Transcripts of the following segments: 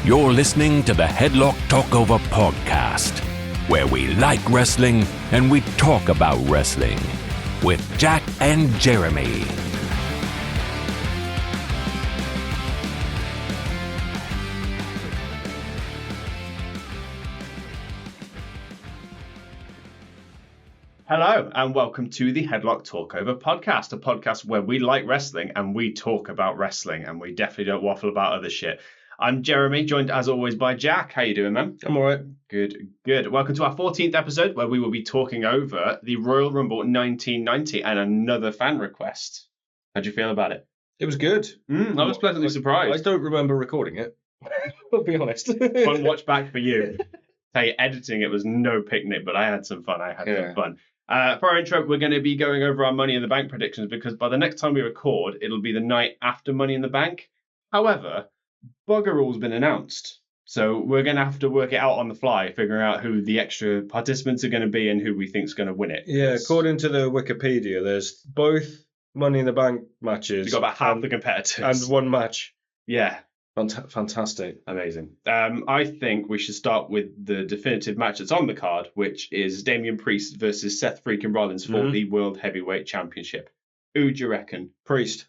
You're listening to the Headlock Talkover podcast, where we like wrestling and we talk about wrestling with Jack and Jeremy. Hello, and welcome to the Headlock Talkover podcast, a podcast where we like wrestling and we talk about wrestling, and we definitely don't waffle about other shit. I'm Jeremy, joined as always by Jack. How you doing, man? I'm all right. Good. Welcome to our 14th episode, where we will be talking over the Royal Rumble 1990 and another fan request. How'd you feel about it? It was good. I was pleasantly surprised. I don't remember recording it. I'll be honest. Fun watch back for you. Tell you, editing it was no picnic, but I had some fun. Some fun. For our intro, we're going to be going over our Money in the Bank predictions, because by the next time we record, it'll be the night after Money in the Bank. However, bugger all's been announced. So we're going to have to work it out on the fly, figuring out who the extra participants are going to be and who we think's going to win it. Yeah, according to the Wikipedia, there's both Money in the Bank matches. You've got about half the competitors. And one match. Yeah. Fantastic. Amazing. I think we should start with the definitive match that's on the card, which is Damian Priest versus Seth freaking Rollins for the World Heavyweight Championship. Who do you reckon? Priest.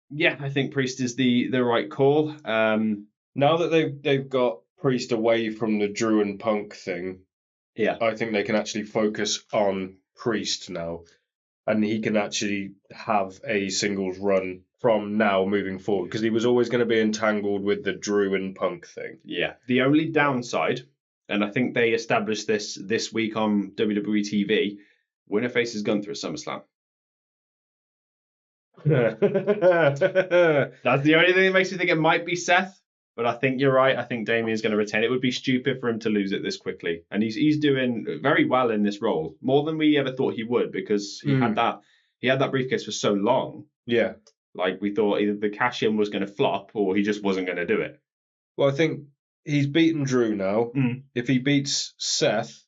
Yeah, I think Priest is the right call. Now that they've got Priest away from the Drew and Punk thing, yeah, I think they can actually focus on Priest now, and he can actually have a singles run from now moving forward, because he was always going to be entangled with the Drew and Punk thing. Yeah. The only downside, and I think they established this week on WWE TV, winner faces Gunther at SummerSlam. That's the only thing that makes me think it might be Seth, but I think you're right. I think Damian's going to retain. It would be stupid for him to lose it this quickly, and he's doing very well in this role, more than we ever thought he would, because he had that briefcase for so long. Yeah. Like, we thought either the cash-in was going to flop or he just wasn't going to do it. Well, I think he's beaten Drew now. If he beats Seth,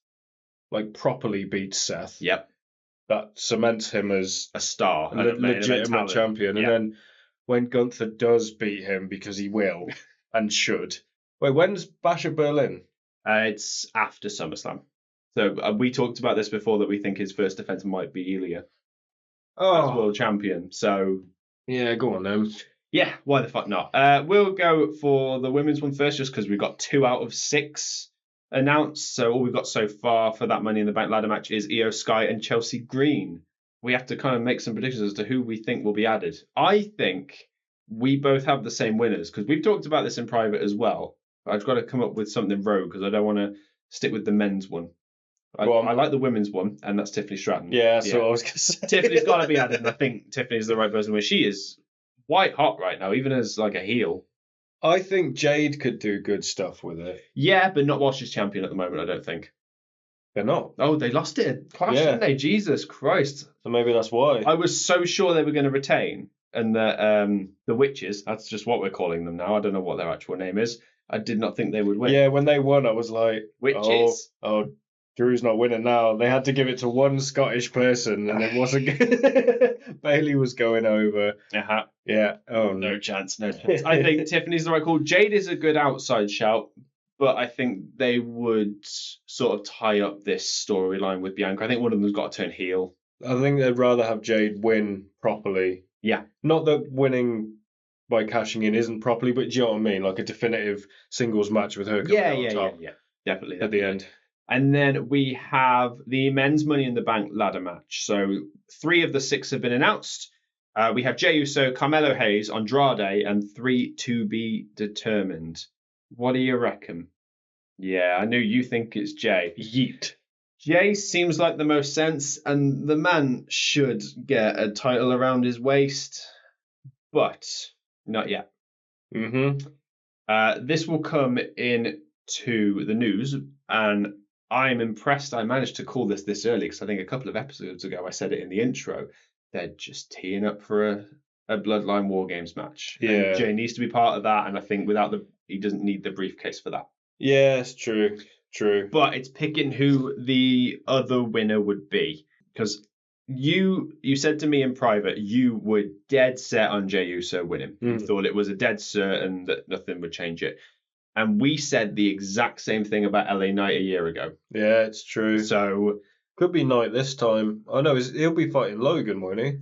like properly beats Seth, yep, that cements him as a star, a legitimate champion. Yep. And then when Gunther does beat him, because he will and should. Wait, when's Bash at Berlin? It's after SummerSlam. So we talked about this before, that we think his first defense might be Ilya as world champion. So... yeah, go on then. Yeah, why the fuck not? We'll go for the women's one first, just because we've got 2 out of 6 announced. So all we've got so far for that Money in the Bank ladder match is Io Sky and Chelsea Green. We have to kind of make some predictions as to who we think will be added. I think we both have the same winners, because we've talked about this in private as well. I've got to come up with something rogue, because I don't want to stick with the men's one. I like the women's one, and that's Tiffany Stratton. Yeah, that's what I was going to say. Tiffany's got to be added, and I think Tiffany's the right person, where she is white hot right now, even as like a heel. I think Jade could do good stuff with it. Yeah, but not while she's champion at the moment, I don't think. They're not. Oh, they lost it. Clash, didn't they? Jesus Christ. So maybe that's why. I was so sure they were going to retain, and the witches, that's just what we're calling them now. I don't know what their actual name is. I did not think they would win. Yeah, when they won, I was like, witches. Oh, Drew's not winning now. They had to give it to one Scottish person, and it wasn't. Bailey was going over. Uh-huh. Yeah. Oh, no chance. I think Tiffany's the right call. Jade is a good outside shout, but I think they would sort of tie up this storyline with Bianca. I think one of them's got to turn heel. I think they'd rather have Jade win properly. Yeah. Not that winning by cashing in isn't properly, but do you know what I mean? Like a definitive singles match with her coming out on top. Yeah. Definitely. At the end. And then we have the men's Money in the Bank ladder match. So 3 of the 6 have been announced. We have Jey Uso, Carmelo Hayes, Andrade, and 3 to be determined. What do you reckon? Yeah, I know you think it's Jey. Yeet. Jey seems like the most sense, and the man should get a title around his waist, but not yet. This will come into the news, and I'm impressed I managed to call this early, because I think a couple of episodes ago I said it in the intro. They're just teeing up for a Bloodline War Games match. Yeah. And Jey needs to be part of that, and I think he doesn't need the briefcase for that. Yeah, it's true. But it's picking who the other winner would be, because you said to me in private you were dead set on Jey Uso winning. You thought it was a dead certain that nothing would change it. And we said the exact same thing about LA Knight a year ago. Yeah, it's true. So, Could be Knight this time. Oh no, he'll be fighting Logan, won't he?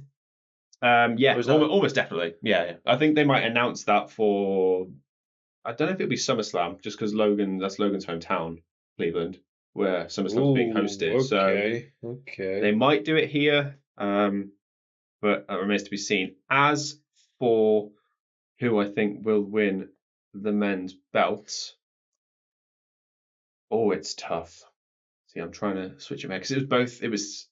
yeah, Was that- almost definitely. Yeah. I think they might announce that for, I don't know if it'll be SummerSlam, just because that's Logan's hometown, Cleveland, where SummerSlam's being hosted. Okay, So okay. they might do it here, but that remains to be seen. As for who I think will win the men's belts, it's tough. See, I'm trying to switch it back because it was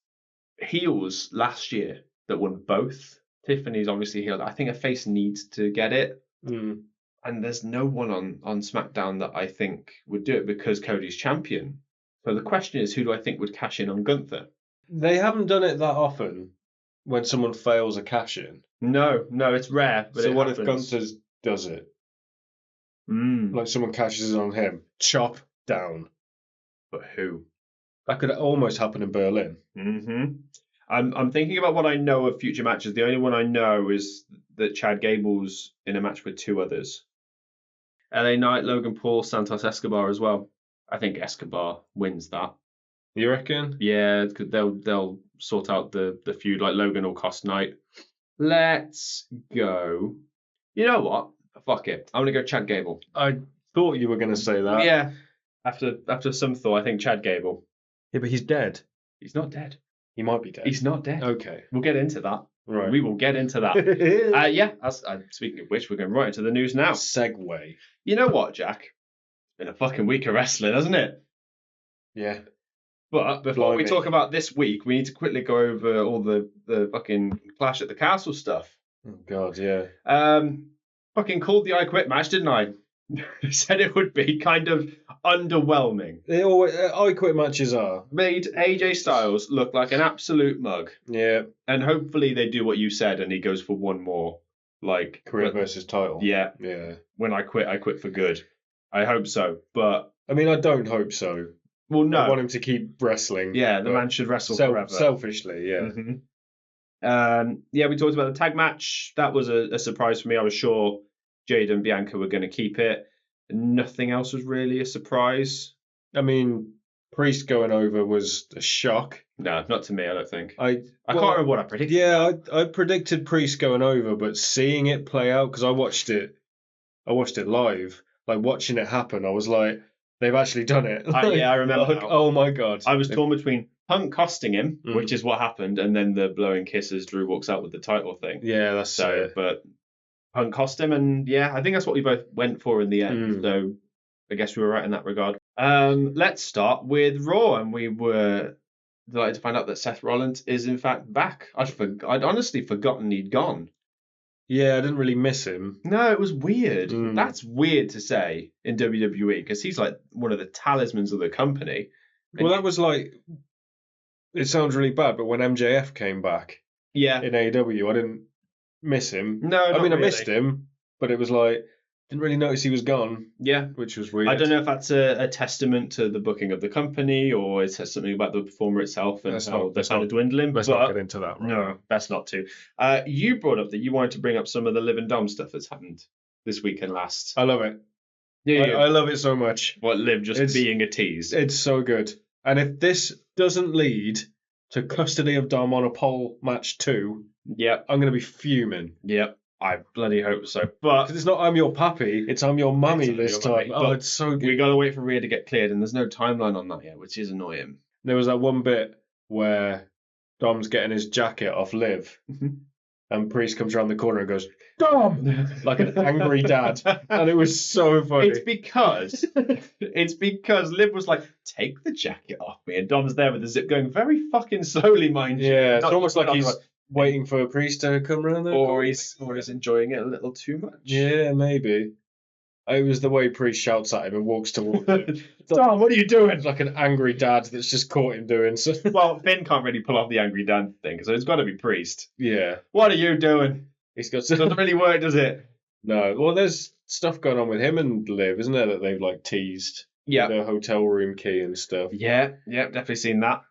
heels last year that won both. Tiffany's obviously healed. I think a face needs to get it. Mm. And there's no one on SmackDown that I think would do it because Cody's champion. So the question is, who do I think would cash in on Gunther? They haven't done it that often when someone fails a cash in. No, it's rare. But So it what happens. if Gunther does it? Mm. Like someone cashes in on him, chop down. But who? That could almost happen in Berlin. Mm-hmm. I'm thinking about what I know of future matches. The only one I know is that Chad Gable's in a match with two others. LA Knight, Logan Paul, Santos Escobar as well. I think Escobar wins that. You reckon? Yeah, because they'll sort out the feud like Logan will cost Knight. Let's go. You know what? Fuck it. I'm gonna go Chad Gable. I thought you were going to say that. Yeah. After some thought, I think Chad Gable. Yeah, but he's dead. He's not dead. He might be dead. He's not dead. Okay. We'll get into that. Right. We will get into that. Yeah. Speaking of which, we're going right into the news now. Segue. You know what, Jack? Been a fucking week of wrestling, hasn't it? Yeah. But before we Blimey. talk about this week, we need to quickly go over all the fucking Clash at the Castle stuff. Oh God, yeah. Fucking called the I Quit match, didn't I? Said it would be kind of underwhelming. They always, I Quit matches are. Made AJ Styles look like an absolute mug. Yeah. And hopefully they do what you said and he goes for one more. Like Career versus title. Yeah. Yeah. When I quit for good. I hope so. But I mean, I don't hope so. well, no. I want him to keep wrestling. Yeah, the but man should wrestle forever. Selfishly, yeah. Mm-hmm. Yeah, we talked about the tag match. That was a surprise for me. I was sure Jade and Bianca were going to keep it. Nothing else was really a surprise. I mean, Priest going over was a shock. No, not to me, I don't think. I can't remember what I predicted. Yeah, I predicted Priest going over, but seeing it play out, because I watched it live, like watching it happen, I was like, they've actually done it. Yeah, I remember. Like, oh my God. I was torn between Punk costing him, Mm. which is what happened, and then the blowing kisses, Drew walks out with the title thing. Yeah, that's So, it. but Punk cost him, and yeah, I think that's what we both went for in the end. Mm. So I guess we were right in that regard. Let's start with Raw, and we were delighted to find out that Seth Rollins is in fact back. I'd honestly forgotten he'd gone. Yeah, I didn't really miss him. No, it was weird. Mm. That's weird to say in WWE because he's like one of the talismans of the company. Well, that was like, it sounds really bad, but when MJF came back Yeah. in AEW, I didn't miss him. No, I not mean, I really. missed him, but it was like, didn't really notice he was gone, Yeah. which was weird. I don't know if that's a testament to the booking of the company or it says something about the performer itself and Let's how not- they're kind of dwindling. Let's but not get into that. Right? no, best not to. You brought up that you wanted to bring up some of the Liv and Dom stuff that's happened this week and last. I love it. Yeah, I love it so much. What, Liv just It's- being a tease? It's so good. And if this doesn't lead to custody of Dom on a pole match 2, Yep. I'm going to be fuming. Yep. I bloody hope so. But Because it's not I'm your pappy, it's I'm your mummy It's I'm this your time. mummy, Oh, but it's so good. we got to wait for Rhea to get cleared and there's no timeline on that yet, which is annoying. There was that one bit where Dom's getting his jacket off Liv, Mhm. and Priest comes around the corner and goes, Dom! Like an angry dad. And it was so funny. It's because Liv was like, take the jacket off me, and Dom's there with the zip going very fucking slowly, mind you. Yeah, it's Not almost just like he's like- waiting for Priest to come around there. or he's enjoying it a little too much. Yeah, maybe. It was the way Priest shouts at him and walks towards him. Dom, what are you doing? It's like an angry dad that's just caught him doing so. Well, Finn can't really pull off the angry dad thing, so it's got to be Priest. Yeah. What are you doing? He's got Doesn't really work, does it? No. Well, there's stuff going on with him and Liv, isn't there, that they've like teased? Yeah. The hotel room key and stuff. Yeah, definitely seen that.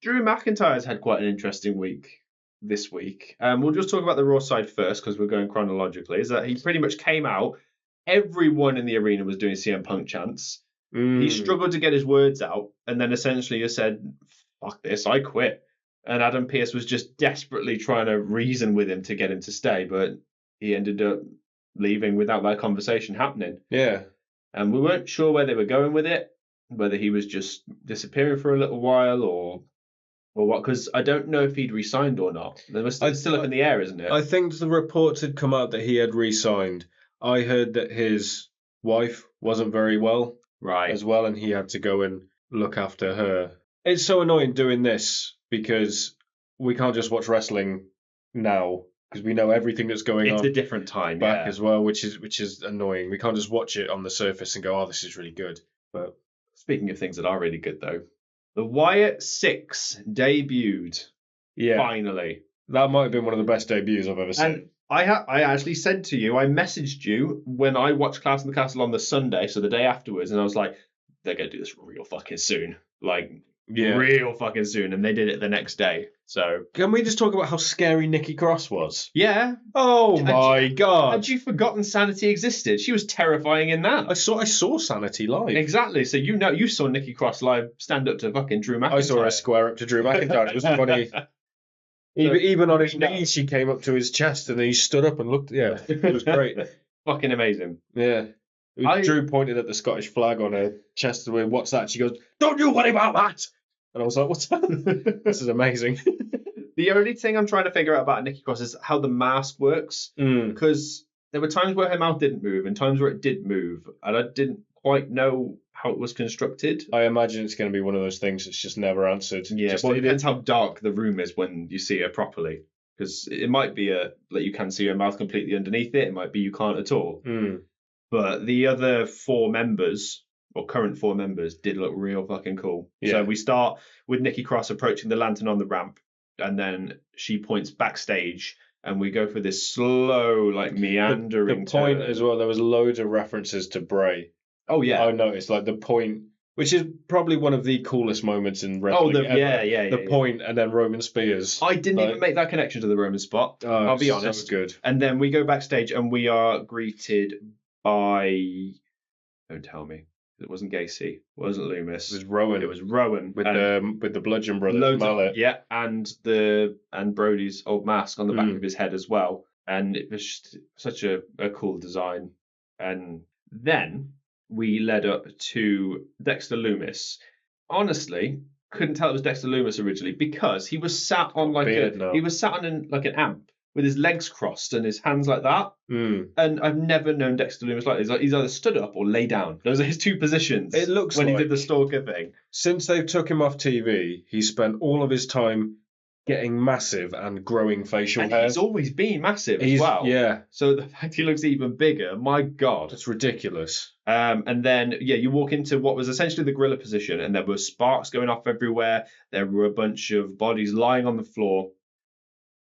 Drew McIntyre's had quite an interesting week this week. We'll just talk about the Raw side first because we're going chronologically. Is that he pretty much came out everyone in the arena was doing CM Punk chants. He struggled to get his words out, and then essentially just said, "Fuck this, I quit." And Adam Pearce was just desperately trying to reason with him to get him to stay, but he ended up leaving without that conversation happening. Yeah. And we weren't sure where they were going with it, whether he was just disappearing for a little while or what, because I don't know if he'd re-signed or not. It's still up in the air, isn't it? I think the reports had come out that he had re-signed. I heard that his wife wasn't very well as well, and he had to go and look after her. It's so annoying doing this because we can't just watch wrestling now because we know everything that's going on. It's a different time back as well, which is annoying. We can't just watch it on the surface and go, "Oh, this is really good." But speaking of things that are really good, though, the Wyatt 6 debuted. Yeah, finally. That might have been one of the best debuts I've ever seen. And I actually said to you, I messaged you when I watched Clash in the Castle on the Sunday, so the day afterwards, and I was like, they're going to do this real fucking soon. Real fucking soon. And they did it the next day. So can we just talk about how scary Nikki Cross was? Yeah. Oh my God. Had you forgotten Sanity existed? She was terrifying in that. I saw Sanity live. Exactly. So you saw Nikki Cross live stand up to fucking Drew McIntyre. I saw her square up to Drew McIntyre. It was funny. Even on his knees, she came up to his chest and then he stood up and looked. Yeah, it was great. Fucking amazing. Yeah. Drew pointed at the Scottish flag on her chest and went, "What's that?" She goes, "Don't you worry about that." And I was like, "What's that?" This is amazing. The only thing I'm trying to figure out about Nikki Cross is how the mask works. Because there were times where her mouth didn't move and times where it did move. And I didn't quite know how it was constructed. I imagine it's going to be one of those things that's just never answered. Yeah, it depends how dark the room is when you see her properly. Because it might be you can see her mouth completely underneath it. It might be you can't at all. But the other 4 members, or current 4 members, did look real fucking cool. Yeah. So we start with Nikki Cross approaching the lantern on the ramp, and then she points backstage, and we go for this slow, meandering the point as well, there was loads of references to Bray. Oh, yeah. I noticed, the point, which is probably one of the coolest moments in wrestling ever. The point, and then Roman Spears. I didn't even make that connection to the Roman spot. I'll be honest. So good. And then we go backstage, and we are greeted by... Don't tell me. It wasn't Gacy. It wasn't Loomis. It was Rowan. It was Rowan. With the Bludgeon Brothers mallet. And Brody's old mask on the back of his head as well. And it was just such a cool design. And then we led up to Dexter Loomis. Honestly, couldn't tell it was Dexter Loomis originally because he was sat on an amp with his legs crossed and his hands like that. And I've never known Dexter Loomis like this. He's either stood up or lay down. Those are his 2 positions. It looks when he did the stalker thing. Since they've took him off TV, he spent all of his time getting massive and growing facial hair. He's always been massive as well. Yeah. So the fact he looks even bigger, my God. It's ridiculous. And then, you walk into what was essentially the gorilla position, and there were sparks going off everywhere. There were a bunch of bodies lying on the floor.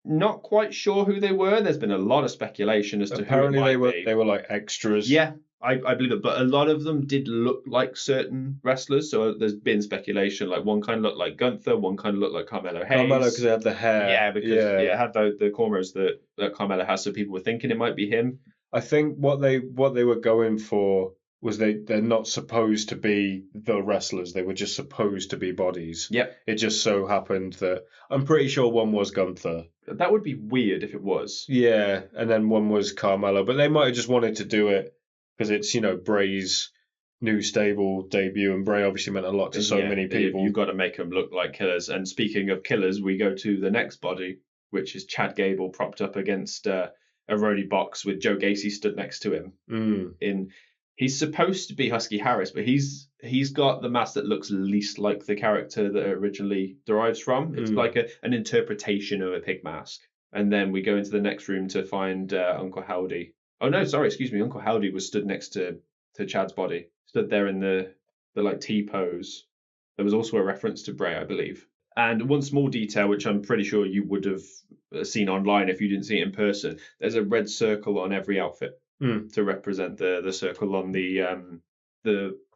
Not quite sure who they were. There's been a lot of speculation as to who it might be. They were like extras. Yeah, I believe it. But a lot of them did look like certain wrestlers. So there's been speculation. Like one kind of looked like Gunther, one kind of looked like Carmelo Hayes. Carmelo because they had the hair. Yeah, because it had the cornrows that Carmelo has. So people were thinking it might be him. I think what they were going for was they're not supposed to be the wrestlers. They were just supposed to be bodies. Yeah. It just so happened that I'm pretty sure one was Gunther. That would be weird if it was. Yeah, and then one was Carmelo. But they might have just wanted to do it because it's, Bray's new stable debut, and Bray obviously meant a lot to so many people. You've got to make them look like killers. And speaking of killers, we go to the next body, which is Chad Gable propped up against a roadie box with Joe Gacy stood next to him. He's supposed to be Husky Harris, but he's got the mask that looks least like the character that it originally derives from. It's like an interpretation of a pig mask. And then we go into the next room to find Uncle Howdy. Oh no, sorry, excuse me. Uncle Howdy was stood next to Chad's body, stood there in the T pose. There was also a reference to Bray, I believe. And one small detail, which I'm pretty sure you would have seen online if you didn't see it in person. There's a red circle on every outfit. To represent the circle on the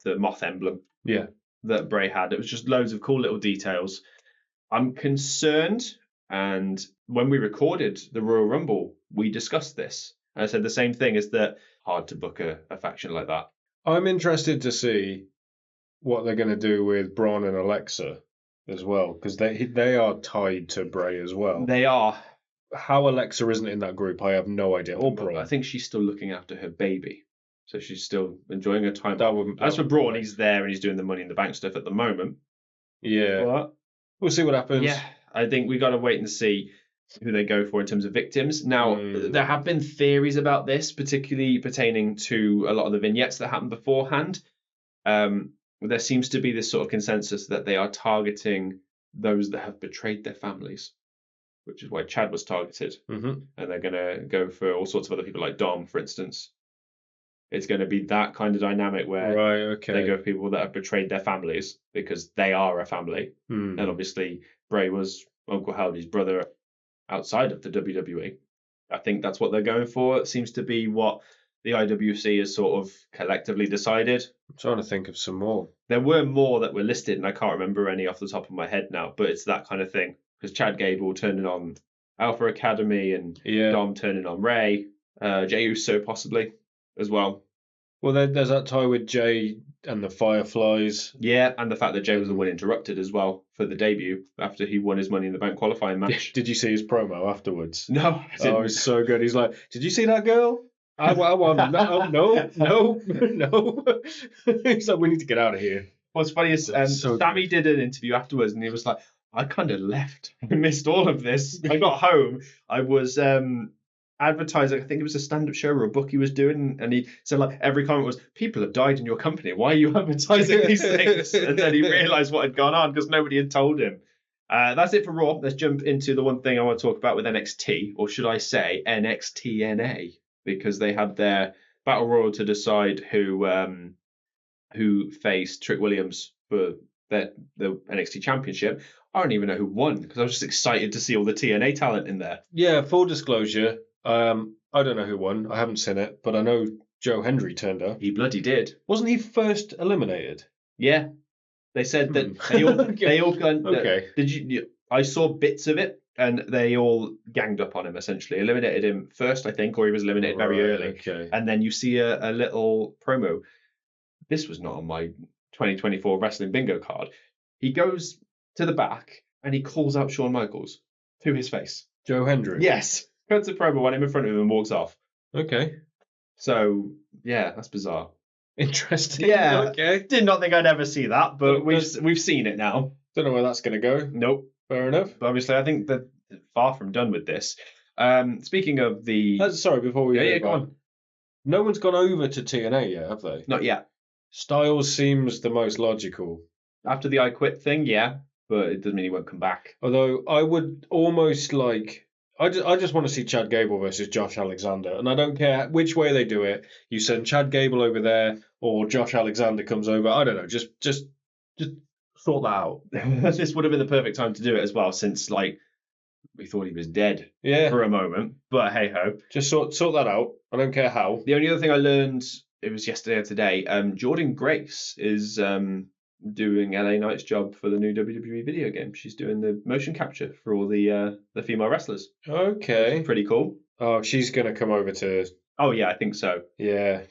moth emblem that Bray had. It was just loads of cool little details. I'm concerned, and when we recorded the Royal Rumble, we discussed this. And I said the same thing, is that hard to book a faction like that. I'm interested to see what they're going to do with Braun and Alexa as well, because they are tied to Bray as well. They are. How Alexa isn't in that group, I have no idea. Or Braun. I think she's still looking after her baby. So she's still enjoying her time. That As for Braun, he's there and he's doing the Money in the Bank stuff at the moment. Yeah. But we'll see what happens. yeah, I think we got to wait and see who they go for in terms of victims. Now, there have been theories about this, particularly pertaining to a lot of the vignettes that happened beforehand. There seems to be this sort of consensus that they are targeting those that have betrayed their families, which is why Chad was targeted. Mm-hmm. And they're going to go for all sorts of other people, like Dom, for instance. It's going to be that kind of dynamic where they go for people that have betrayed their families because they are a family. And obviously, Bray was Uncle Howdy's brother outside of the WWE. I think that's what they're going for. It seems to be what the IWC has sort of collectively decided. I'm trying to think of some more. There were more that were listed, and I can't remember any off the top of my head now, but it's that kind of thing. Because Chad Gable turning on Alpha Academy and Dom turning on Ray, Jey Uso possibly as well. Well, there's that tie with Jay and the Fireflies. Yeah, and the fact that Jey was the one interrupted as well for the debut after he won his Money in the Bank qualifying match. Did you see his promo afterwards? No, I didn't. Oh, it's so good. He's like, "Did you see that girl? I want no. He's like, "We need to get out of here." What's funny is Sammy did an interview afterwards, and he was like, "I kind of left. I missed all of this. I got home. I was advertising. I think it was a stand-up show or a book he was doing, and he said like every comment was, "People have died in your company. Why are you advertising these things?" And then he realised what had gone on because nobody had told him. That's it for Raw. Let's jump into the one thing I want to talk about with NXT, or should I say NXTNA, because they had their battle royal to decide who faced Trick Williams for the NXT Championship. I don't even know who won because I was just excited to see all the TNA talent in there. Yeah, full disclosure, I don't know who won. I haven't seen it, but I know Joe Hendry turned up. He bloody did. Wasn't he first eliminated? Yeah, they said that they all okay. Did you? I saw bits of it, and they all ganged up on him. Essentially, eliminated him first, I think, or he was eliminated very early. Okay. And then you see a little promo. This was not on my 2024 wrestling bingo card. He goes to the back and he calls out Shawn Michaels to his face. Joe Hendry? Yes. Cuts a promo, went him in front of him and walks off. Okay. So, yeah, that's bizarre. Interesting. Yeah. Okay. Did not think I'd ever see that, but we've seen it now. Don't know where that's going to go. Nope. Fair enough. But obviously, I think that far from done with this. Speaking of the... sorry, before we go on. No one's gone over to TNA yet, have they? Not yet. Styles seems the most logical. After the I Quit thing, yeah, but it doesn't mean he won't come back. Although I would almost like... I just want to see Chad Gable versus Josh Alexander, and I don't care which way they do it. You send Chad Gable over there, or Josh Alexander comes over. I don't know. Just sort that out. This would have been the perfect time to do it as well, since like we thought he was dead for a moment. But hey ho, just sort that out. I don't care how. The only other thing I learned, it was yesterday or today. Jordan Grace is doing LA Knight's job for the new WWE video game. She's doing the motion capture for all the female wrestlers. Okay, pretty cool. Oh, she's gonna come over to. Oh yeah, I think so. Yeah,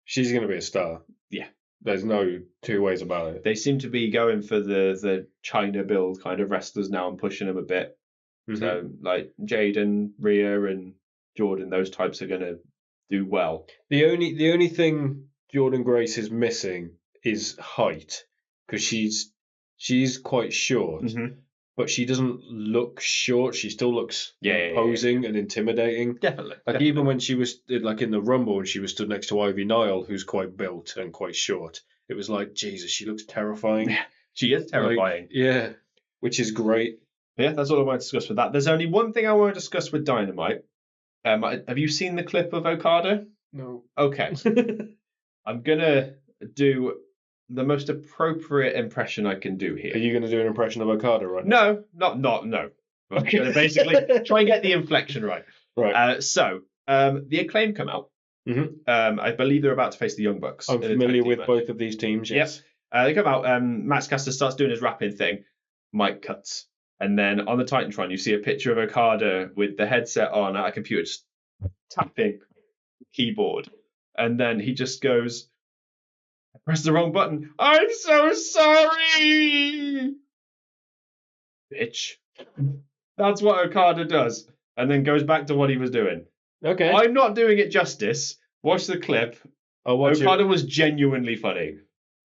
she's gonna be a star. Yeah, there's no two ways about it. They seem to be going for the China build kind of wrestlers now and pushing them a bit. Mm-hmm. So like Jaden, Rhea, and Jordan, those types are gonna do well. The only thing Jordan Grace is missing is height. Because she's quite short, but she doesn't look short. She still looks imposing and intimidating. Definitely. Even when she was like in the Rumble and she was stood next to Ivy Nile, who's quite built and quite short, it was like, Jesus, she looks terrifying. Yeah, she is terrifying. Like, which is great. Yeah, that's all I want to discuss with that. There's only one thing I want to discuss with Dynamite. Have you seen the clip of Okada? No. Okay. I'm gonna do the most appropriate impression I can do here. Are you going to do an impression of Okada right now? No, not. I'm going to basically try and get the inflection right. Right. So, the Acclaim come out. Mm-hmm. I believe they're about to face the Young Bucks. I'm familiar with both of these teams, yes. Yep. They come out. Max Caster starts doing his rapping thing. Mike cuts. And then on the Titantron, you see a picture of Okada with the headset on at a computer just tapping keyboard. And then he just goes, I pressed the wrong button. I'm so sorry! Bitch. That's what Okada does. And then goes back to what he was doing. Okay. I'm not doing it justice. Watch the clip. Okada was genuinely funny.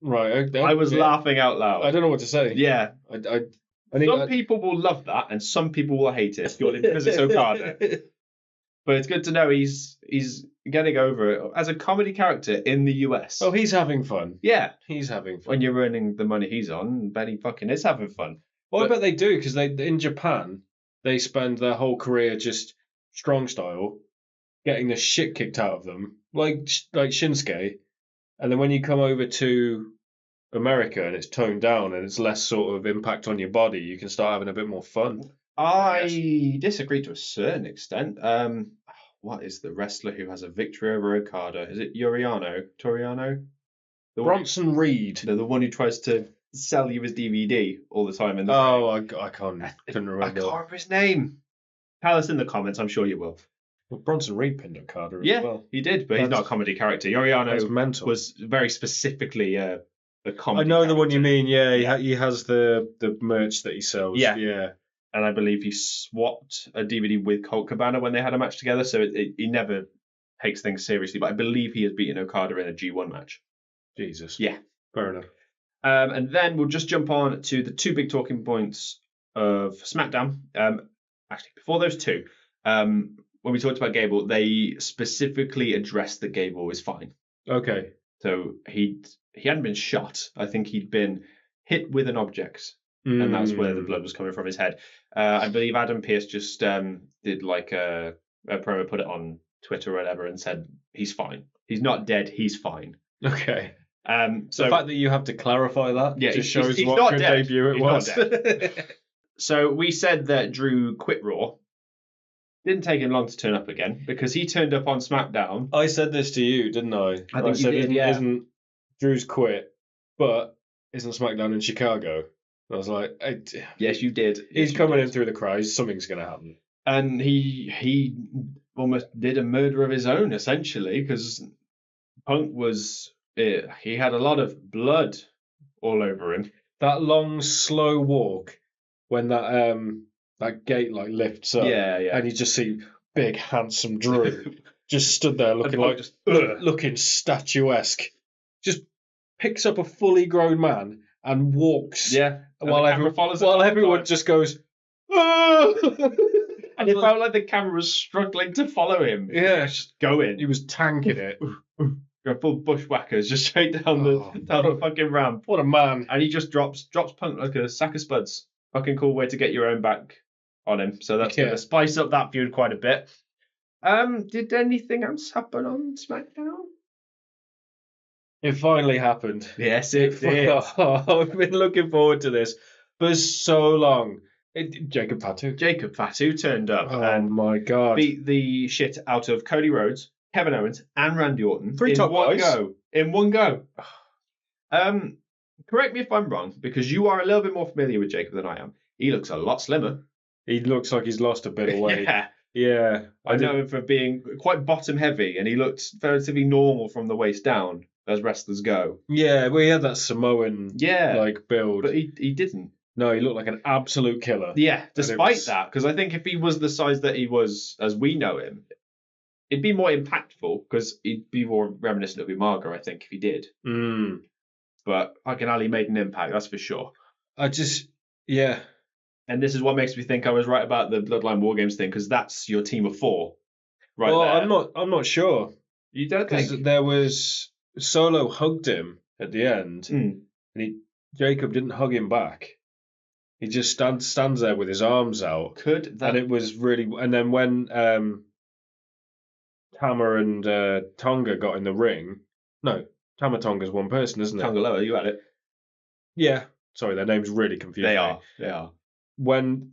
Right. I was laughing out loud. I don't know what to say. Yeah. Some people will love that, and some people will hate it purely because it's Okada. But it's good to know he's getting over it as a comedy character in the US. Oh, he's having fun. Yeah. He's having fun. When you're earning the money he's on, bet he fucking is having fun. Well, I bet they do, because in Japan, they spend their whole career just strong style, getting the shit kicked out of them, like Shinsuke. And then when you come over to America and it's toned down and it's less sort of impact on your body, you can start having a bit more fun. I disagree to a certain extent. What is the wrestler who has a victory over Okada? Is it Toriano? Bronson Reed. The one who tries to sell you his DVD all the time. I couldn't remember. I can't remember his name. Tell us in the comments. I'm sure you will. Well, Bronson Reed pinned Okada as well. He did, but he's not a comedy character. Yoriano was very specifically a comedy I know character. the one you mean, yeah. He has the merch that he sells. Yeah. And I believe he swapped a DVD with Colt Cabana when they had a match together, so he never takes things seriously. But I believe he has beaten Okada in a G1 match. Jesus. Yeah. Fair enough. And then we'll just jump on to the two big talking points of SmackDown. Actually, before those two, when we talked about Gable, they specifically addressed that Gable is fine. Okay. So he hadn't been shot. I think he'd been hit with an object. And that's where the blood was coming from his head. I believe Adam Pearce just did like a promo, put it on Twitter or whatever, and said he's fine. He's not dead. He's fine. Okay. So the fact that you have to clarify that just shows he's what good debut it was. So we said that Drew quit Raw. Didn't take him long to turn up again because he turned up on SmackDown. I said this to you, didn't I? I think you did, Isn't Drew's quit, but isn't SmackDown in Chicago? I was like, yes, you did. He's coming in through the crowd. Something's going to happen. And he almost did a murder of his own, essentially, because Punk he had a lot of blood all over him. That long, slow walk when that gate lifts up, and you just see big, handsome Drew just stood there looking statuesque. Just picks up a fully grown man and walks. Yeah. While everyone just goes, and it felt like the camera was struggling to follow him. Yeah, just going. He was tanking it. Full bushwhackers just straight down the fucking ramp. What a man! And he just drops Punk like a sack of spuds. Fucking cool way to get your own back on him. So that's going to spice up that feud quite a bit. Did anything else happen on SmackDown? It finally happened. Yes, it did. I've been looking forward to this for so long. Jacob Fatu turned up. Oh my God. Beat the shit out of Cody Rhodes, Kevin Owens, and Randy Orton. In one go. Correct me if I'm wrong, because you are a little bit more familiar with Jacob than I am. He looks a lot slimmer. He looks like he's lost a bit of weight. Yeah. I know him for being quite bottom heavy, and he looked relatively normal from the waist down, as wrestlers go. Yeah, well, he had that Samoan build. But he didn't. No, he looked like an absolute killer. Yeah, despite that, because I think if he was the size that he was as we know him, it'd be more impactful, because he'd be more reminiscent of Umaga, I think, if he did. But fucking Ali made an impact, that's for sure. Yeah. And this is what makes me think I was right about the Bloodline War Games thing, because that's your team of four. Right. Well, there. I'm not sure. You don't think? Because there was Solo hugged him at the end, and Jacob didn't hug him back. He just stands there with his arms out. And it was really. And then when Tama and Tonga got in the ring, no, Tama Tonga's one person, isn't it? Tonga Loa, you had it. Yeah. Sorry, their names really confused me. They are. When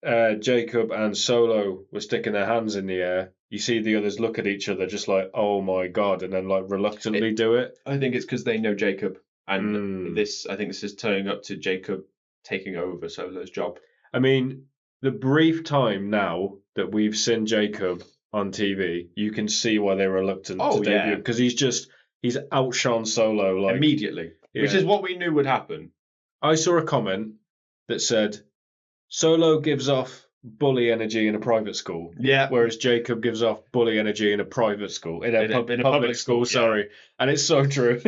Jacob and Solo were sticking their hands in the air, you see the others look at each other just like, oh my God, and then reluctantly do it. I think it's because they know Jacob. And I think this is turning up to Jacob taking over Solo's job. I mean, the brief time now that we've seen Jacob on TV, you can see why they're reluctant Oh, to debut yeah. because he's outshone Solo like Immediately, which Yeah. is what we knew would happen. I saw a comment that said Solo gives off bully energy in a private school, Yeah. whereas Jacob gives off bully energy in a private school, in a public school. yeah. Sorry, and it's so true.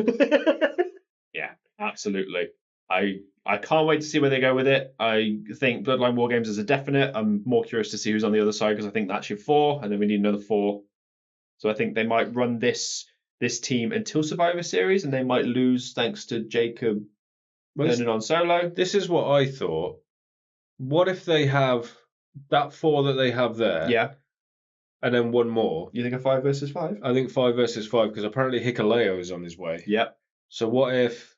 Yeah, absolutely. I can't wait to see where they go with it. I think Bloodline War Games is a definite. I'm more curious to see who's on the other side because I think that's your 4, and then we need another 4. So I think they might run this team until Survivor Series, and they might lose thanks to Jacob turning on Solo. This is what I thought. What if they have that 4 that they have there, Yeah. and then one more? You think a 5 versus 5? I think 5 versus 5 because apparently Hikuleo is on his way. Yep. So what if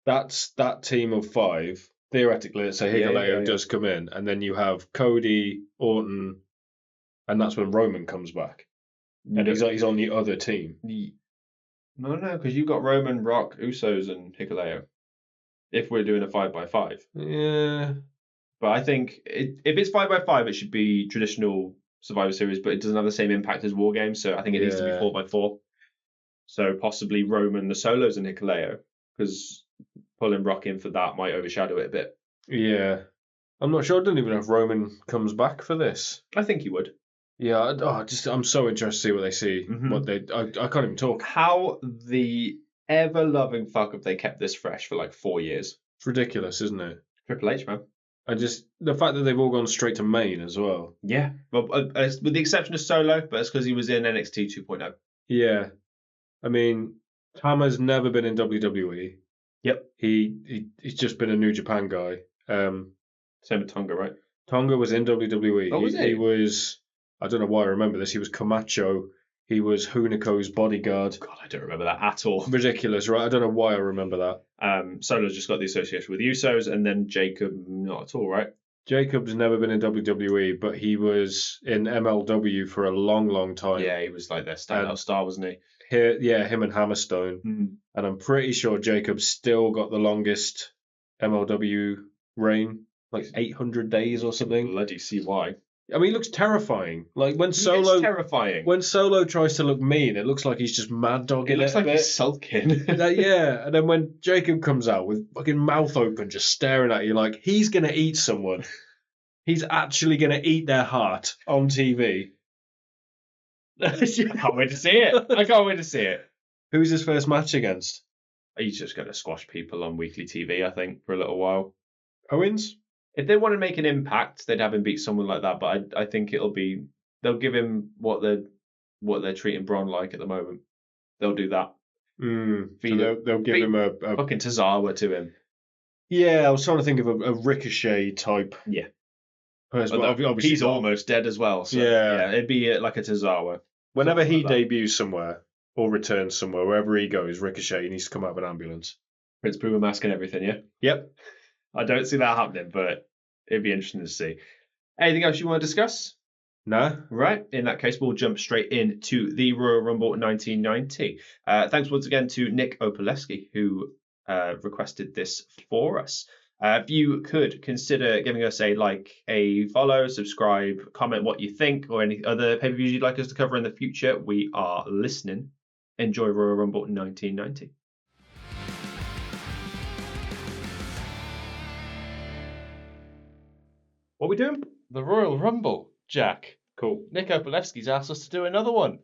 that's that team of 5? Theoretically, let's say Hikuleo does come in, and then you have Cody, Orton, and that's when Roman comes back, and he's on the other team. No, because you've got Roman, Rock, Usos, and Hikuleo. If we're doing a 5x5. Yeah. But I think if it's 5x5, it should be traditional Survivor Series, but it doesn't have the same impact as War Games, so I think it needs to be 4x4. So possibly Roman, the Solos, and Hikuleo, because pulling Rock in for that might overshadow it a bit. Yeah. I'm not sure. I don't even know if Roman comes back for this. I think he would. Yeah. I'm so interested to see what they see. What they. I can't even talk. How the ever-loving fuck have they kept this fresh for like 4 years? It's ridiculous, isn't it? Triple H, man. The fact that they've all gone straight to main as well. Yeah. Well, with the exception of Solo, but it's because he was in NXT 2.0. Yeah. I mean, Tama's never been in WWE. Yep. He's just been a New Japan guy. Same with Tonga, right? Tonga was in WWE. Oh, was he? He was, I don't know why I remember this, he was Camacho. He was Hunico's bodyguard. God, I don't remember that at all. Ridiculous, right? I don't know why I remember that. Solo's just got the association with Usos, and then Jacob, not at all, right? Jacob's never been in WWE, but he was in MLW for a long, long time. Yeah, he was like their standout star, wasn't he? Him and Hammerstone. And I'm pretty sure Jacob still got the longest MLW reign, like 800 days or something. Bloody CY. I mean, he looks terrifying. Like when terrifying. When Solo tries to look mean, it looks like he's just mad dogging it. Looks like he's sulking. Yeah, and then when Jacob comes out with fucking mouth open, just staring at you like he's gonna eat someone. He's actually gonna eat their heart on TV. I can't wait to see it. Who's his first match against? He's just going to squash people on weekly TV, I think, for a little while. Owens? If they want to make an impact, they'd have him beat someone like that. But I think they'll give him what they're treating Braun like at the moment. They'll do that. So they'll give him a fucking Tozawa to him. Yeah, I was trying to think of a Ricochet type. Yeah. Obviously he's almost dead as well. So yeah it'd be like a Tozawa. Whenever he debuts somewhere or returns somewhere, wherever he goes, Ricochet needs to come out of an ambulance. Prince Puma mask and everything, yeah? Yep. I don't see that happening, but it'd be interesting to see. Anything else you want to discuss? No. Right. In that case, we'll jump straight into the Royal Rumble 1990. Thanks once again to Nick Opaleski, who requested this for us. If you could consider giving us a follow, subscribe, comment what you think, or any other pay-per-views you'd like us to cover in the future, we are listening. Enjoy Royal Rumble 1990. What are we doing? The Royal Rumble, Jack. Cool. Nick Opalewski's asked us to do another one.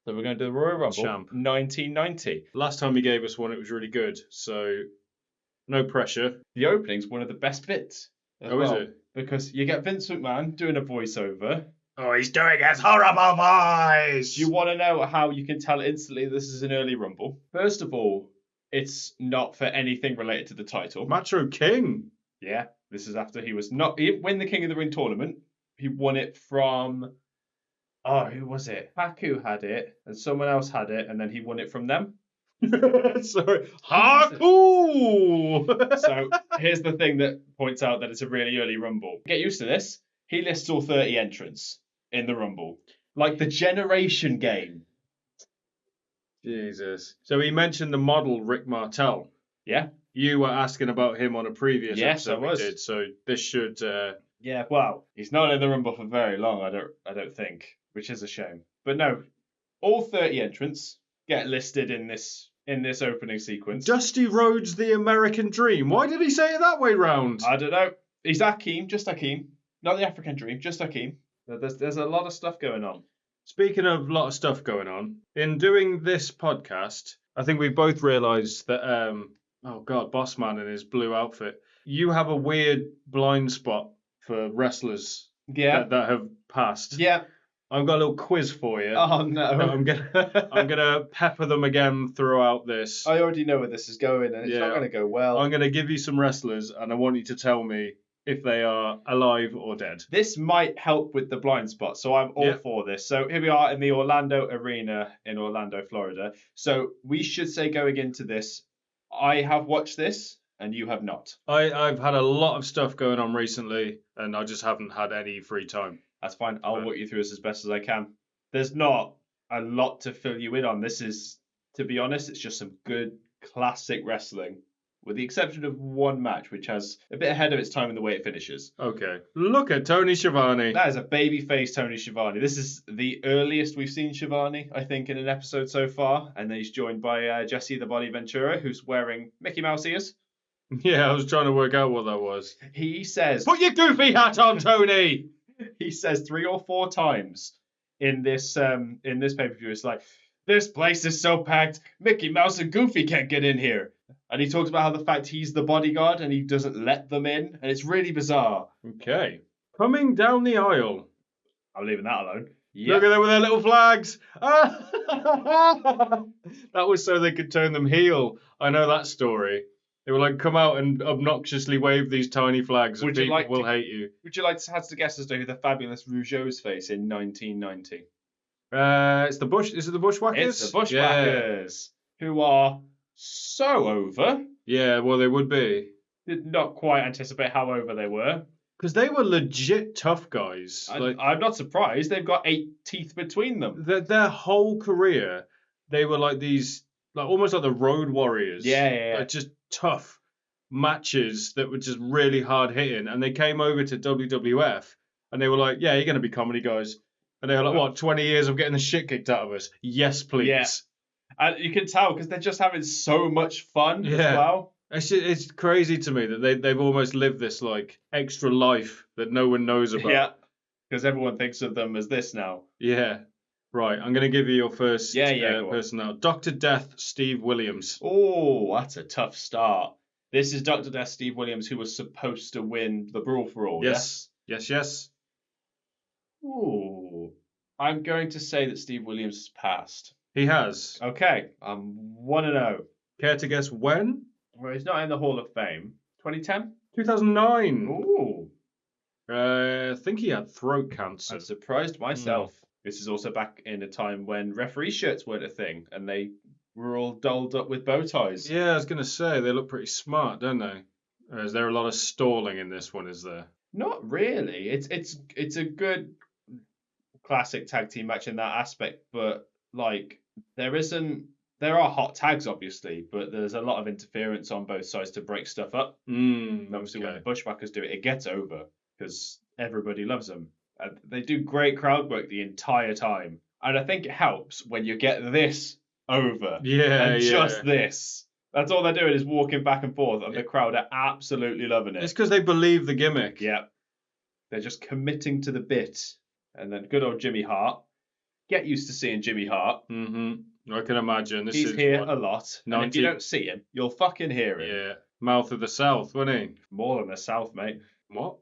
So we're going to do the Royal Rumble Champ. 1990. Last time he gave us one, it was really good. So, no pressure. The opening's one of the best bits. Is it? Because you get Vince McMahon doing a voiceover. Oh, he's doing his horrible voice! You want to know how you can tell instantly this is an early Rumble? First of all, it's not for anything related to the title. Macho King. Yeah, this is after he didn't win the King of the Ring tournament. He won it from, who was it? Haku had it, and someone else had it, and then he won it from them. Sorry. Haku! So here's the thing that points out that it's a really early Rumble. Get used to this. He lists all 30 entrants in the Rumble. Like the Generation game. Jesus. So he mentioned the model Rick Martel. Yeah. You were asking about him on a previous Yes, episode I was. we did, so this should... Yeah, well, he's not in the Rumble for very long, I don't think. which is a shame. But no, all 30 entrants get listed in this opening sequence. Dusty Rhodes, the American Dream. Why did he say it that way round? I don't know. He's Akeem, just Akeem. Not the African Dream, just Akeem. There's a lot of stuff going on. Speaking of a lot of stuff going on, in doing this podcast, I think we both realised that, oh God, Bossman in his blue outfit, you have a weird blind spot for wrestlers that have passed. Yeah. I've got a little quiz for you. Oh no. I'm gonna pepper them again throughout this. I already know where this is going, and it's not going to go well. I'm gonna give you some wrestlers, and I want you to tell me if they are alive or dead. This might help with the blind spot, so I'm all for this. So here we are in the Orlando Arena in Orlando, Florida. So we should say going into this, I have watched this and you have not. I've had a lot of stuff going on recently, and I just haven't had any free time. That's fine. I'll walk you through this as best as I can. There's not a lot to fill you in on. This is, to be honest, it's just some good classic wrestling, with the exception of one match, which has a bit ahead of its time in the way it finishes. Okay. Look at Tony Schiavone. That is a babyface Tony Schiavone. This is the earliest we've seen Schiavone, I think, in an episode so far. And then he's joined by Jesse the Body Ventura, who's wearing Mickey Mouse ears. Yeah, I was trying to work out what that was. He says, "Put your goofy hat on, Tony!" He says 3 or 4 times in this pay-per-view. It's like, this place is so packed, Mickey Mouse and Goofy can't get in here. And he talks about how the fact he's the bodyguard and he doesn't let them in. And it's really bizarre. Okay. Coming down the aisle. I'm leaving that alone. Look at them with their little flags. That was so they could turn them heel. I know that story. They were like, come out and obnoxiously wave these tiny flags and people will hate you. Would you like to have to guess as to who the fabulous Rougeau's face in 1990? It's the Bush. Is it the Bushwhackers? It's the Bushwhackers, who are so over. Yeah, well, they would be. Did not quite anticipate how over they were. Because they were legit tough guys. I'm not surprised. They've got 8 teeth between them. Their whole career, they were like these, like almost like the Road Warriors. Yeah. Like just tough matches that were just really hard hitting. And they came over to WWF and they were like, yeah, you're going to be comedy guys. And they were like, what, 20 years of getting the shit kicked out of us? Yes, please. Yeah. And you can tell because they're just having so much fun as well. It's crazy to me that they've almost lived this like extra life that no one knows about. Yeah, because everyone thinks of them as this now. Yeah. Right, I'm going to give you your first person now. Dr. Death, Steve Williams. Oh, that's a tough start. This is Dr. Death, Steve Williams, who was supposed to win the Brawl for All. Yes. Ooh, I'm going to say that Steve Williams has passed. He has. Okay, I'm 1-0. Care to guess when? Well, he's not in the Hall of Fame. 2010? 2009. Ooh. I think he had throat cancer. I'm surprised myself. This is also back in a time when referee shirts weren't a thing, and they were all dolled up with bow ties. Yeah, I was going to say, they look pretty smart, don't they? Is there a lot of stalling in this one, is there? Not really. It's a good classic tag team match in that aspect, but like there are hot tags obviously, but there's a lot of interference on both sides to break stuff up. Obviously when the Bushwhackers do it, it gets over because everybody loves them. And they do great crowd work the entire time. And I think it helps when you get this over. Just this. That's all they're doing is walking back and forth, and the crowd are absolutely loving it. It's because they believe the gimmick. Yeah. They're just committing to the bit. And then good old Jimmy Hart. Get used to seeing Jimmy Hart. I can imagine. He's here a lot. And if you don't see him, you'll fucking hear him. Yeah. Mouth of the South, wasn't he? More than the South, mate. What?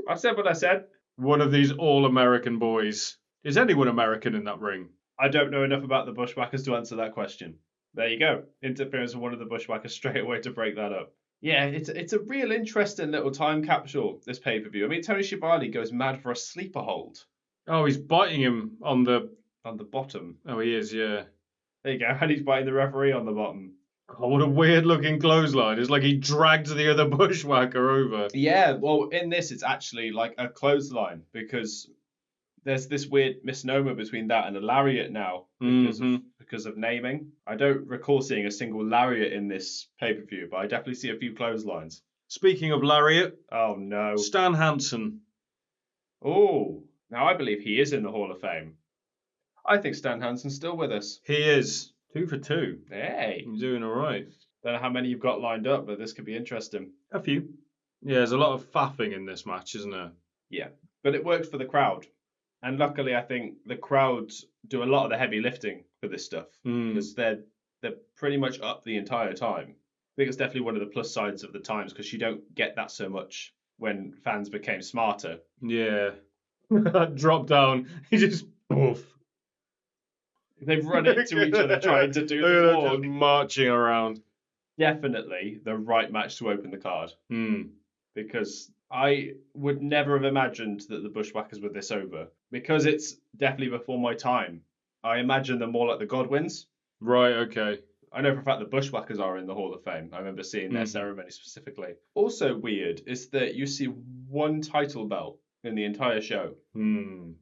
I said what I said. One of these all-American boys. Is anyone American in that ring? I don't know enough about the Bushwhackers to answer that question. There you go. Interference with one of the Bushwhackers straight away to break that up. Yeah, it's a real interesting little time capsule, this pay-per-view. I mean, Tony Schiavone goes mad for a sleeper hold. Oh, he's biting him on the bottom. Oh, he is, yeah. There you go. And he's biting the referee on the bottom. Oh, what a weird-looking clothesline. It's like he dragged the other Bushwhacker over. Yeah, well, in this, it's actually like a clothesline because there's this weird misnomer between that and a lariat now because of naming. I don't recall seeing a single lariat in this pay-per-view, but I definitely see a few clotheslines. Speaking of lariat. Oh, no. Stan Hansen. Oh, now I believe he is in the Hall of Fame. I think Stan Hansen's still with us. He is 2 for 2. Hey. He's doing all right. Don't know how many you've got lined up, but this could be interesting. A few. Yeah, there's a lot of faffing in this match, isn't there? Yeah, but it worked for the crowd. And luckily, I think the crowds do a lot of the heavy lifting for this stuff because they're pretty much up the entire time. I think it's definitely one of the plus sides of the times because you don't get that so much when fans became smarter. Yeah. Drop down. He just poof. They've run into each other trying to do the They're walk. just marching around. Definitely the right match to open the card because I would never have imagined that the Bushwhackers were this over because it's definitely before my time. I imagine them more like the Godwins. Right, okay. I know for a fact the Bushwhackers are in the Hall of Fame. I remember seeing their ceremony specifically. Also weird is that you see one title belt in the entire show. Trying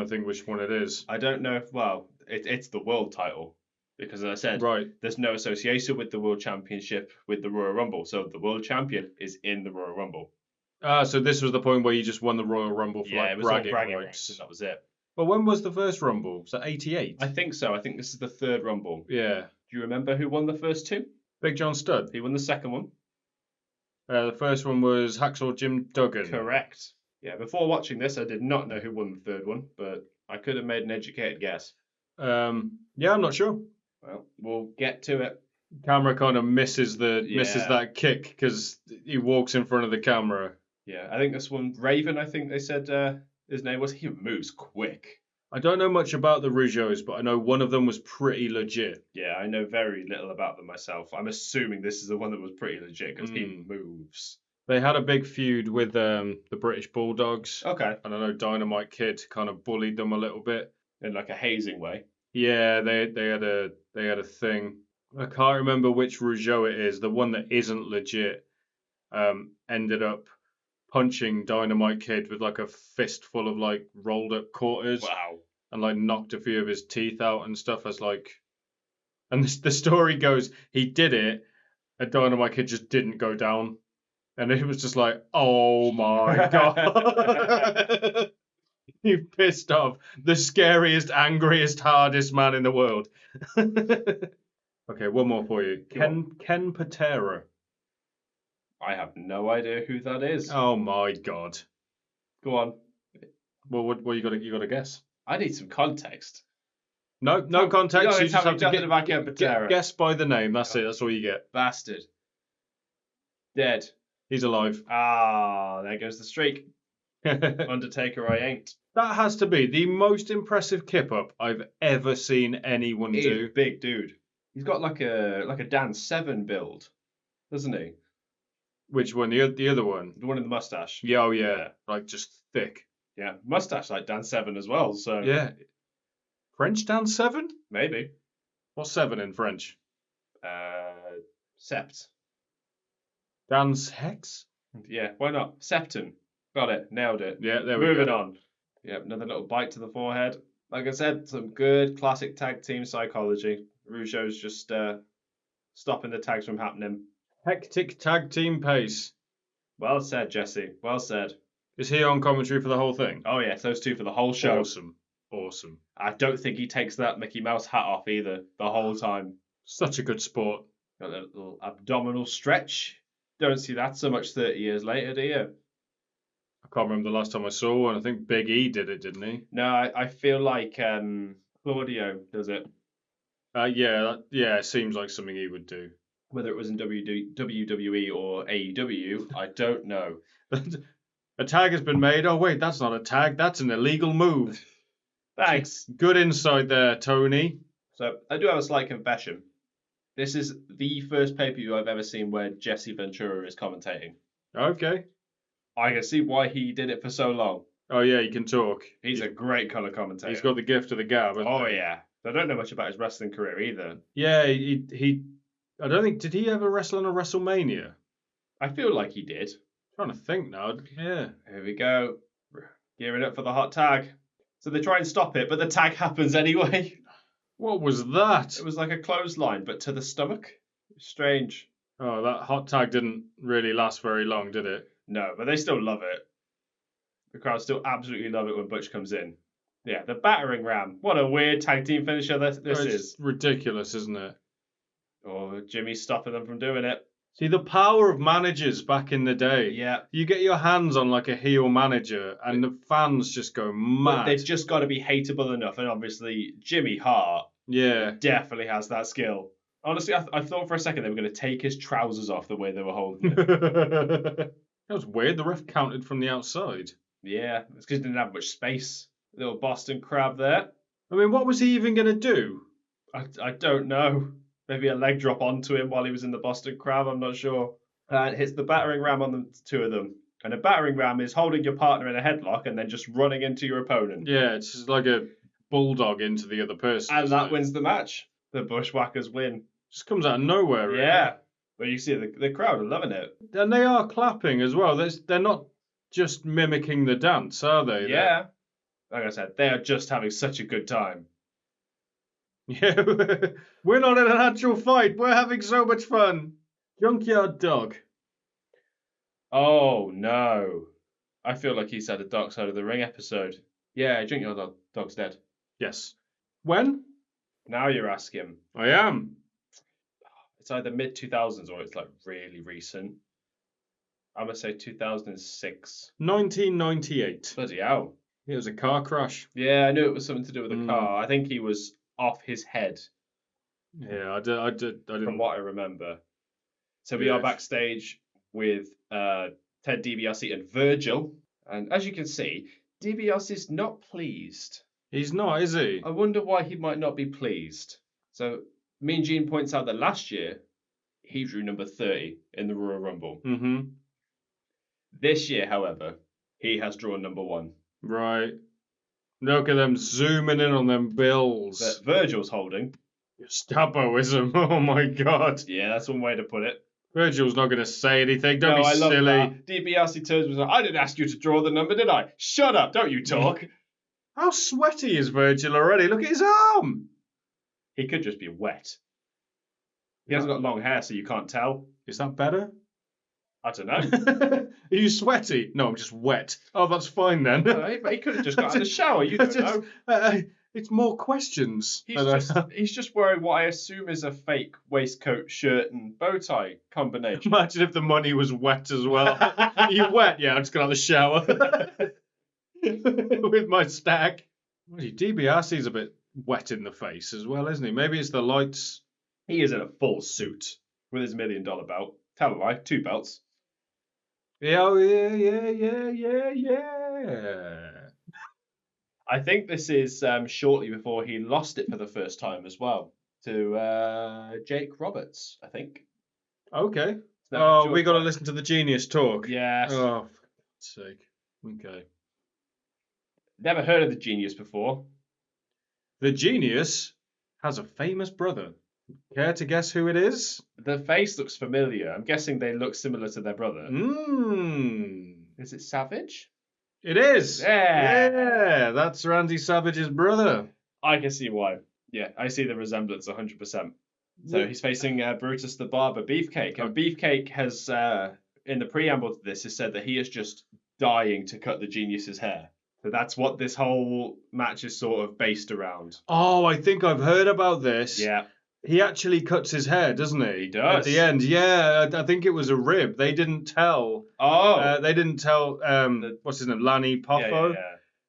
to think which one it is. I don't know if, well, it's the world title. Because as I said, Right. there's no association with the World Championship with the Royal Rumble. So the World Champion is in the Royal Rumble. So this was the point where you just won the Royal Rumble for Yeah, it was bragging all bragging rights. rights, and that was it. Well, when was the first Rumble? Was that 88? I think so. I think this is the third Rumble. Yeah. Do you remember who won the first two? Big John Studd. He won the second one. The first one was Hacksaw Jim Duggan. Correct. Yeah, before watching this, I did not know who won the third one, but I could have made an educated guess. Yeah, I'm not sure. Well, we'll get to it. Camera kind of misses that kick because he walks in front of the camera. Yeah, I think this one, Raven, I think they said his name was. He moves quick. I don't know much about the Rougeaus, but I know one of them was pretty legit. Yeah, I know very little about them myself. I'm assuming this is the one that was pretty legit because he moves. They had a big feud with the British Bulldogs. Okay. And I know Dynamite Kid kind of bullied them a little bit. In like a hazing way. Yeah, they had a thing. I can't remember which Rougeau it is. The one that isn't legit ended up punching Dynamite Kid with like a fistful of like rolled up quarters. Wow. And like knocked a few of his teeth out and stuff as like. And the story goes he did it, and Dynamite Kid just didn't go down, and it was just like, oh my god. You pissed off the scariest, angriest, hardest man in the world. Okay, one more for you. Ken Patera. I have no idea who that is. Oh my god. Go on. Well, what you got to guess? I need some context. No context. You just have to guess by the name. That's it. That's all you get. Bastard. Dead. He's alive. Ah, there goes the streak. Undertaker, I ain't. That has to be the most impressive kip up I've ever seen anyone He's do. a big dude. He's got like a Dan Severn build, doesn't he? Which one? The other one? The one in the mustache. Yeah, oh yeah. Like just thick. Yeah, mustache like Dan Severn as well. So yeah. French Dan Severn? Maybe. What's seven in French? Sept. Dan's hex? Yeah, why not? Septon. Got it. Nailed it. Yeah, there we go. Moving on. Yep, another little bite to the forehead. Like I said, some good classic tag team psychology. Rougeau's just stopping the tags from happening. Hectic tag team pace. Well said, Jesse. Well said. Is he on commentary for the whole thing? Oh, yes, those two for the whole show. Awesome. I don't think he takes that Mickey Mouse hat off either the whole time. Such a good sport. Got a little abdominal stretch. Don't see that so much 30 years later, do you? I can't remember the last time I saw one. I think Big E did it, didn't he? No, I feel like Claudio does it. Yeah, it seems like something he would do. Whether it was in WWE or AEW, I don't know. A tag has been made. Oh, wait, that's not a tag. That's an illegal move. Thanks. Good insight there, Tony. So, I do have a slight confession. This is the first pay-per-view I've ever seen where Jesse Ventura is commentating. Okay. I can see why he did it for so long. Oh, yeah, he can talk. He's a great colour commentator. He's got the gift of the gab. Oh, yeah. I don't know much about his wrestling career either. Yeah, he I don't think, did he ever wrestle on a WrestleMania? I feel like he did. I'm trying to think now. Yeah. Here we go. Gearing up for the hot tag. So they try and stop it, but the tag happens anyway. What was that? It was like a clothesline, but to the stomach. Strange. Oh, that hot tag didn't really last very long, did it? No, but they still love it. The crowd still absolutely love it when Butch comes in. Yeah, the battering ram. What a weird tag team finisher this is. Ridiculous, isn't it? Oh, Jimmy's stopping them from doing it. See, the power of managers back in the day. Yeah. You get your hands on like a heel manager and the fans just go But mad. they've just got to be hateable enough. And obviously, Jimmy Hart Yeah. definitely has that skill. Honestly, I thought for a second they were going to take his trousers off the way they were holding him. That was weird. The ref counted from the outside. Yeah, it's because he didn't have much space. Little Boston Crab there. I mean, what was he even going to do? I don't know. Maybe a leg drop onto him while he was in the Boston Crab. I'm not sure. And hits the battering ram on the two of them. And a battering ram is holding your partner in a headlock and then just running into your opponent. Yeah, it's just like a bulldog into the other person. And isn't that it? wins the match. The Bushwhackers win. Just comes out of nowhere, really. Yeah. Well, you see the crowd are loving it. And they are clapping as well. They're not just mimicking the dance, are they? Yeah. Like I said, they are just having such a good time. Yeah, we're not in an actual fight. We're having so much fun. Junkyard Dog. Oh, no. I feel like he's had a Dark Side of the Ring episode. Yeah, Junkyard Dog's dead. Yes. When? Now you're asking. I am. It's either mid-2000s or it's like really recent. I'm going to say 2006. 1998. Bloody hell. It was a car crash. Yeah, I knew it was something to do with the car. I think he was off his head, Yeah, I didn't. from what I remember. So we are backstage with Ted DiBiase and Virgil. And as you can see, DiBiase's not pleased. He's not, is he? I wonder why he might not be pleased. So Mean Gene points out that last year, he drew number 30 in the Royal Rumble. Mm-hmm. This year, however, he has drawn number 1. Right. Look at them zooming in on them bills. That Virgil's holding. Stabboism. Oh my god. Yeah, that's one way to put it. Virgil's not going to say anything. Don't be I love silly. that. DiBiase turns and says, I didn't ask you to draw the number, did I? Shut up, don't you talk. How sweaty is Virgil already? Look at his arm. He could just be wet. He hasn't got long hair, so you can't tell. Is that better? I don't know. Are you sweaty? No, I'm just wet. Oh, that's fine then. But he could have just got out of the shower. You don't know. It's more questions. He's just wearing what I assume is a fake waistcoat, shirt, and bow tie combination. Imagine if the money was wet as well. Are you wet? Yeah, I just got out of the shower. With my stack. DiBiase's a bit wet in the face as well, isn't he? Maybe it's the lights. He is in a full suit with his $1 million belt. Tell a lie, 2 belts. Yeah, oh, yeah. I think this is shortly before he lost it for the first time as well to Jake Roberts, I think. Okay. No, we got to listen to the Genius talk. Yes. Oh, for God's sake. Okay. Never heard of the Genius before. The Genius has a famous brother. Care to guess who it is? The face looks familiar. I'm guessing they look similar to their brother. Is it Savage? It is. Yeah. That's Randy Savage's brother. I can see why. Yeah, I see the resemblance 100%. So he's facing Brutus the Barber Beefcake. And Beefcake has, in the preamble to this, has said that he is just dying to cut the Genius's hair. So that's what this whole match is sort of based around. Oh, I think I've heard about this. Yeah. He actually cuts his hair, doesn't he? He does. At the end, yeah. I think it was a rib. They didn't tell. Oh. They didn't tell. What's his name? Lanny Poffo. Yeah.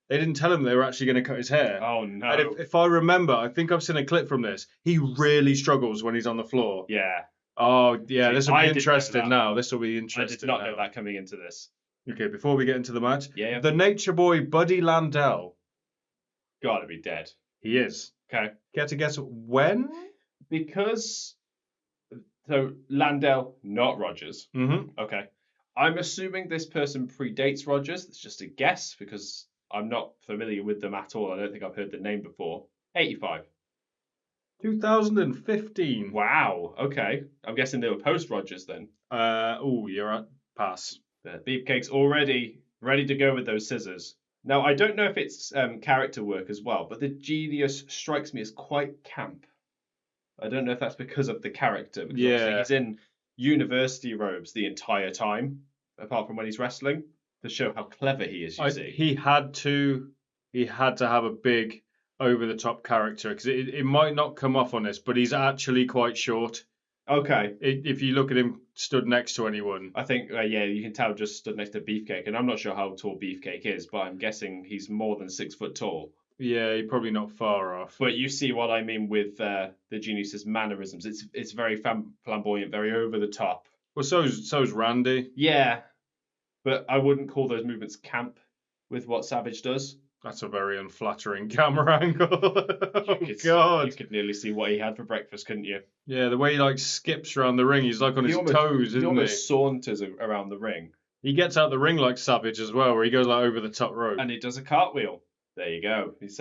They didn't tell him they were actually going to cut his hair. Oh no. And if I remember, I think I've seen a clip from this. He really struggles when he's on the floor. Yeah. Oh yeah, See, this will I be didn't know interesting that. now. This will be I interesting. did not now. know that coming into this. Okay, before we get into the match, Yeah. the Nature Boy Buddy Landel. Gotta be dead. He is. Okay. Care to guess when? Because so Landell, not Rogers. Mm-hmm. Okay. I'm assuming this person predates Rogers. It's just a guess because I'm not familiar with them at all. I don't think I've heard the name before. 85. 2015. Wow. Okay. I'm guessing they were post Rogers then. You're at pass. But Beefcake's already ready to go with those scissors. Now, I don't know if it's character work as well, but the Genius strikes me as quite camp. I don't know if that's because of the character. Because obviously he's in university robes the entire time, apart from when he's wrestling. to show how clever he is. You see, He had to have a big over the top character because it might not come off on this, but he's actually quite short. okay. If you look at him stood next to anyone, I think, yeah, you can tell just stood next to Beefcake, and I'm not sure how tall Beefcake is, but I'm guessing he's more than 6 foot tall. yeah, he's probably not far off. But you see what I mean with the Genius's mannerisms. It's very flamboyant, very over the top. Well, so's Randy. Yeah, but I wouldn't call those movements camp with what Savage does. That's a very unflattering camera angle. Oh, You God. could nearly see what he had for breakfast, couldn't you? Yeah, the way he like skips around the ring, he's like on his toes, He isn't almost saunters around the ring. he? He gets out the ring like Savage as well, where he goes like over the top rope. And he does a cartwheel. There you go. He's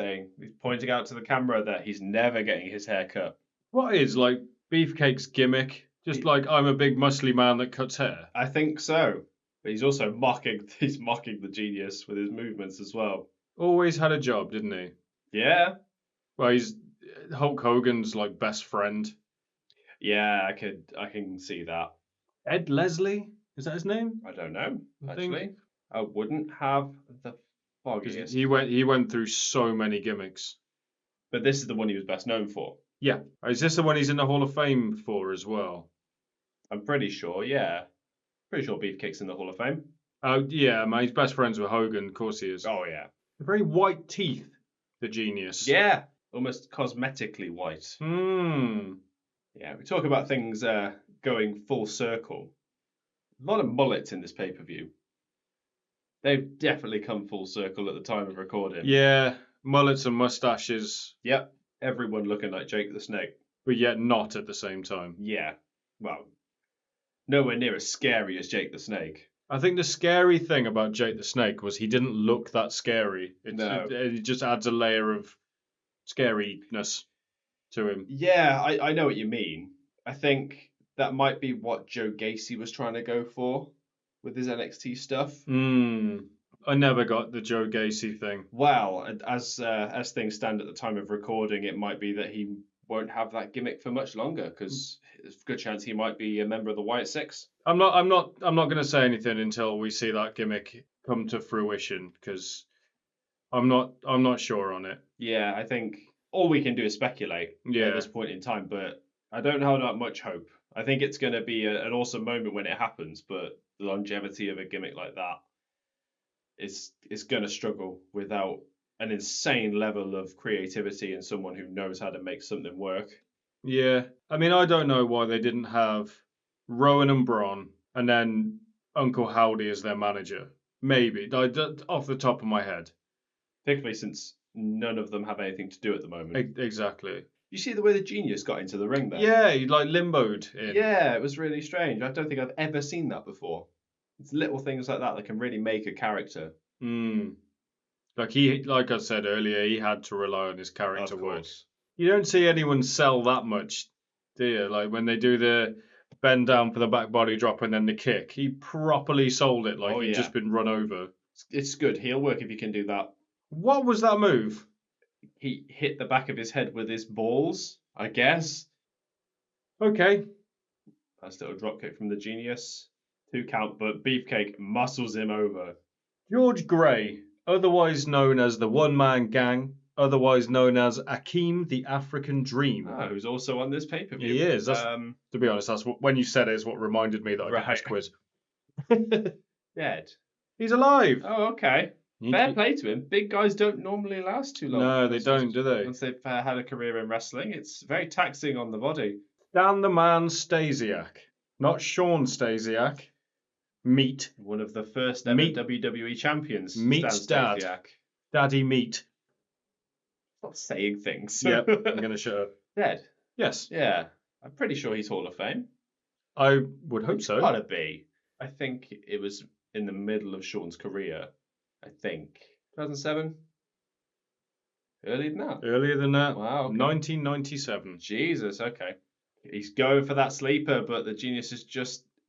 pointing out to the camera that he's never getting his hair cut. What is like Beefcake's gimmick? Just like I'm a big muscly man that cuts hair. I think so. But he's also mocking the Genius with his movements as well. Always had a job, didn't he? Yeah. Well, he's Hulk Hogan's like best friend. Yeah, I can see that. Ed Leslie, is that his name? I don't know, I actually. think- I wouldn't have the 'Cause foggiest. he went through so many gimmicks. But this is the one he was best known for. Yeah. Is this the one he's in the Hall of Fame for as well? I'm pretty sure, yeah. Pretty sure Beefcake's in the Hall of Fame. Oh yeah, man, he's best friends with Hogan. Of course he is. Oh, yeah. Very white teeth, the Genius. Yeah. Almost cosmetically white. Hmm. Yeah, we talk about things going full circle. A lot of mullets in this pay-per-view. They've definitely come full circle at the time of recording. Yeah, mullets and mustaches, Yep. Everyone looking like Jake the Snake. but yet not at the same time. Yeah. Well, nowhere near as scary as Jake the Snake. I think the scary thing about Jake the Snake was he didn't look that scary. No. It just adds a layer of scariness to him. Yeah, I know what you mean. I think that might be what Joe Gacy was trying to go for with his NXT stuff. I never got the Joe Gacy thing. Well, as things stand at the time of recording, it might be that he won't have that gimmick for much longer because there's a good chance he might be a member of the Wyatt Six. I'm not going to say anything until we see that gimmick come to fruition because I'm not sure on it. Yeah, I think all we can do is speculate at this point in time, but I don't have that much hope. I think it's going to be an awesome moment when it happens, but the longevity of a gimmick like that is going to struggle without an insane level of creativity and someone who knows how to make something work. Yeah, I mean, I don't know why they didn't have Rowan and Braun and then Uncle Howdy as their manager. Maybe, off the top of my head. Particularly since none of them have anything to do at the moment. Exactly. You see the way the Genius got into the ring there? Yeah, he like limboed in. Yeah, it was really strange. I don't think I've ever seen that before. It's little things like that can really make a character. Like I said earlier, he had to rely on his character Of work. course. You don't see anyone sell that much, do you? Like when they do the bend down for the back body drop and then the kick, he properly sold it like he'd just been run over. It's good. Heel work if you can do that. What was that move? He hit the back of his head with his balls, I guess. Okay. Nice little drop kick from the Genius. 2 count, but Beefcake muscles him over. George Gray, otherwise known as the One Man Gang, otherwise known as Akeem the African Dream. Who's also on this pay-per-view. He is. That's, to be honest, that's when you said it is what reminded me that I got this quiz. Dead. He's alive. Oh, okay. Fair play to him. Big guys don't normally last too long. No, they don't, do they? Once they've had a career in wrestling, it's very taxing on the body. Dan the Man Stasiak. Not Sean Stasiak. Meat. One of the first ever WWE champions. Meat's Stan dad. Stasiak. Daddy Meat. Stop saying things. Yep, I'm going to shut up. Dead. Yes. Yeah. I'm pretty sure he's Hall of Fame. I would hope so. Gotta be. I think it was in the middle of Sean's career. I think 2007. Earlier than that. Earlier than that. Wow. Okay. 1997. Jesus. Okay. He's going for that sleeper, but the Genius is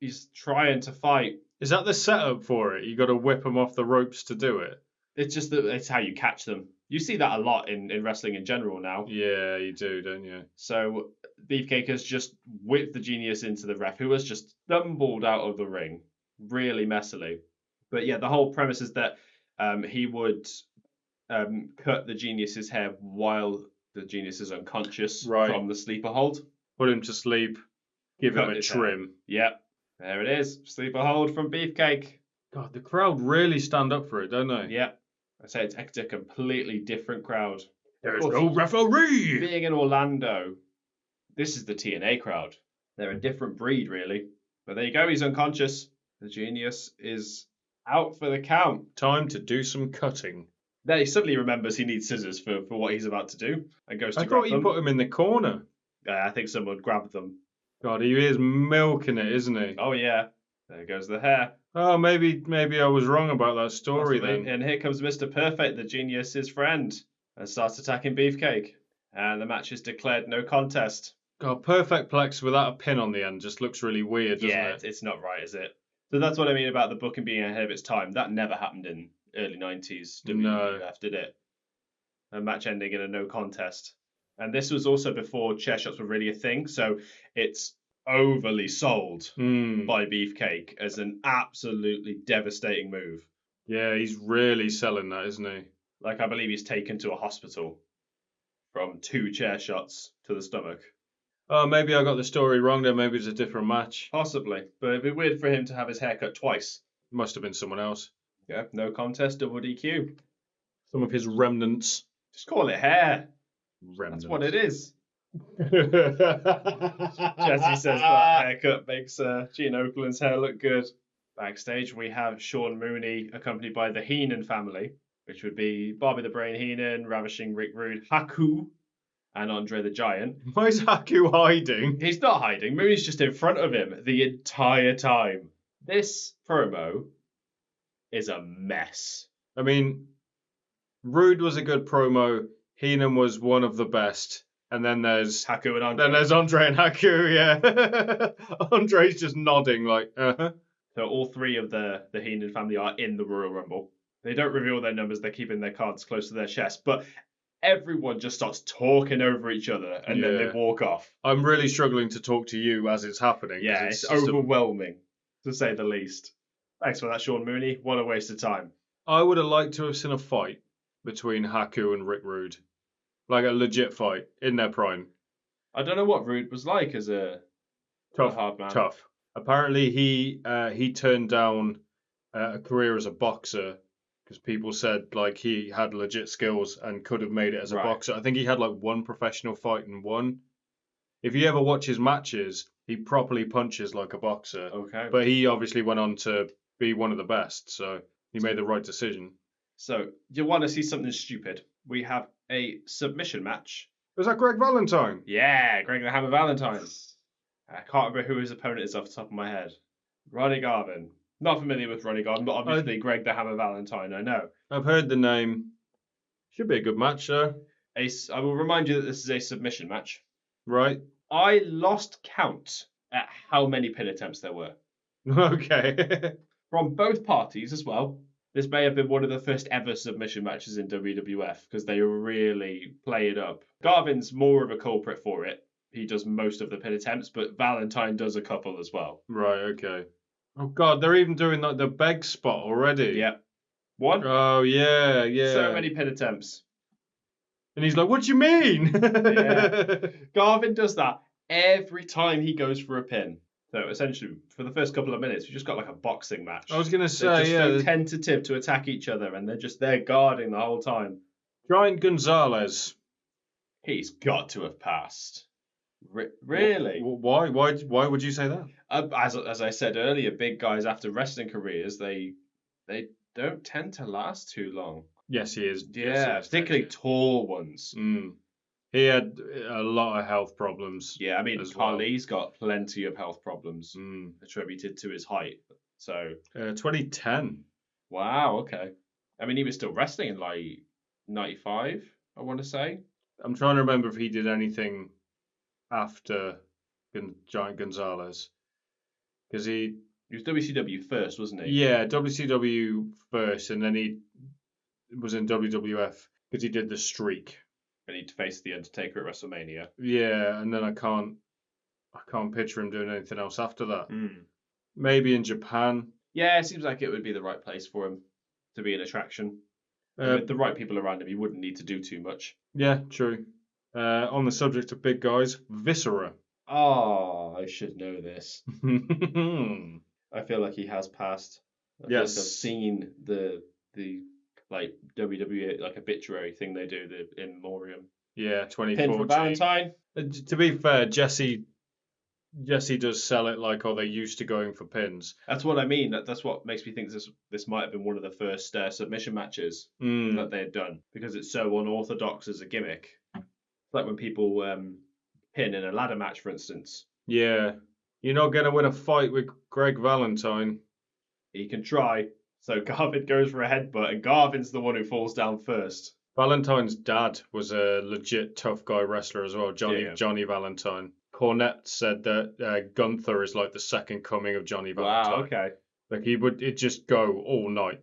he's trying to fight. Is that the setup for it? You got to whip them off the ropes to do it. It's just that it's how you catch them. You see that a lot in wrestling in general now. Yeah, you do, don't you? So Beefcake has just whipped the Genius into the ref, who has just stumbled out of the ring really messily. But yeah, the whole premise is that he would cut the Genius's hair while the Genius is unconscious from the sleeper hold. Put him to sleep, give him Cut a his trim. Yep, there it is. Sleeper hold from Beefcake. God, the crowd really stand up for it, don't they? Yep. I say it's a completely different crowd. There's no referee! Being in Orlando, this is the TNA crowd. They're a different breed, really. But there you go, he's unconscious. The Genius is out for the count. Time to do some cutting. Then he suddenly remembers he needs scissors for what he's about to do and goes to grab them. I thought you put him in the corner. I think someone grabbed them. God, he is milking it, isn't he? Oh, yeah. There goes the hair. Oh, maybe I was wrong about that story Possibly. then. And here comes Mr. Perfect, the Genius's friend, and starts attacking Beefcake. And the match is declared no contest. God, Perfect Plex without a pin on the end just looks really weird, doesn't Yeah, it? it's not right, is it? So that's what I mean about the booking being ahead of its time. That never happened in early 90s WWF, did it? A match ending in a no contest. And this was also before chair shots were really a thing, so it's overly sold by Beefcake as an absolutely devastating move. Yeah, he's really selling that, isn't he? Like, I believe he's taken to a hospital from 2 chair shots to the stomach. Oh, maybe I got the story wrong then. Maybe it's a different match. Possibly, but it'd be weird for him to have his hair cut twice. Must have been someone else. Yeah, no contest, double DQ. Some of his remnants. Just call it hair. Remnants. That's what it is. Jesse Jesse says that haircut makes Gene Okerlund's hair look good. Backstage, we have Sean Mooney accompanied by the Heenan family, which would be Bobby the Brain Heenan, Ravishing Rick Rude, Haku, and Andre the Giant. Why is Haku hiding? He's not hiding. Mooney's just in front of him the entire time. This promo is a mess. I mean, Rude was a good promo. Heenan was one of the best. And then there's Haku and Andre. Then there's Andre and Haku, yeah. Andre's just nodding like, uh-huh. So all 3 of the Heenan family are in the Royal Rumble. They don't reveal their numbers. They're keeping their cards close to their chest. But everyone just starts talking over each other and then they walk off. I'm really struggling to talk to you as it's happening. Yeah, it's overwhelming, to say the least. Thanks for that, Sean Mooney. What a waste of time. I would have liked to have seen a fight between Haku and Rick Rude. Like a legit fight in their prime. I don't know what Rude was like as a hard man. Tough. Apparently he turned down a career as a boxer because people said like he had legit skills and could have made it as a boxer. I think he had like 1 professional fight and won. If you ever watch his matches, he properly punches like a boxer. Okay. But he obviously went on to be one of the best, so he made the right decision. So, you want to see something stupid? We have a submission match. Was that Greg Valentine? Yeah, Greg the Hammer Valentine. I can't remember who his opponent is off the top of my head. Ronnie Garvin. Not familiar with Ronnie Garvin, but obviously Greg the Hammer Valentine, I know. I've heard the name. Should be a good match, though. I will remind you that this is a submission match. Right. I lost count at how many pin attempts there were. Okay. From both parties as well. This may have been one of the first ever submission matches in WWF because they really play it up. Garvin's more of a culprit for it. He does most of the pin attempts, but Valentine does a couple as well. Right, okay. Oh, God, they're even doing like the beg spot already. Yep. 1. Oh, yeah. So many pin attempts. And he's like, what do you mean? Yeah. Garvin does that every time he goes for a pin. So essentially, for the first couple of minutes, we just got like a boxing match. I was going to say, they're just so tentative to attack each other, and they're just there guarding the whole time. Giant Gonzalez. He's got to have passed. Really? Why? Why would you say that? As I said earlier, big guys after wrestling careers, they don't tend to last too long. Yes, he is. Yeah, yes, he is, particularly tall ones. He had a lot of health problems. Yeah, I mean, Carly's got plenty of health problems attributed to his height. So 2010. Wow, okay. I mean, he was still wrestling in like 95, I want to say. I'm trying to remember if he did anything after Giant Gonzalez. Because he was WCW first, wasn't he? Yeah, WCW first, and then he was in WWF because he did the streak. And he'd face The Undertaker at WrestleMania. Yeah, and then I can't picture him doing anything else after that. Maybe in Japan. Yeah, it seems like it would be the right place for him to be an attraction. And with the right people around him, he wouldn't need to do too much. Yeah, true. On the subject of big guys, Viscera. Oh, I should know this. I feel like he has passed. I feel like I've Yes. seen the like WWE like obituary thing they do, the in memoriam. Yeah, Pin 2014. for Valentine. To be fair, Jesse does sell it like, oh, they're used to going for pins. That's what I mean. That's what makes me think this might have been one of the first submission matches that they had done, because it's so unorthodox as a gimmick. It's like when people pin in a ladder match, for instance. Yeah. You're not going to win a fight with Greg Valentine. He can try. So Garvin goes for a headbutt, and Garvin's the one who falls down first. Valentine's dad was a legit tough guy wrestler as well, Yeah. Johnny Valentine. Cornette said that Gunther is like the second coming of Johnny Valentine. Wow, okay. Like it'd just go all night.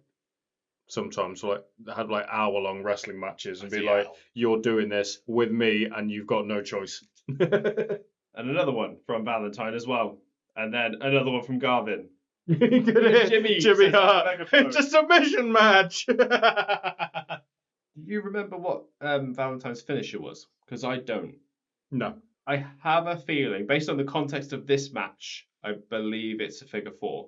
Sometimes like had like hour-long wrestling matches and be like, you're doing this with me and you've got no choice. And another one from Valentine as well. And then another one from Garvin. Jimmy says Hart. It's a submission match. Do you remember what Valentine's finisher was? Because I don't. No. I have a feeling, based on the context of this match, I believe it's a figure 4.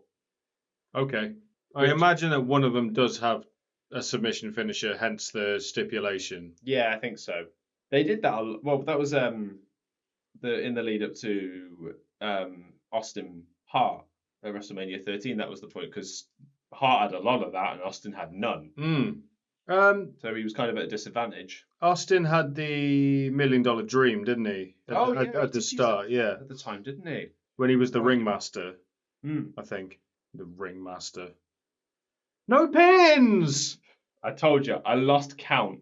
Okay. I imagine that one of them does have a submission finisher, hence the stipulation. Yeah, I think so. They did that. Well, that was in the lead up to Austin Hart at WrestleMania 13. That was the point, because Hart had a lot of that and Austin had none. So he was kind of at a disadvantage. Austin had the $1 Million Dream, didn't he? At the start, yeah. At the time, didn't he? When he was the ringmaster, I think. The ringmaster. No pins! I told you, I lost count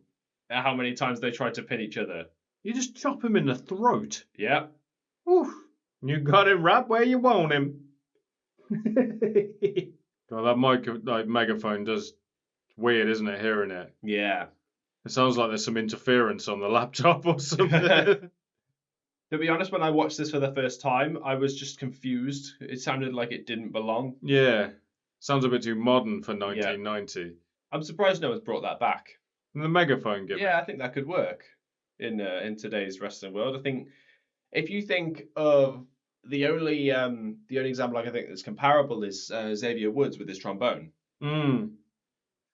at how many times they tried to pin each other. You just chop him in the throat. Yep. Oof. You got him right where you want him. Well, that megaphone does weird, isn't it, hearing it? Yeah. It sounds like there's some interference on the laptop or something. To be honest, when I watched this for the first time, I was just confused. It sounded like it didn't belong. Yeah. Sounds a bit too modern for 1990. I'm surprised no one's brought that back. And the megaphone gimmick. Yeah, I think that could work in today's wrestling world. I think if you think of the only example I can think that's comparable is Xavier Woods with his trombone.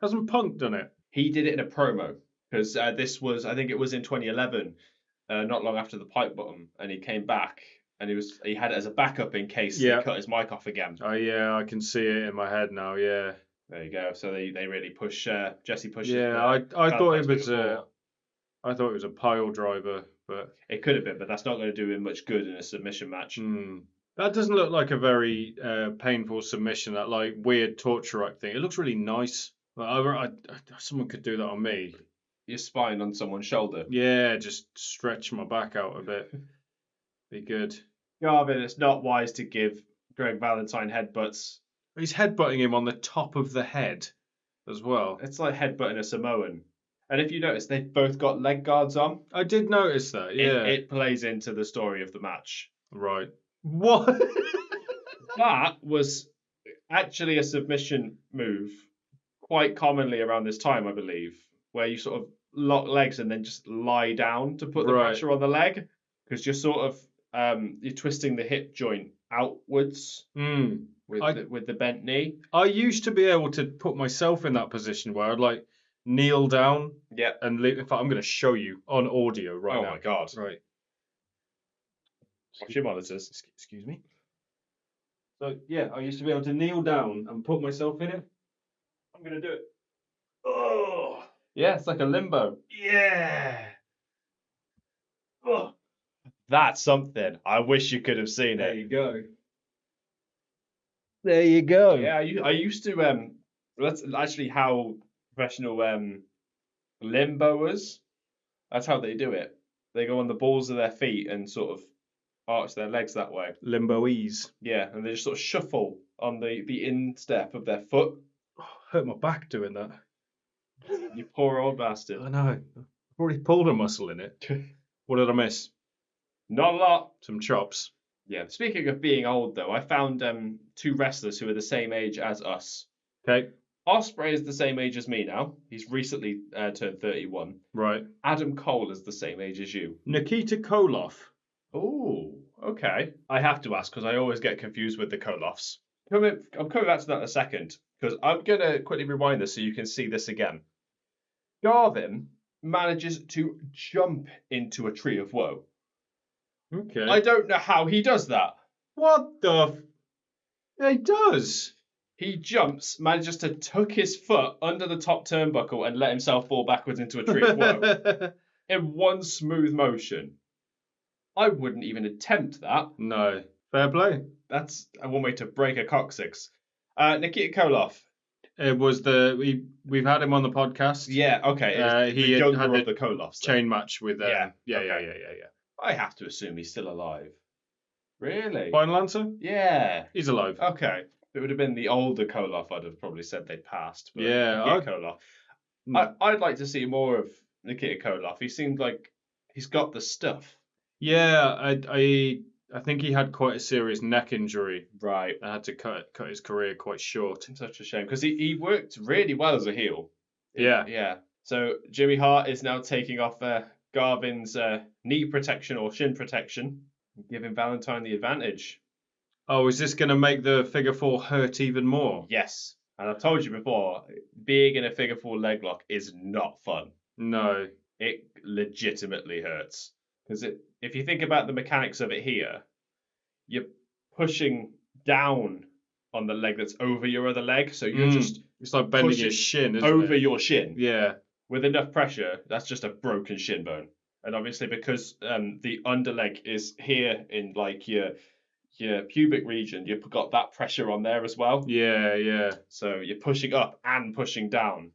Hasn't Punk done it? He did it in a promo, because this was, I think it was in 2011, not long after the pipe bomb, and he came back and he had it as a backup in case he cut his mic off again. Oh yeah, I can see it in my head now. Yeah. There you go. So they really push. Jesse pushes. Yeah, I thought it was I thought it was a pile driver, but it could have been, but that's not going to do him much good in a submission match. That doesn't look like a very painful submission. That like weird torture rack thing. It looks really nice. Like, someone could do that on me. Your spine on someone's shoulder. Yeah, just stretch my back out a bit. Be good. Garvin, it's not wise to give Greg Valentine headbutts. He's headbutting him on the top of the head as well. It's like headbutting a Samoan. And if you notice, they've both got leg guards on. I did notice that, yeah. It plays into the story of the match. Right. What? That was actually a submission move quite commonly around this time, I believe, where you sort of lock legs and then just lie down to put the pressure on the leg, because you're sort of you're twisting the hip joint outwards with the bent knee. I used to be able to put myself in that position where I'd like kneel down. Yeah. And in fact, I'm going to show you on audio right now. Oh my god. Right. Watch your monitors. Excuse me. So yeah, I used to be able to kneel down and put myself in it. I'm going to do it. Oh. Yeah, it's like a limbo. Yeah. Oh. That's something. I wish you could have seen There it. you go. There you go. Yeah, I used to that's actually how professional limbo was. That's how they do it. They go on the balls of their feet and sort of arch their legs that way. Limboese. Yeah, and they just sort of shuffle on the instep of their foot. Oh, hurt my back doing that. You poor old bastard. I know. I've already pulled a muscle in it. What did I miss? Not a lot. Some chops. Yeah. Speaking of being old, though, I found two wrestlers who are the same age as us. Okay. Ospreay is the same age as me now. He's recently turned 31. Right. Adam Cole is the same age as you. Nikita Koloff. Oh, okay. I have to ask because I always get confused with the Koloffs. I'm coming back to that in a second because I'm going to quickly rewind this so you can see this again. Garvin manages to jump into a tree of woe. Okay. I don't know how he does that. What the? Yeah, he does. He jumps, manages to tuck his foot under the top turnbuckle and let himself fall backwards into a tree of woe in one smooth motion. I wouldn't even attempt that. No. Fair play. That's one way to break a coccyx. Nikita Koloff. It was we've had him on the podcast. Yeah, okay. He the younger had of the the Koloffs. chain match with Yeah, yeah. I have to assume he's still alive. Really? Final answer? Yeah. He's alive. Okay. It would have been the older Koloff. I'd have probably said they'd passed. But Yeah, Nikita Koloff. I'd like to see more of Nikita Koloff. He seemed like he's got the stuff. Yeah, I think he had quite a serious neck injury. Right. I had to cut his career quite short. Such a shame because he worked really well as a heel. Yeah. Yeah. So Jimmy Hart is now taking off Garvin's knee protection or shin protection, giving Valentine the advantage. Oh, is this going to make the figure four hurt even more? Yes. And I've told you before, being in a figure four leg lock is not fun. No. It legitimately hurts. Because if you think about the mechanics of it here, you're pushing down on the leg that's over your other leg. So you're just it's like bending pushing your shin, isn't over it? your shin. Yeah. With enough pressure, that's just a broken shin bone. And obviously because the underleg is here in like your pubic region, you've got that pressure on there as well. Yeah. So you're pushing up and pushing down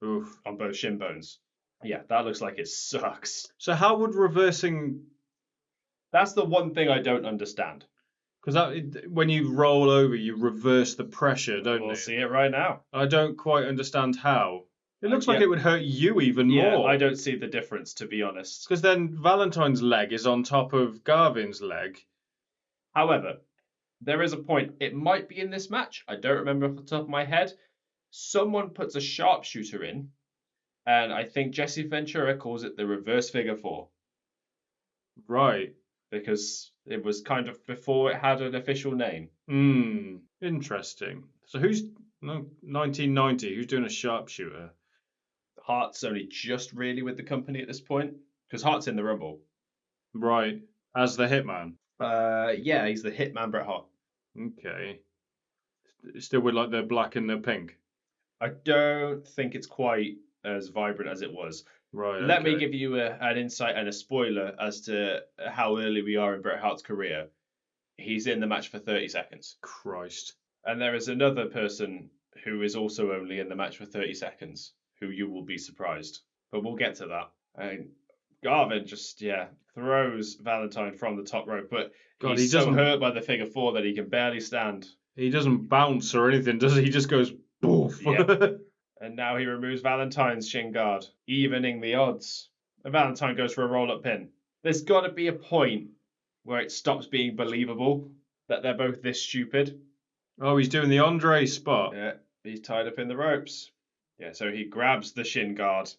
Oof. on both shin bones. Yeah, that looks like it sucks. So how would reversing? That's the one thing I don't understand. Because when you roll over, you reverse the pressure, don't you? We'll see it right now. I don't quite understand how. It looks like yeah. it would hurt you even Yeah, more. I don't see the difference, to be honest. Because then Valentine's leg is on top of Garvin's leg. However, there is a point. It might be in this match. I don't remember off the top of my head. Someone puts a sharpshooter in, and I think Jesse Ventura calls it the reverse figure four. Right. Because it was kind of before it had an official name. Interesting. So 1990, who's doing a sharpshooter? Hart's only just really with the company at this point. Because Hart's in the Rumble. Right. As the Hitman. Yeah, he's the Hitman Bret Hart. Okay. Still with like the black and the pink. I don't think it's quite as vibrant as it was. Right. Let me give you an insight and a spoiler as to how early we are in Bret Hart's career. He's in the match for 30 seconds. Christ. And there is another person who is also only in the match for 30 seconds, who you will be surprised. But we'll get to that. And Garvin just, throws Valentine from the top rope, but he's so hurt by the figure four that he can barely stand. He doesn't bounce or anything, does he? He just goes, boof. Yeah. And now he removes Valentine's shin guard, evening the odds. And Valentine goes for a roll-up pin. There's got to be a point where it stops being believable that they're both this stupid. Oh, he's doing the Andre spot. Yeah, he's tied up in the ropes. Yeah, so he grabs the shin guard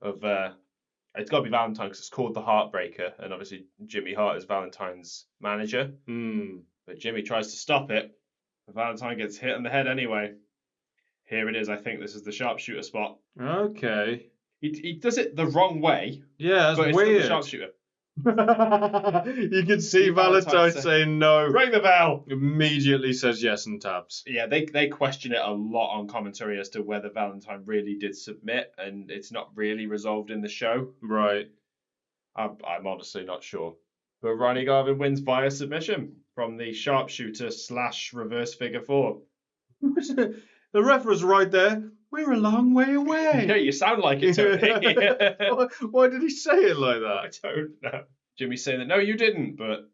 of... it's got to be Valentine because it's called the Heartbreaker. And obviously Jimmy Hart is Valentine's manager. But Jimmy tries to stop it. But Valentine gets hit on the head anyway. Here it is. I think this is the sharpshooter spot. Okay. He does it the wrong way. Yeah, that's but it's weird. still the sharpshooter. You can see Valentine saying no. Ring the bell. Immediately says yes and taps. Yeah, they question it a lot on commentary as to whether Valentine really did submit, and it's not really resolved in the show. Right. I'm honestly not sure. But Ronnie Garvin wins via submission from the sharpshooter / reverse figure four. The ref was right there. We're a long way away. Yeah, you sound like it, Tony. Why did he say it like that? I don't know. Jimmy's saying that, no, you didn't, but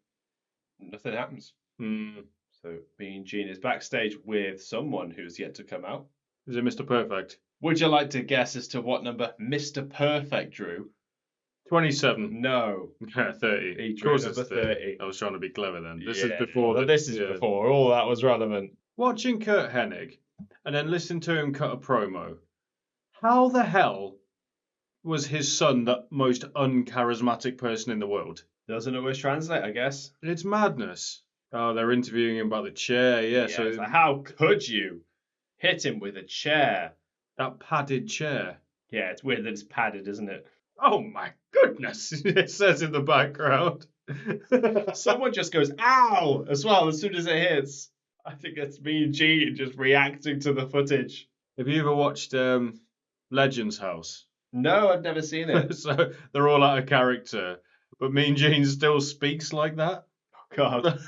nothing happens. So Mean Gene is backstage with someone who's yet to come out. Is it Mr. Perfect? Would you like to guess as to what number Mr. Perfect drew 27. No. Yeah, 30. He Of course drew it's number 30. 30. I was trying to be clever then. This Yeah, is before but the, this is yeah. before all that was relevant. Watching Kurt Hennig and then listening to him cut a promo. How the hell was his son the most uncharismatic person in the world? Doesn't always translate, I guess. It's madness. Oh, they're interviewing him about the chair. Yeah, so it's like, how could you hit him with a chair? that padded chair. Yeah, it's weird that it's padded, isn't it? Oh my goodness! It says in the background. Someone just goes, ow, as well, as soon as it hits. I think it's me and Gene just reacting to the footage. Have you ever watched Legends House? No, I've never seen it. So they're all out of character, but Mean Gene still speaks like that. God.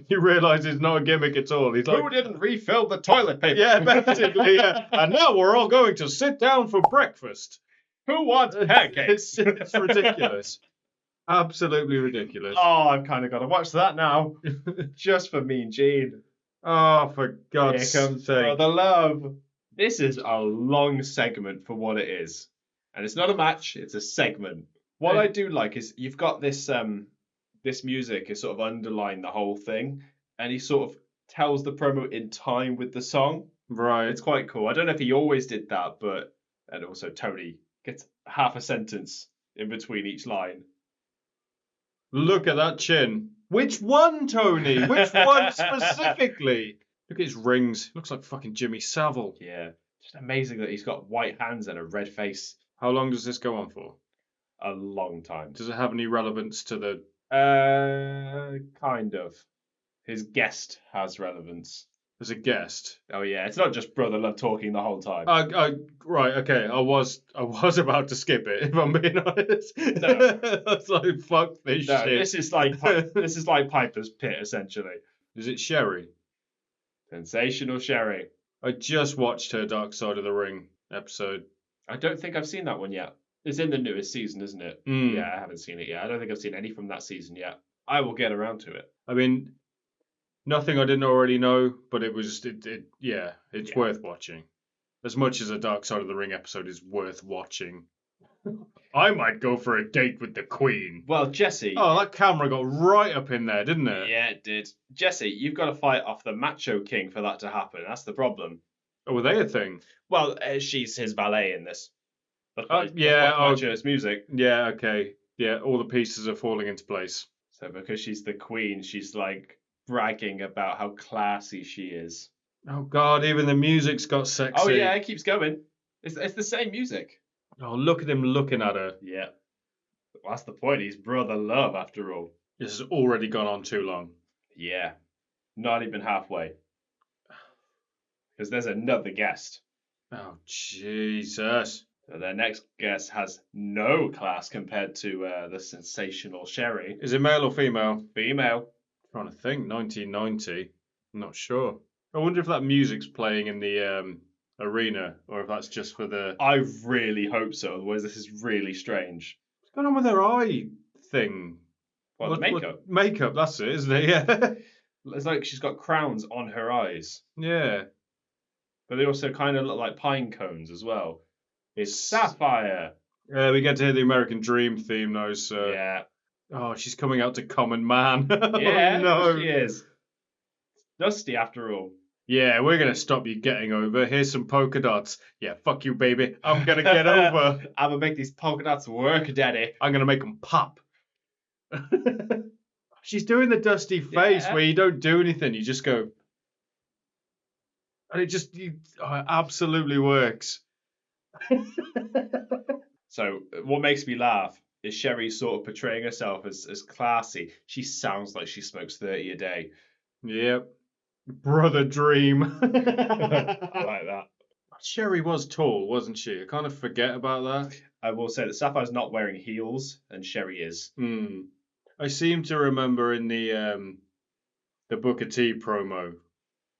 You realise it's not a gimmick at all. He's like, Who didn't refill the toilet paper? yeah, basically, yeah. And now we're all going to sit down for breakfast. Who wants pancakes? It's ridiculous. Absolutely ridiculous. Oh, I've kind of got to watch that now. Just for Mean Gene. Oh, for God's Here comes sake. the love. This is a long segment for what it is. And it's not a match, it's a segment. What I do like is you've got this this music is sort of underlying the whole thing. And he sort of tells the promo in time with the song. Right. It's quite cool. I don't know if he always did that, but... And also Tony gets half a sentence in between each line. Look at that chin. Which one, Tony? Which one specifically? Look at his rings. Looks like fucking Jimmy Savile. Yeah. Just amazing that he's got white hands and a red face. How long does this go on for? A long time. Does it have any relevance to the... Kind of. His guest has relevance. as a guest? Oh yeah, it's not just Brother Love talking the whole time. Right, okay. I was about to skip it, if I'm being honest. No. I was like, fuck this No, shit. this is like Piper's Pit essentially. Is it Sherry? Sensational Sherry. I just watched her Dark Side of the Ring episode. I don't think I've seen that one yet. It's in the newest season, isn't it? Mm. Yeah, I haven't seen it yet. I don't think I've seen any from that season yet. I will get around to it. I mean, nothing I didn't already know, but it's worth watching. As much as a Dark Side of the Ring episode is worth watching. I might go for a date with the Queen. Well, Jesse. Oh, that camera got right up in there, didn't it? Yeah, it did. Jesse, you've got to fight off the Macho King for that to happen. That's the problem. Oh, were they a thing? Well, she's his valet in this. Yeah, Macho's music. Yeah, okay. Yeah, all the pieces are falling into place. So because she's the Queen, she's like bragging about how classy she is. Oh, God, even the music's got sexy. Oh, yeah, it keeps going. It's the same music. Oh, look at him looking at her. Yeah. Well, that's the point. He's Brother Love, after all. This has already gone on too long. Yeah. Not even halfway. Because there's another guest. Oh, Jesus. So their next guest has no class compared to the sensational Sherry. Is it male or female? Female. I'm trying to think. 1990. I'm not sure. I wonder if that music's playing in the arena or if that's just for the... I really hope so. Otherwise, this is really strange. What's going on with her eye thing? Well, the makeup. Makeup, that's it, isn't it? Yeah. It's like she's got crowns on her eyes. Yeah. But they also kind of look like pine cones as well. It's Sapphire. We get to hear the American Dream theme though, so... Yeah. Oh, she's coming out to Common Man. Yeah, Oh, no. she is. Dusty, after all. Yeah, we're going to stop you getting over. Here's some polka dots. Yeah, fuck you, baby. I'm going to get over. I'm going to make these polka dots work, Daddy. I'm going to make them pop. She's doing the dusty face where you don't do anything. You just go... And it absolutely works. So, what makes me laugh is Sherry sort of portraying herself as classy. She sounds like she smokes 30 a day. Yep. Brother Dream. I like that. Sherry was tall, wasn't she? I kind of forget about that. I will say that Sapphire's not wearing heels, and Sherry is. I seem to remember in the Booker T promo,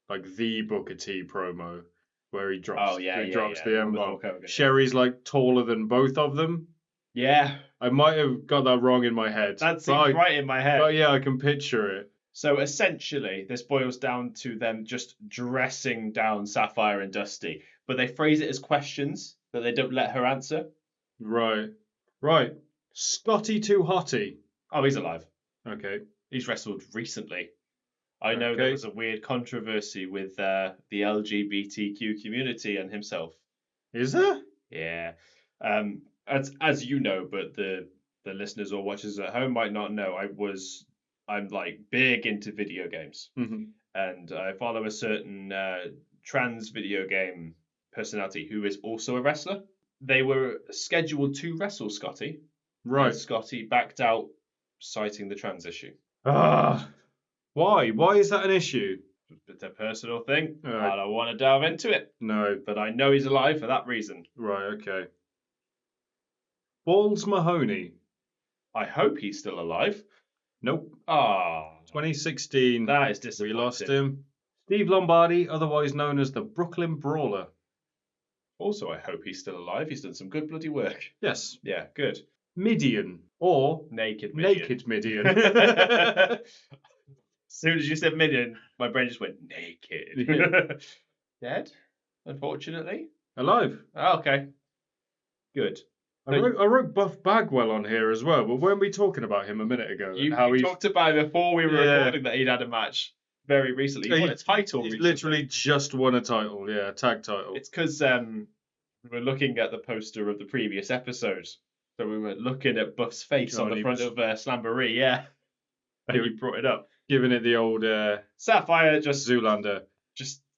like the Booker T promo, where he drops, the M-bomb. Sherry's like taller than both of them. Yeah. I might have got that wrong in my head. That seems right in my head. But yeah, I can picture it. So essentially, this boils down to them just dressing down Sapphire and Dusty, but they phrase it as questions that they don't let her answer. Right. Right. Scotty Too Hotty. Oh, he's alive. Okay. He's wrestled recently. I know there Okay. was a weird controversy with the LGBTQ community and himself. Is there? Yeah. As you know, but the listeners or watchers at home might not know, I'm like big into video games, Mm-hmm. and I follow a certain trans video game personality who is also a wrestler. They were scheduled to wrestle Scotty. Right. And Scotty backed out, citing the trans issue. Ah. Why? Why is that an issue? It's a personal thing. Alright. I don't want to delve into it, No. but I know he's alive for that reason. Right, okay. Balls Mahoney. I hope he's still alive. Nope. Ah, 2016. that is We disappointing. lost him. Steve Lombardi, otherwise known as the Brooklyn Brawler. Also, I hope he's still alive. He's done some good bloody work. Yes. Yeah, good. Midian. Or Naked Midian. Naked Midian. As soon as you said Midian, my brain just went naked. Dead, unfortunately. Alive. Oh, okay. Good. I wrote Buff Bagwell on here as well, but weren't we talking about him a minute ago? You he's talked about it before we were Yeah. recording that he'd had a match very recently. He won a title he's recently. literally just won a title, yeah, a tag title. It's because we were looking at the poster of the previous episode. So we were looking at Buff's face Oh, on and the he front was- of Slamboree, yeah. And you brought it up. Giving it the old Sapphire just Zoolander.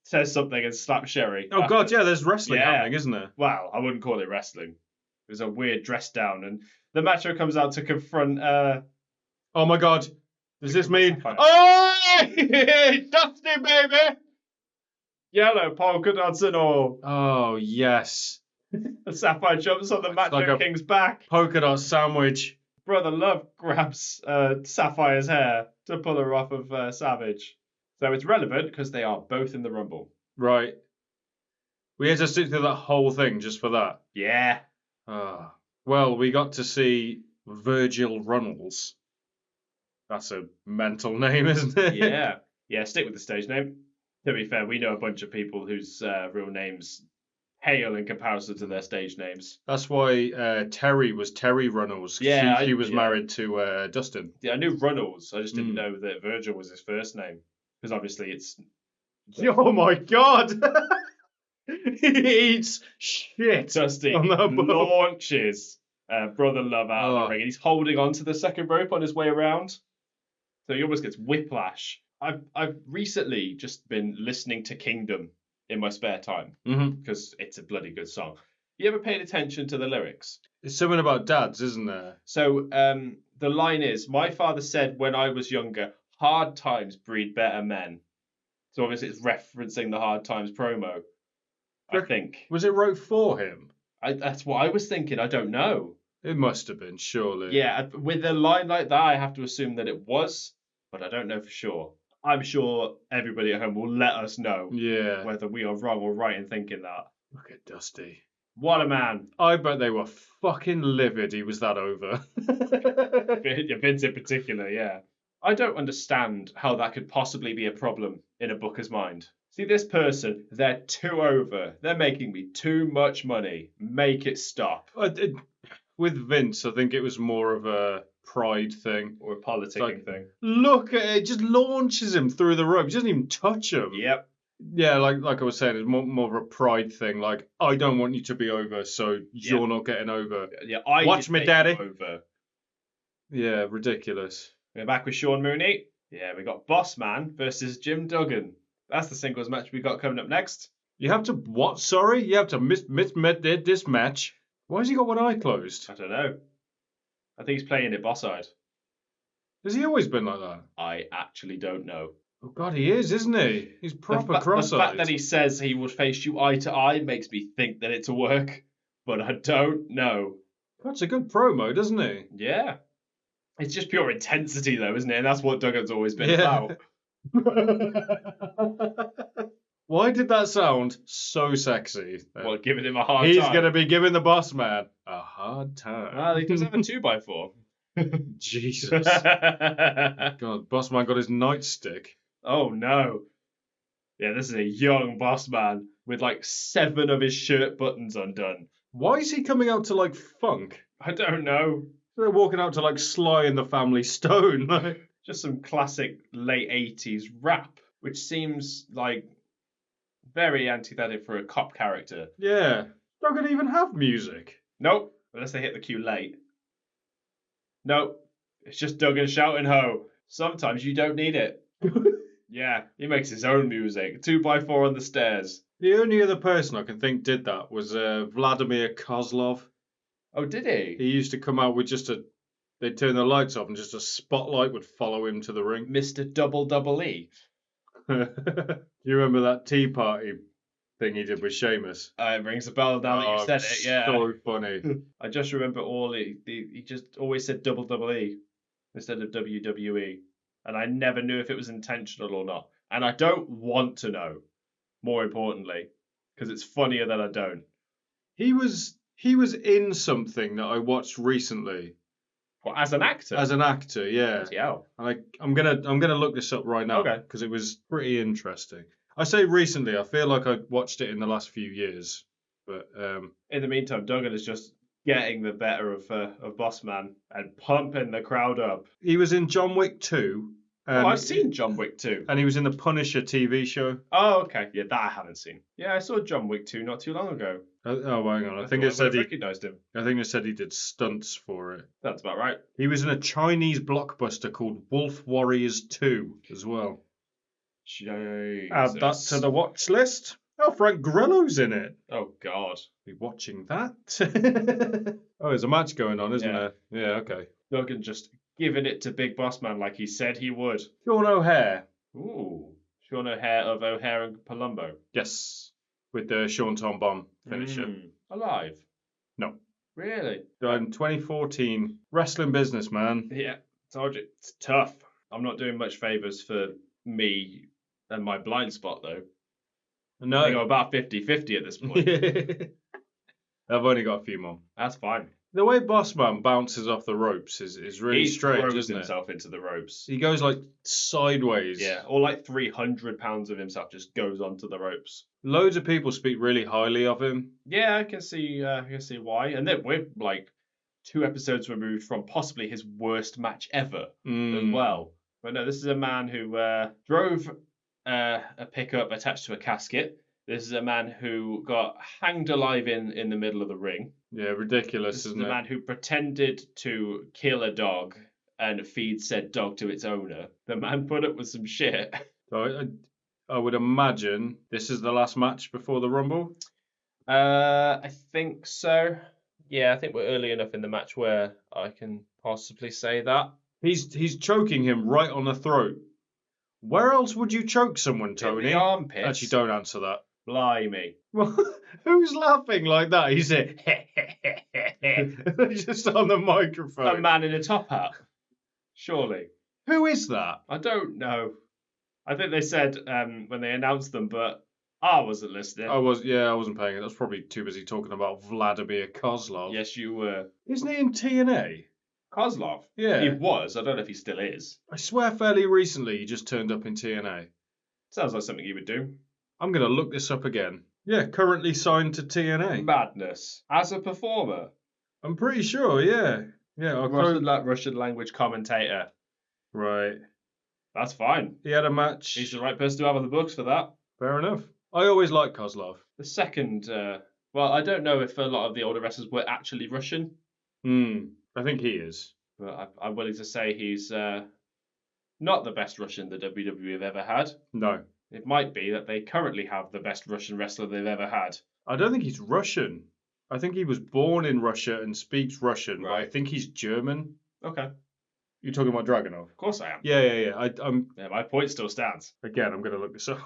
says something and slaps Sherry. Oh, God, yeah, there's wrestling Yeah. happening, isn't there? Well, I wouldn't call it wrestling. It was a weird dress down. And the Macho comes out to confront... Oh, my God. Does this mean... Sapphire. Oh! Dusty, baby! Yellow polka dots and all. Oh, yes. The Sapphire jumps on the Macho like a- King's back. Polka dot sandwich. Brother Love grabs Sapphire's hair to pull her off of Savage. So it's relevant because they are both in the Rumble. Right. We had to sit through that whole thing just for that. Yeah. Ah. Well, we got to see Virgil Runnels. That's a mental name, isn't it? Yeah. Yeah, stick with the stage name. To be fair, we know a bunch of people whose real names pale in comparison to their stage names. That's why Terry was Terry Runnels. Yeah, She was yeah. married to Dustin. Yeah, I knew Runnels. I just didn't Mm. know that Virgil was his first name. Because obviously it's... Oh my God! He eats shit. Dusty On that boat. launches Brother Love out of Oh. the ring, and he's holding on to the second rope on his way around. So he almost gets whiplash. I've recently just been listening to Kingdom in my spare time Mm-hmm. because it's a bloody good song. You ever paid attention to the lyrics? It's something about dads, isn't there? So the line is, my father said when I was younger, hard times breed better men. So obviously it's referencing the Hard Times promo, I think. Was it wrote for him? That's what I was thinking. I don't know. It must have been, surely. Yeah, with a line like that, I have to assume that it was, but I don't know for sure. I'm sure everybody at home will let us know Yeah. whether we are wrong or right in thinking that. Look at Dusty. What a man. I bet they were fucking livid he was that over. Vince in particular, yeah. I don't understand how that could possibly be a problem in a booker's mind. See, this person, they're too over. They're making me too much money. Make it stop. With Vince, I think it was more of a pride thing. Or a politicking like- thing. Look at it, just launches him through the rope. He doesn't even touch him. Yep. Yeah, like I was saying, it's more of a pride thing. Like, I don't want you to be over, so you're not getting over. Yeah, I Watch just me, take daddy. you Over. Yeah, ridiculous. We're back with Sean Mooney. Yeah, we got Boss Man versus Jim Duggan. That's the singles match we got coming up next. You have to what? Sorry, you have to miss this match. Why has he got one eye closed? I don't know. I think he's playing it boss side. Has he always been like that? I actually don't know. Oh God, he is, isn't he? He's proper The cross-eyed. fact that he says he will face you eye to eye makes me think that it's a work, but I don't know. That's a good promo, doesn't he? Yeah. It's just pure intensity, though, isn't it? And that's what Duggan's always been Yeah. about. Why did that sound so sexy? Well, giving him a hard He's time. going to be giving the boss man a hard time. Well, he does have a 2x4. Jesus. God, boss man got his nightstick. Oh, no. Yeah, this is a young boss man with like 7 of his shirt buttons undone. Why is he coming out to like funk? I don't know. They're walking out to like Sly and the Family Stone. Like, Just some classic late 80s rap, which seems like very antithetic for a cop character. yeah. Not gonna even have music. Nope, unless they hit the cue late. Nope, it's just Duggan shouting ho. Sometimes you don't need it. Yeah, he makes his own music. 2x4 on the stairs. The only other person I can think did that was Vladimir Kozlov. Oh, did he? He used to come out with they'd turn the lights off and just a spotlight would follow him to the ring. Mr. Double E. Do you remember that tea party thing he did with Sheamus? It rings a bell now that you said it, yeah. So funny. I just remember he just always said Double E instead of WWE. And I never knew if it was intentional or not. And I don't want to know, more importantly, because it's funnier that I don't. He was in something that I watched recently. Well, as an actor? As an actor, yeah. Bloody hell. And I'm gonna look this up right now. Okay. Because it was pretty interesting. I say recently, I feel like I watched it in the last few years. But In the meantime, Duggan is just getting the better of Bossman and pumping the crowd up. he was in John Wick 2. I've seen John Wick 2. And he was in the Punisher TV show. Oh, okay. Yeah, that I haven't seen. Yeah, I saw John Wick 2 not too long ago. Oh, hang on. I think thought it said I recognised him. he did stunts for it. That's about right. He was in a Chinese blockbuster called Wolf Warriors 2 as well. Jesus. Add that to the watch list. Oh, Frank Grillo's in it. Oh, God. Be watching that. Oh, there's a match going on, isn't there? Yeah, okay. Duggan just giving it to Big Boss Man like he said he would. Sean O'Hare. Ooh. Sean O'Hare of O'Hare and Palumbo. Yes. With the Sean Tom Bomb finisher. Alive? No. Really? In 2014. Wrestling businessman. Yeah. Told you. It's tough. I'm not doing much favours for me and my blind spot, though. No. I go about 50-50 at this point. I've only got a few more. That's fine. The way Bossman bounces off the ropes is really strange, throws isn't it? himself into the ropes. He goes like sideways. Yeah, or like 300 pounds of himself just goes onto the ropes. Loads of people speak really highly of him. Yeah, I can see why. And then we're like 2 episodes removed from possibly his worst match ever as well. But no, this is a man who drove a pickup attached to a casket. This is a man who got hanged alive in the middle of the ring. Yeah, ridiculous, This is isn't the it? man who pretended to kill a dog and feed said dog to its owner. The man put up with some shit. So I would imagine this is the last match before the Rumble. I think so. Yeah, I think we're early enough in the match where I can possibly say that. He's choking him right on the throat. Where else would you choke someone, Tony? In the armpits. Actually, don't answer that. Blimey. Well, who's laughing like that? He's just on the microphone. A man in a top hat. Surely. Who is that? I don't know. I think they said when they announced them, but I wasn't listening. I wasn't paying it. I was probably too busy talking about Vladimir Kozlov. Yes, you were. Isn't he in TNA? Kozlov? Yeah. He was. I don't know if he still is. I swear fairly recently he just turned up in TNA. Sounds like something he would do. I'm going to look this up again. Yeah, currently signed to TNA. Madness. As a performer. I'm pretty sure, yeah. Yeah, Russian language commentator. Right. That's fine. He had a match. He's the right person to have on the books for that. Fair enough. I always liked Kozlov. The second, well, I don't know if a lot of the older wrestlers were actually Russian, I think he is. but I'm willing to say he's not the best Russian the WWE have ever had. No. It might be that they currently have the best Russian wrestler they've ever had. I don't think he's Russian. I think he was born in Russia and speaks Russian, but I think he's German. Okay. You're talking about Dragunov? Of course I am. Yeah. Yeah, my point still stands. Again, I'm going to look this up.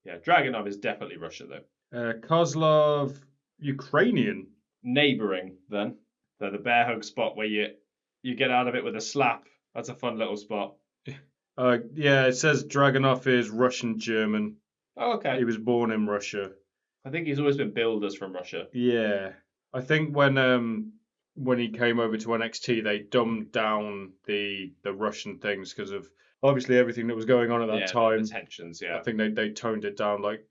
Yeah, Dragunov is definitely Russia, though. Kozlov, Ukrainian. Neighbouring, then. So the bear hug spot where you get out of it with a slap. That's a fun little spot. Yeah, it says Dragunov is Russian-German. Oh, okay. He was born in Russia. I think he's always been billed as from Russia. Yeah. I think when he came over to NXT, they dumbed down the Russian things because of obviously everything that was going on at that time. The tensions, yeah. I think they toned it down. Like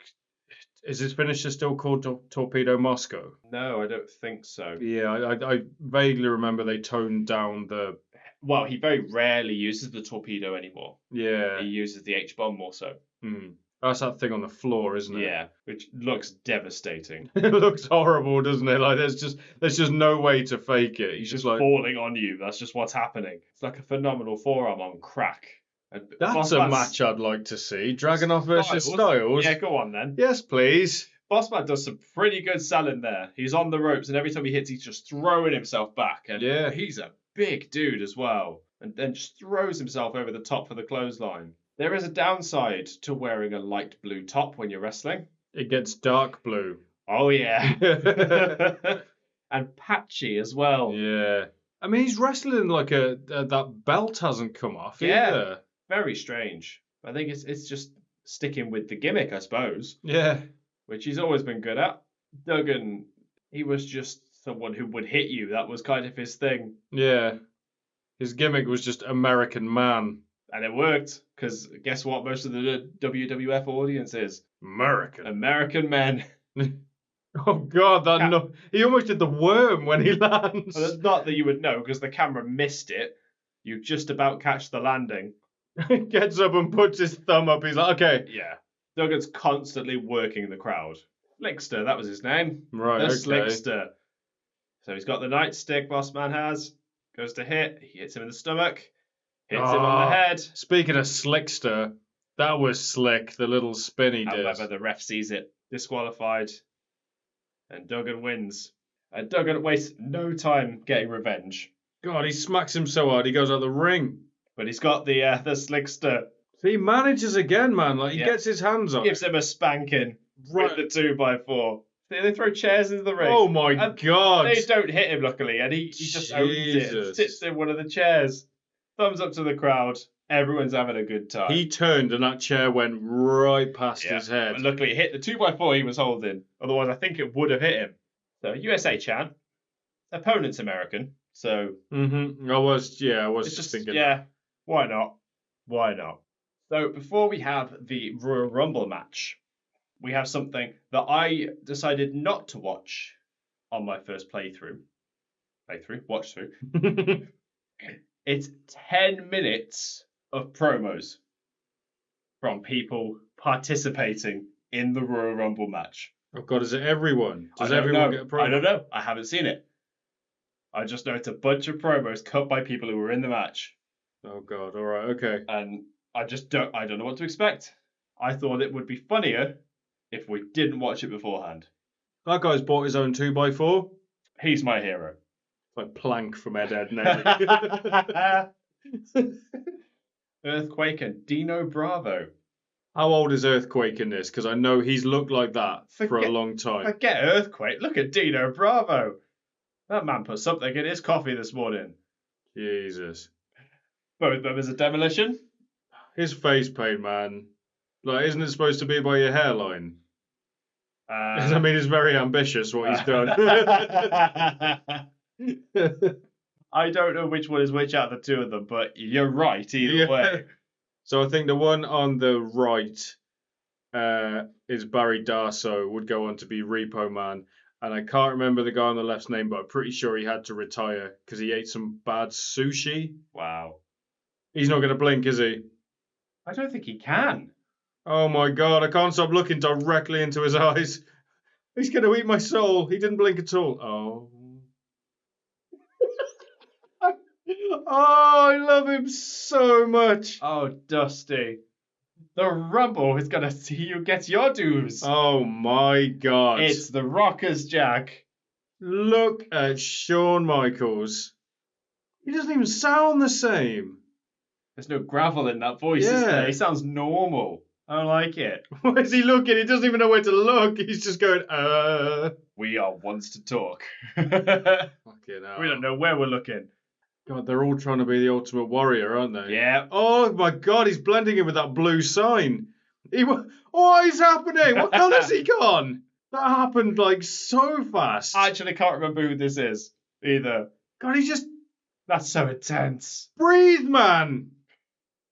Is his finisher still called Torpedo Moscow? No, I don't think so. Yeah, I vaguely remember they toned down the. Well, he very rarely uses the torpedo anymore. Yeah. He uses the H-bomb more so. That's that thing on the floor, isn't it? Yeah, which looks devastating. It looks horrible, doesn't it? Like there's just no way to fake it. He's He's just falling on you. That's just what's happening. It's like a phenomenal forearm on crack. And That's a match I'd like to see. Dragunov versus Styles. Yeah, go on then. Yes, please. Bossman does some pretty good selling there. He's on the ropes, and every time he hits, he's just throwing himself back. And Yeah. he's a big dude as well. And then just throws himself over the top for the clothesline. There is a downside to wearing a light blue top when you're wrestling. It gets dark blue. Oh, yeah. And patchy as well. Yeah. I mean, he's wrestling like that belt hasn't come off Yeah. either. Very strange. I think it's just sticking with the gimmick, I suppose, Yeah. which he's always been good at. Duggan, he was just someone who would hit you. That was kind of his thing. Yeah. His gimmick was just American man. And it worked, because guess what most of the WWF audience is? American. American men. Oh, God, he almost did the worm when he lands. Well, not that you would know, because the camera missed it. You just about catch the landing. He gets up and puts his thumb up. He's like, okay. Yeah. Duggan's constantly working the crowd. Slickster, that was his name. Right, The okay. Slickster. So he's got the nightstick Bossman has. Goes to hit. He hits him in the stomach. Hits him on the head. Speaking of Slickster, that was slick, the little spin he did. However, the ref sees it. Disqualified. And Duggan wins. And Duggan wastes no time getting revenge. God, he smacks him so hard he goes out the ring. But he's got the Slickster. So he manages again, man. Like, he Yeah. gets his hands on Gives him a spanking Right. with the 2x4. They throw chairs into the ring. Oh, my And God. They don't hit him, luckily, and he just owns it. Jesus. Sits in one of the chairs. Thumbs up to the crowd. Everyone's having a good time. He turned and that chair went right past his head. But luckily, it hit the 2x4 he was holding. Otherwise, I think it would have hit him. So, USA chant. Opponent's American. So, I was it's just thinking. yeah, why not? Why not? So, before we have the Royal Rumble match, we have something that I decided not to watch on my first watch through. It's 10 minutes of promos from people participating in the Royal Rumble match. Oh, God, is it everyone? Does I don't everyone know. get a promo? I don't know. I haven't seen it. I just know it's a bunch of promos cut by people who were in the match. Oh, God, all right, okay. And I don't know what to expect. I thought it would be funnier if we didn't watch it beforehand. That guy's bought his own 2x4. He's my hero. Like Plank from Ed, Edd n Eddy. Earthquake and Dino Bravo. How old is Earthquake in this? Because I know he's looked like that for a long time. Forget Earthquake. Look at Dino Bravo. That man put something in his coffee this morning. Jesus. Both members of Demolition. His face paint, man. Like, isn't it supposed to be by your hairline? I mean, it's very ambitious what he's done. I don't know which one is which out of the two of them, but you're right either way. So I think the one on the right is Barry Darso, would go on to be Repo Man. And I can't remember the guy on the left's name, but I'm pretty sure he had to retire because he ate some bad sushi. Wow. He's not going to blink, is he? I don't think he can. Oh my God, I can't stop looking directly into his eyes. He's going to eat my soul. He didn't blink at all. Oh. Oh, I love him so much. Oh, Dusty. The Rumble is going to see you get your dues. Oh my God. It's the Rockers, Jack. Look at Shawn Michaels. He doesn't even sound the same. There's no gravel in that voice, is there? Yeah. He sounds normal. I don't like it. Where's he looking? He doesn't even know where to look. He's just going, We are ones to talk. Fucking hell. We don't know where we're looking. God, they're all trying to be the Ultimate Warrior, aren't they? Yeah. Oh my God, he's blending in with that blue sign. What is happening? What colour's he gone? That happened like so fast. I actually can't remember who this is either. God, he just That's so intense. breathe, man.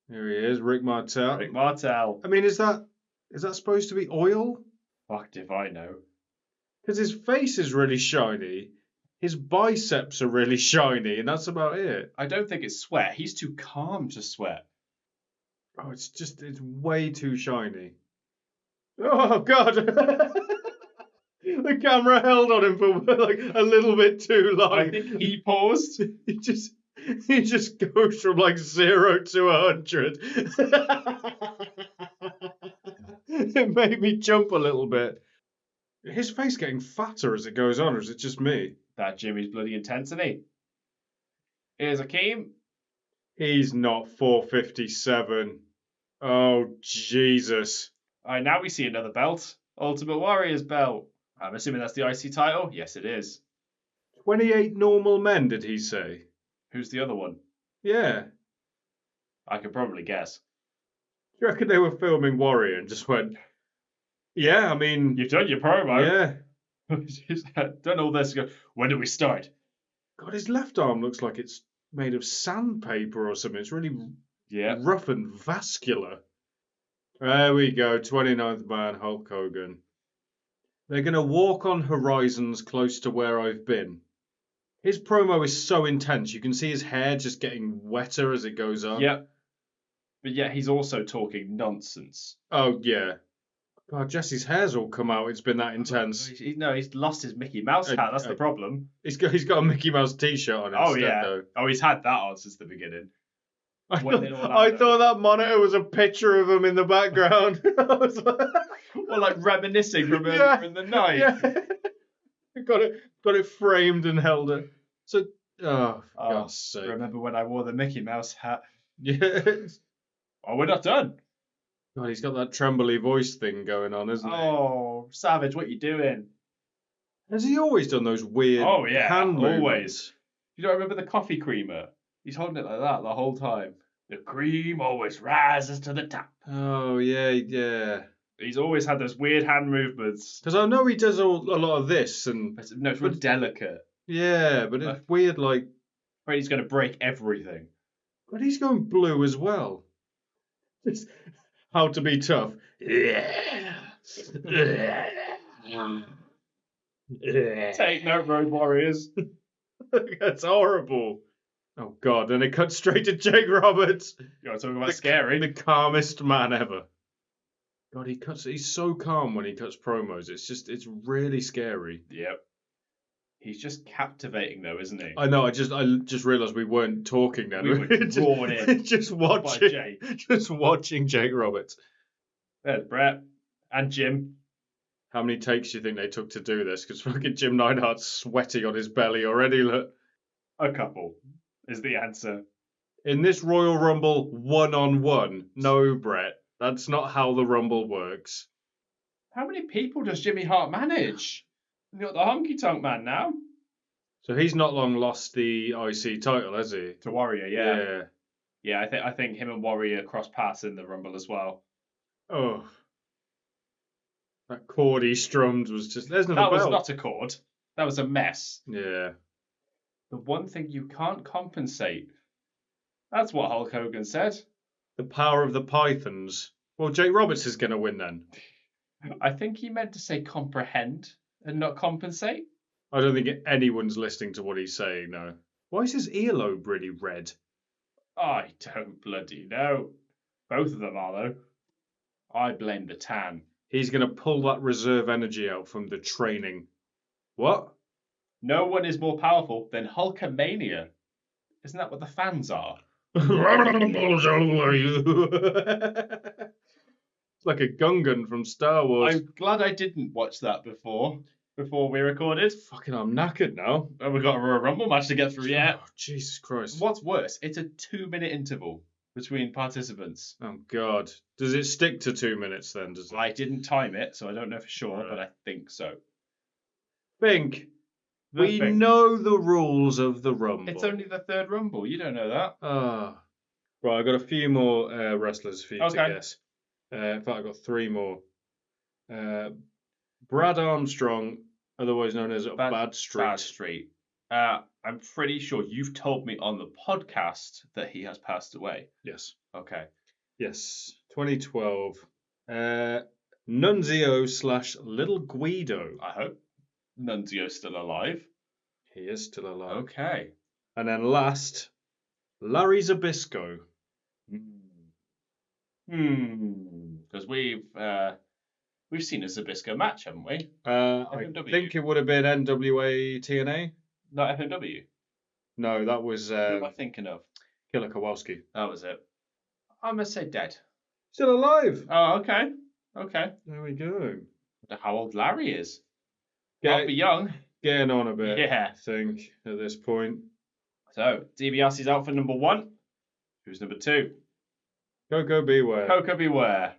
Here he is, Rick Martel. Rick Martel. I mean, is that supposed to be oil? Fucked if I know. Because his face is really shiny, his biceps are really shiny, and that's about it. I don't think it's sweat. He's too calm to sweat. Oh, it's way too shiny. Oh, God. The camera held on him for like a little bit too long. I think he paused. He just goes from like 0 to 100. It made me jump a little bit. His face getting fatter as it goes on, or is it just me? That Jimmy's bloody intensity. Here's Akeem. He's not 457. Oh, Jesus. All right, now we see another belt. Ultimate Warrior's belt. I'm assuming that's the IC title? Yes, it is. 28 normal men, did he say? Who's the other one? Yeah. I could probably guess. Do you reckon they were filming Warrior and just went, yeah, I mean... You've done your promo. Yeah. Done all this. When do we start? God, his left arm looks like it's made of sandpaper or something. It's really rough and vascular. There we go. 29th man, Hulk Hogan. They're going to walk on horizons close to where I've been. His promo is so intense. You can see his hair just getting wetter as it goes on. Yep. But yeah, he's also talking nonsense. Oh, yeah. God, Jesse's hair's all come out. It's been that intense. He's lost his Mickey Mouse hat. That's the problem. He's got a Mickey Mouse t-shirt on instead, though. Oh, he's had that on since the beginning. I thought that monitor was a picture of him in the background. I was like... Or like reminiscing from earlier in the night. Yeah. Got it framed and held it. So, for God's sake. Remember when I wore the Mickey Mouse hat? Yes. Oh, we're not done. God, he's got that trembly voice thing going on, isn't he? Oh, Savage, what you doing? Has he always done those weird hand movements? Always. You don't remember the coffee creamer? He's holding it like that the whole time. The cream always rises to the top. Oh, yeah. He's always had those weird hand movements. Because I know he does a lot of this. No, it's real delicate. Yeah, but it's weird, like... Afraid he's going to break everything. But he's going blue as well. It's how to be tough. Take note, Road Warriors. That's horrible. Oh, God. And it cuts straight to Jake Roberts. You want to talk about scary? The calmest man ever. God, he's so calm when he cuts promos. It's really scary. Yep. He's just captivating, though, isn't he? I know. I just realised we weren't talking then. We were drawn in. just watching Jake Roberts. There's Brett and Jim. How many takes do you think they took to do this? Because fucking Jim Neidhart's sweating on his belly already. Look. A couple is the answer. In this Royal Rumble 1-on-1, no, Brett. That's not how the Rumble works. How many people does Jimmy Hart manage? We've got the Honky Tonk Man now. So he's not long lost the IC title, has he? To Warrior, yeah. Yeah, I think him and Warrior cross paths in the Rumble as well. Oh. That chord he strummed was just... There's another belt. That was not a chord. That was a mess. Yeah. The one thing you can't compensate. That's what Hulk Hogan said. The power of the Pythons. Well, Jake Roberts is going to win then. I think he meant to say comprehend and not compensate. I don't think anyone's listening to what he's saying, no. Why is his earlobe really red? I don't bloody know. Both of them are, though. I blame the tan. He's going to pull that reserve energy out from the training. What? No one is more powerful than Hulkamania. Isn't that what the fans are? It's like a Gungan from Star Wars. I'm glad I didn't watch that before we recorded. Fucking, I'm knackered now. And we've got a Royal Rumble match to get through yet. Oh, Jesus Christ. What's worse, it's a 2-minute interval between participants. Oh, God. Does it stick to 2 minutes then? Does it? I didn't time it, so I don't know for sure, but I think so. Think. We know the rules of the Rumble. It's only the third Rumble. You don't know that. Right, I've got a few more wrestlers for you to Okay. guess. In fact, I've got 3 more. Brad Armstrong, otherwise known as Bad Street. Bad Street. I'm pretty sure you've told me on the podcast that he has passed away. Yes. Okay. Yes. 2012. Nunzio / Little Guido. I hope Nunzio's still alive. He is still alive. Okay. And then last, Larry Zbyszko. Because we've seen a Zbyszko match, haven't we? I think it would have been NWA TNA. Not FMW. No, that was Who am I thinking of? Killer Kowalski. That was it. I must say dead. Still alive. Oh, okay. Okay. There we go. Wonder how old Larry is. I'll be young. Getting on a bit. Yeah. I think at this point. So DiBiase's out for number 1. Who's number 2? Coco Beware. Coco Beware.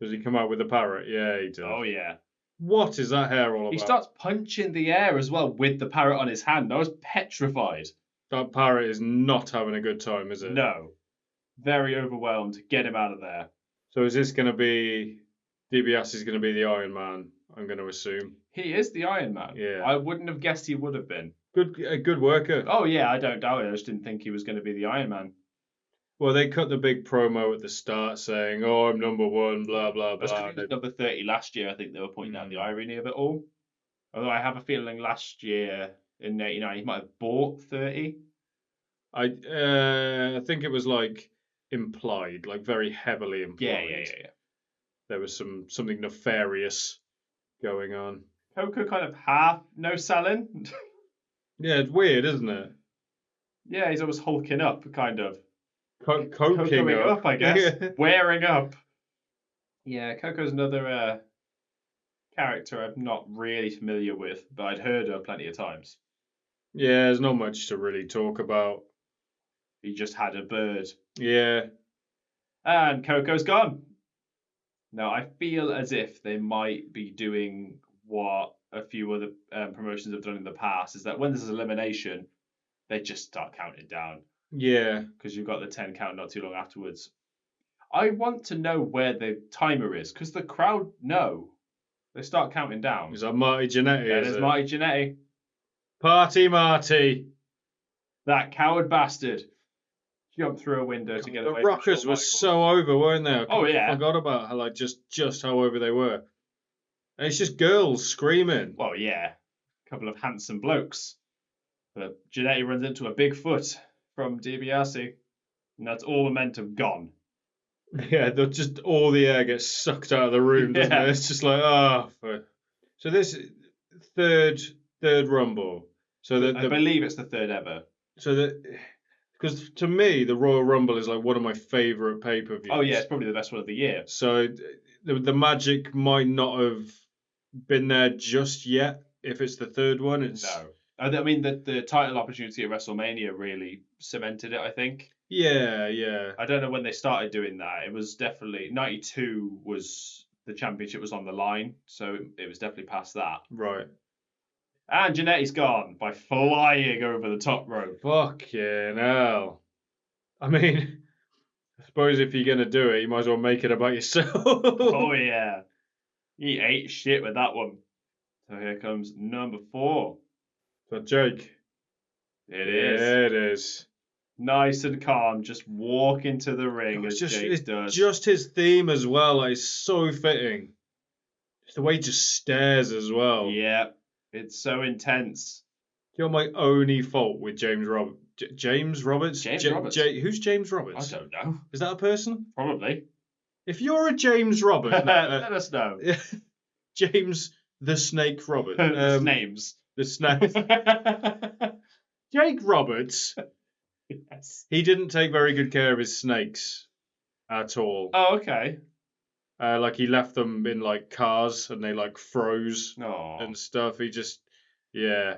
Does he come out with a parrot? Yeah, he does. Oh yeah. What is that hair all about? He starts punching the air as well with the parrot on his hand. I was petrified. That parrot is not having a good time, is it? No. Very overwhelmed. Get him out of there. So is this going to be... DiBiase is going to be the Iron Man, I'm going to assume. He is the Iron Man. Yeah. I wouldn't have guessed he would have been. A good worker. Oh yeah, I don't doubt it. I just didn't think he was going to be the Iron Man. Well, they cut the big promo at the start saying, "Oh, I'm number 1, blah, blah, That's blah." because he was number 30 last year. I think they were pointing out the irony of it all. Although I have a feeling last year in 89 he might have bought 30. I think it was like implied, like very heavily implied. Yeah. There was something nefarious going on. Coco kind of half no selling. Yeah, it's weird, isn't it? Yeah, he's always hulking up, kind of. Coking up, I guess. Wearing up. Yeah, Coco's another character I'm not really familiar with, but I'd heard of plenty of times. Yeah, there's not much to really talk about. He just had a bird. Yeah. And Coco's gone. Now, I feel as if they might be doing what a few other promotions have done in the past, is that when there's an elimination, they just start counting down. Yeah. Because you've got the 10 count not too long afterwards. I want to know where the timer is, because the crowd know. They start counting down. Is that Marty Jannetty? Yeah, there's Marty Jannetty. Party Marty. That coward bastard. Jumped through a window to get away. The Rockers were so over, weren't they? I forgot about how, just how over they were. And it's just girls screaming. Well, yeah. A couple of handsome blokes. But Jannetty runs into a big foot from DiBiase. And that's all momentum gone. Yeah, just all the air gets sucked out of the room, doesn't it? It's just like, So this third Rumble. So I believe it's the third ever. So because to me, the Royal Rumble is like one of my favourite pay-per-views. Oh yeah, it's probably the best one of the year. So the magic might not have been there just yet. If it's the third one, No. I mean, the title opportunity at WrestleMania really cemented it, I think. Yeah. I don't know when they started doing that. It was definitely 92 was the championship was on the line, so it was definitely past that. Right. And Jannetty's gone by flying over the top rope. Fucking hell. I mean, I suppose if you're going to do it, you might as well make it about yourself. Oh, yeah. He ate shit with that one. So here comes number 4. So Jake. It is. Yeah, it is. Nice and calm, just walk into the ring as Jake does. Just his theme as well, it's so fitting. Just the way he just stares as well. Yeah, it's so intense. You know my only fault with James Roberts? James Roberts? Who's James Roberts? I don't know. Is that a person? Probably. If you're a James Roberts... let us know. James the Snake Roberts. Names. The Snake. Jake Roberts... Yes. He didn't take very good care of his snakes at all. Oh, okay. He left them in cars and they froze and stuff. He just, yeah. I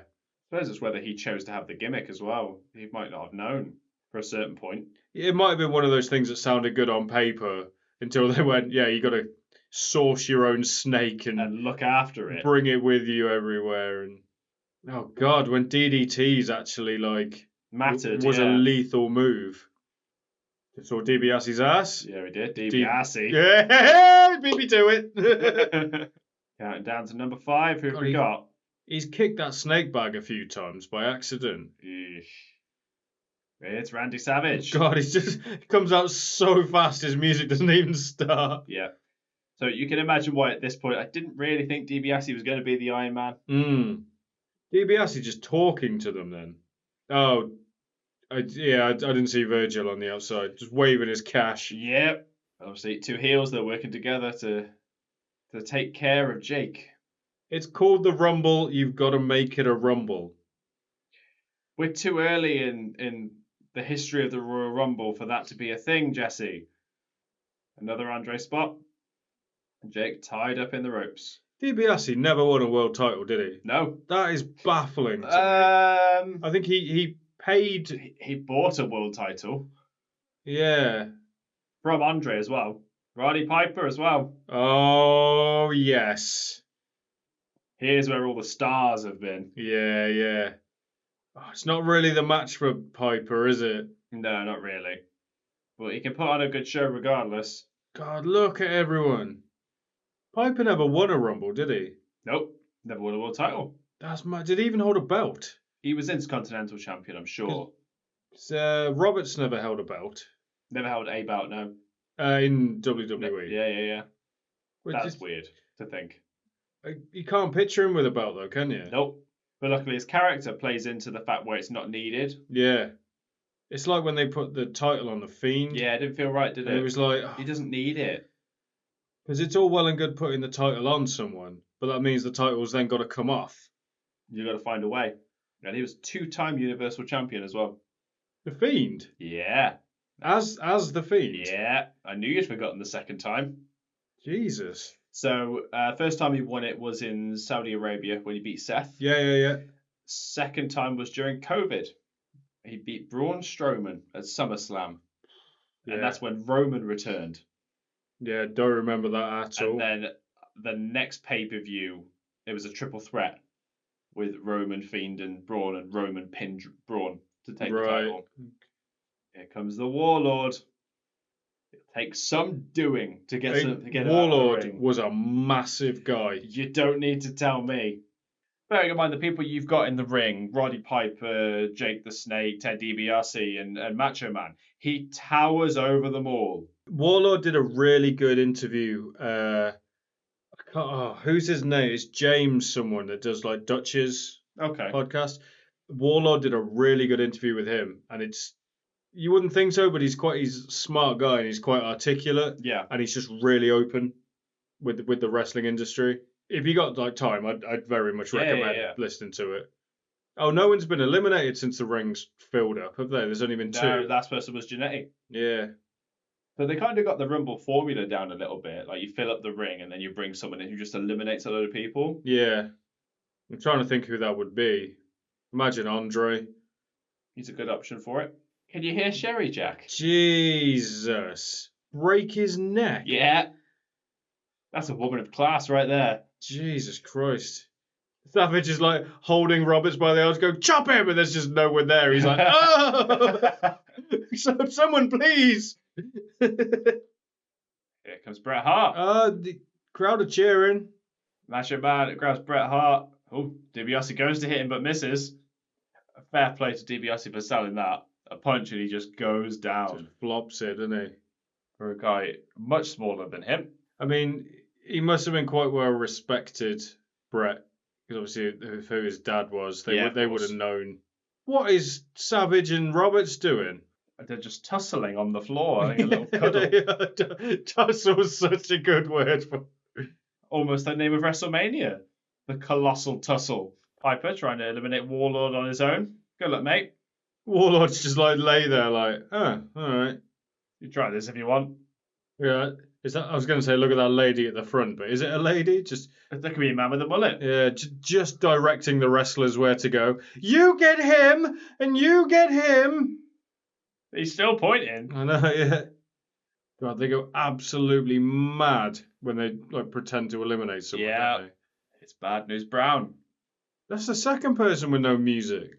suppose it's whether he chose to have the gimmick as well. He might not have known for a certain point. It might have been one of those things that sounded good on paper until they went, yeah, you got to source your own snake and look after it. Bring it with you everywhere. And oh God, when DDT's actually mattered, was a lethal move. Saw DiBiase's ass. Yeah, we did. DiBiase. Yeah, beat me to it. Counting down to number 5. Who have we got? He's kicked that snake bag a few times by accident. Eesh. It's Randy Savage. God, he comes out so fast his music doesn't even start. Yeah. So you can imagine why at this point I didn't really think DiBiase was going to be the Iron Man. DiBiase just talking to them then. Oh, I didn't see Virgil on the outside, just waving his cash. Yep. Obviously, two heels that are working together to take care of Jake. It's called the Rumble. You've got to make it a Rumble. We're too early in the history of the Royal Rumble for that to be a thing, Jesse. Another Andre spot. Jake tied up in the ropes. DiBiase never won a world title, did he? No. That is baffling to me. I think he paid. He bought a world title. Yeah. From Andre as well. Roddy Piper as well. Oh, yes. Here's where all the stars have been. Yeah. Oh, it's not really the match for Piper, is it? No, not really. But he can put on a good show regardless. God, look at everyone. Piper never won a Rumble, did he? Nope. Never won a world title. That's mad. Did he even hold a belt? He was Intercontinental Champion, I'm sure. Roberts never held a belt. Never held a belt, no. In WWE. Yeah. Which That's is, weird to think. You can't picture him with a belt, though, can you? Nope. But luckily his character plays into the fact where it's not needed. Yeah. It's like when they put the title on the Fiend. Yeah, it didn't feel right, did it? It was like... He doesn't need it. Because it's all well and good putting the title on someone, but that means the title's then got to come off. You've got to find a way. And he was 2-time Universal Champion as well. The Fiend? Yeah. As the Fiend? Yeah. I knew you'd forgotten the second time. Jesus. So, first time he won it was in Saudi Arabia when he beat Seth. Yeah. Second time was during COVID. He beat Braun Strowman at SummerSlam. Yeah. And that's when Roman returned. Yeah, don't remember that at all. And then the next pay-per-view, it was a triple threat with Roman, Fiend, and Braun, and Roman pinned Braun to take the title. Here comes the Warlord. It takes some doing to get him out of the Warlord ring. was a massive guy. You don't need to tell me. Bearing in mind the people you've got in the ring, Roddy Piper, Jake the Snake, Ted DiBiase, and Macho Man, he towers over them all. Warlord did a really good interview. Who's his name? It's James someone that does like Dutch's podcast. Warlord did a really good interview with him, and you wouldn't think so, but he's a smart guy and he's quite articulate. Yeah. And he's just really open with the wrestling industry. If you got like time, I'd very much recommend listening to it. Oh, no one's been eliminated since the ring's filled up, have they? There's only been two. No, the last person was Jannetty. Yeah. But they kind of got the Rumble formula down a little bit. Like you fill up the ring and then you bring someone in who just eliminates a load of people. Yeah. I'm trying to think who that would be. Imagine Andre. He's a good option for it. Can you hear Sherry, Jack? Jesus. Break his neck. Yeah. That's a woman of class right there. Jesus Christ. Savage is like holding Roberts by the arms, go, chop him! And there's just no one there. He's like, oh! Someone please! Here comes Bret Hart. The crowd are cheering. Macho Man grabs Bret Hart. Oh, DiBiase goes to hit him but misses. Fair play to DiBiase for selling that. A punch and he just goes down. Just flops it, doesn't he? For a guy much smaller than him. I mean, he must have been quite well respected, Bret. Because obviously, who his dad was, they would have known. What is Savage and Roberts doing? They're just tussling on the floor. I think a little cuddle. Tussle was such a good word for. Almost the name of WrestleMania. The Colossal Tussle. Piper trying to eliminate Warlord on his own. Good luck, mate. Warlord's just like lay there, like, oh, all right. You try this if you want. Yeah. I was going to say, look at that lady at the front, but is it a lady? There could be a man with a mullet. Yeah, just directing the wrestlers where to go. You get him, and you get him. He's still pointing. I know, yeah. God, they go absolutely mad when they like pretend to eliminate someone. Yeah, don't they? It's Bad News Brown. That's the second person with no music.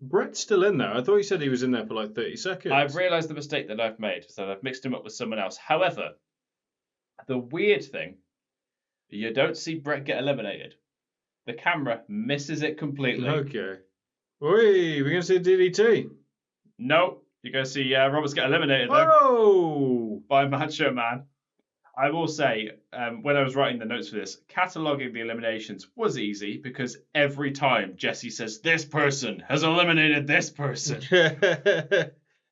Brett's still in there. I thought he said he was in there for like 30 seconds. I've realised the mistake that I've made, so I've mixed him up with someone else. However, the weird thing, you don't see Brett get eliminated. The camera misses it completely. Okay. Oi, we're going to see a DDT. Nope. You're going to see Roberts get eliminated, though. Oh! By Macho Man. I will say, when I was writing the notes for this, cataloguing the eliminations was easy because every time Jesse says, this person has eliminated this person.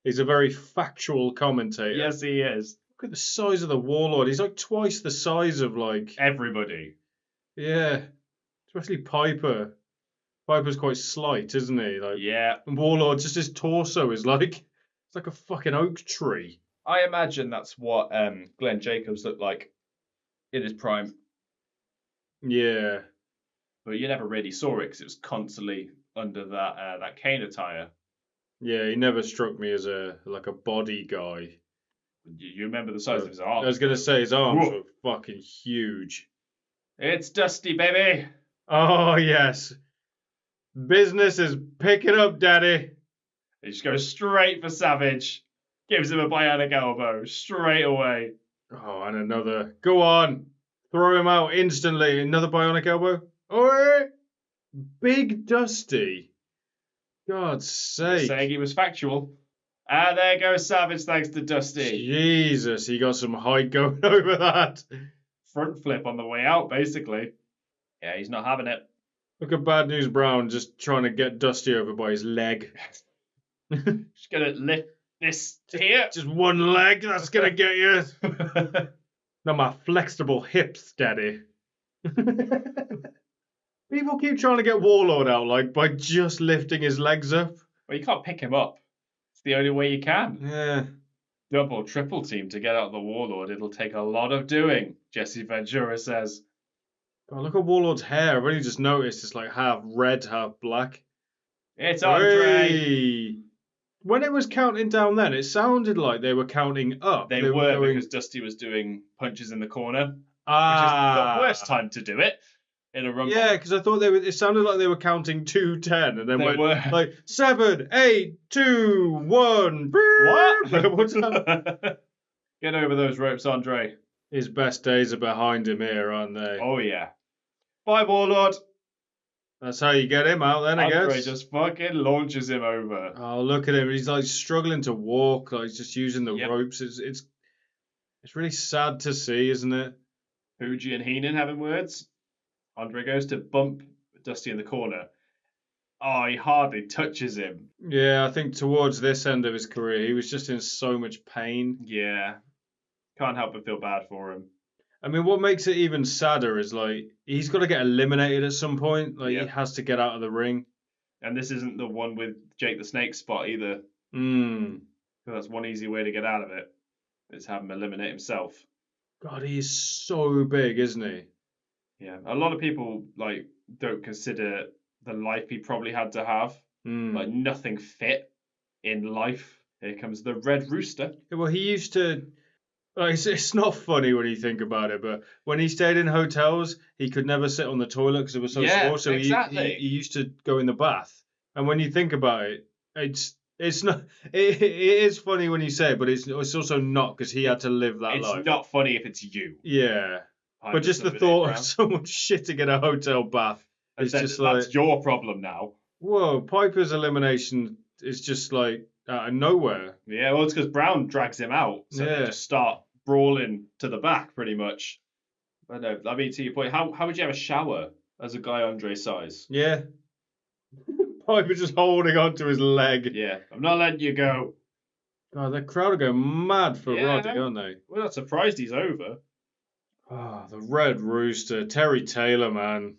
He's a very factual commentator. Yes, he is. Look at the size of the Warlord. He's like twice the size of, like... Everybody. Yeah. Especially Piper. Piper's quite slight, isn't he? Like, Yeah. and Warlord, just his torso is like... It's like a fucking oak tree. I imagine that's what Glenn Jacobs looked like in his prime. Yeah. But you never really saw it because it was constantly under that cane attire. Yeah, he never struck me as a body guy. You remember the size of his arms. I was going to say his arms Whoa. were fucking huge. It's Dusty, baby. Oh, yes. Business is picking up, Daddy. He just goes straight for Savage. Gives him a bionic elbow straight away. Oh, and another. Go on. Throw him out instantly. Another bionic elbow. Oh, Big Dusty. God's sake. Saying he was factual. And there goes Savage thanks to Dusty. Jesus, he got some height going over that. Front flip on the way out, basically. Yeah, he's not having it. Look at Bad News Brown just trying to get Dusty over by his leg. Just gonna lift this here. Just one leg, that's gonna get you. Not my flexible hips, Daddy. People keep trying to get Warlord out, like, by just lifting his legs up. Well, you can't pick him up. It's the only way you can. Yeah. Double, triple team to get out the Warlord. It'll take a lot of doing, Jesse Ventura says. Oh, look at Warlord's hair. I've only just noticed it's like half red, half black. It's Andre. Hey. When it was counting down then, it sounded like they were counting up. They were going... because Dusty was doing punches in the corner, which Ah. is the worst time to do it in a rumble. Yeah, because I thought it sounded like they were counting 2, 10, and then They went were. like 7, 8, 2, 1. What? What's that? Get over those ropes, Andre. His best days are behind him here, aren't they? Oh, yeah. Bye, Warlord. That's how you get him out then, I Andre guess. just fucking launches him over. Oh, look at him. He's like struggling to walk. Like he's just using the Yep. ropes. It's really sad to see, isn't it? Fuji and Heenan having words. Andre goes to bump Dusty in the corner. Oh, he hardly touches him. Yeah, I think towards this end of his career, he was just in so much pain. Yeah. Can't help but feel bad for him. I mean, what makes it even sadder is like he's got to get eliminated at some point. Like Yep. he has to get out of the ring. And this isn't the one with Jake the Snake spot either. That's one easy way to get out of it. Is have him eliminate himself. God, he's so big, isn't he? Yeah. A lot of people like don't consider the life he probably had to have. Like nothing fit in life. Here comes the Red Rooster. Yeah, well, he used to. Like, it's not funny when you think about it, but when he stayed in hotels, he could never sit on the toilet because it was so Yeah, small. So exactly. he used to go in the bath. And when you think about it, it's not. It is funny when you say it, but it's also not because he had to live that It's life. not funny if it's you. Yeah, I'm but just the living it, thought Brown. of someone shitting in a hotel bath And is said just that's like, your problem now. whoa. Piper's elimination is just like out of nowhere. Yeah, well, it's because Brown drags him out, so Yeah. they just start brawling to the back, pretty much. But no, I mean, to your point, how would you have a shower as a guy Andre's size? Yeah. Piper just holding on to his leg. Yeah, I'm not letting you go. God, the crowd are going mad for Yeah. Roddy, aren't they? We're not surprised he's over. Ah, the Red Rooster, Terry Taylor, man.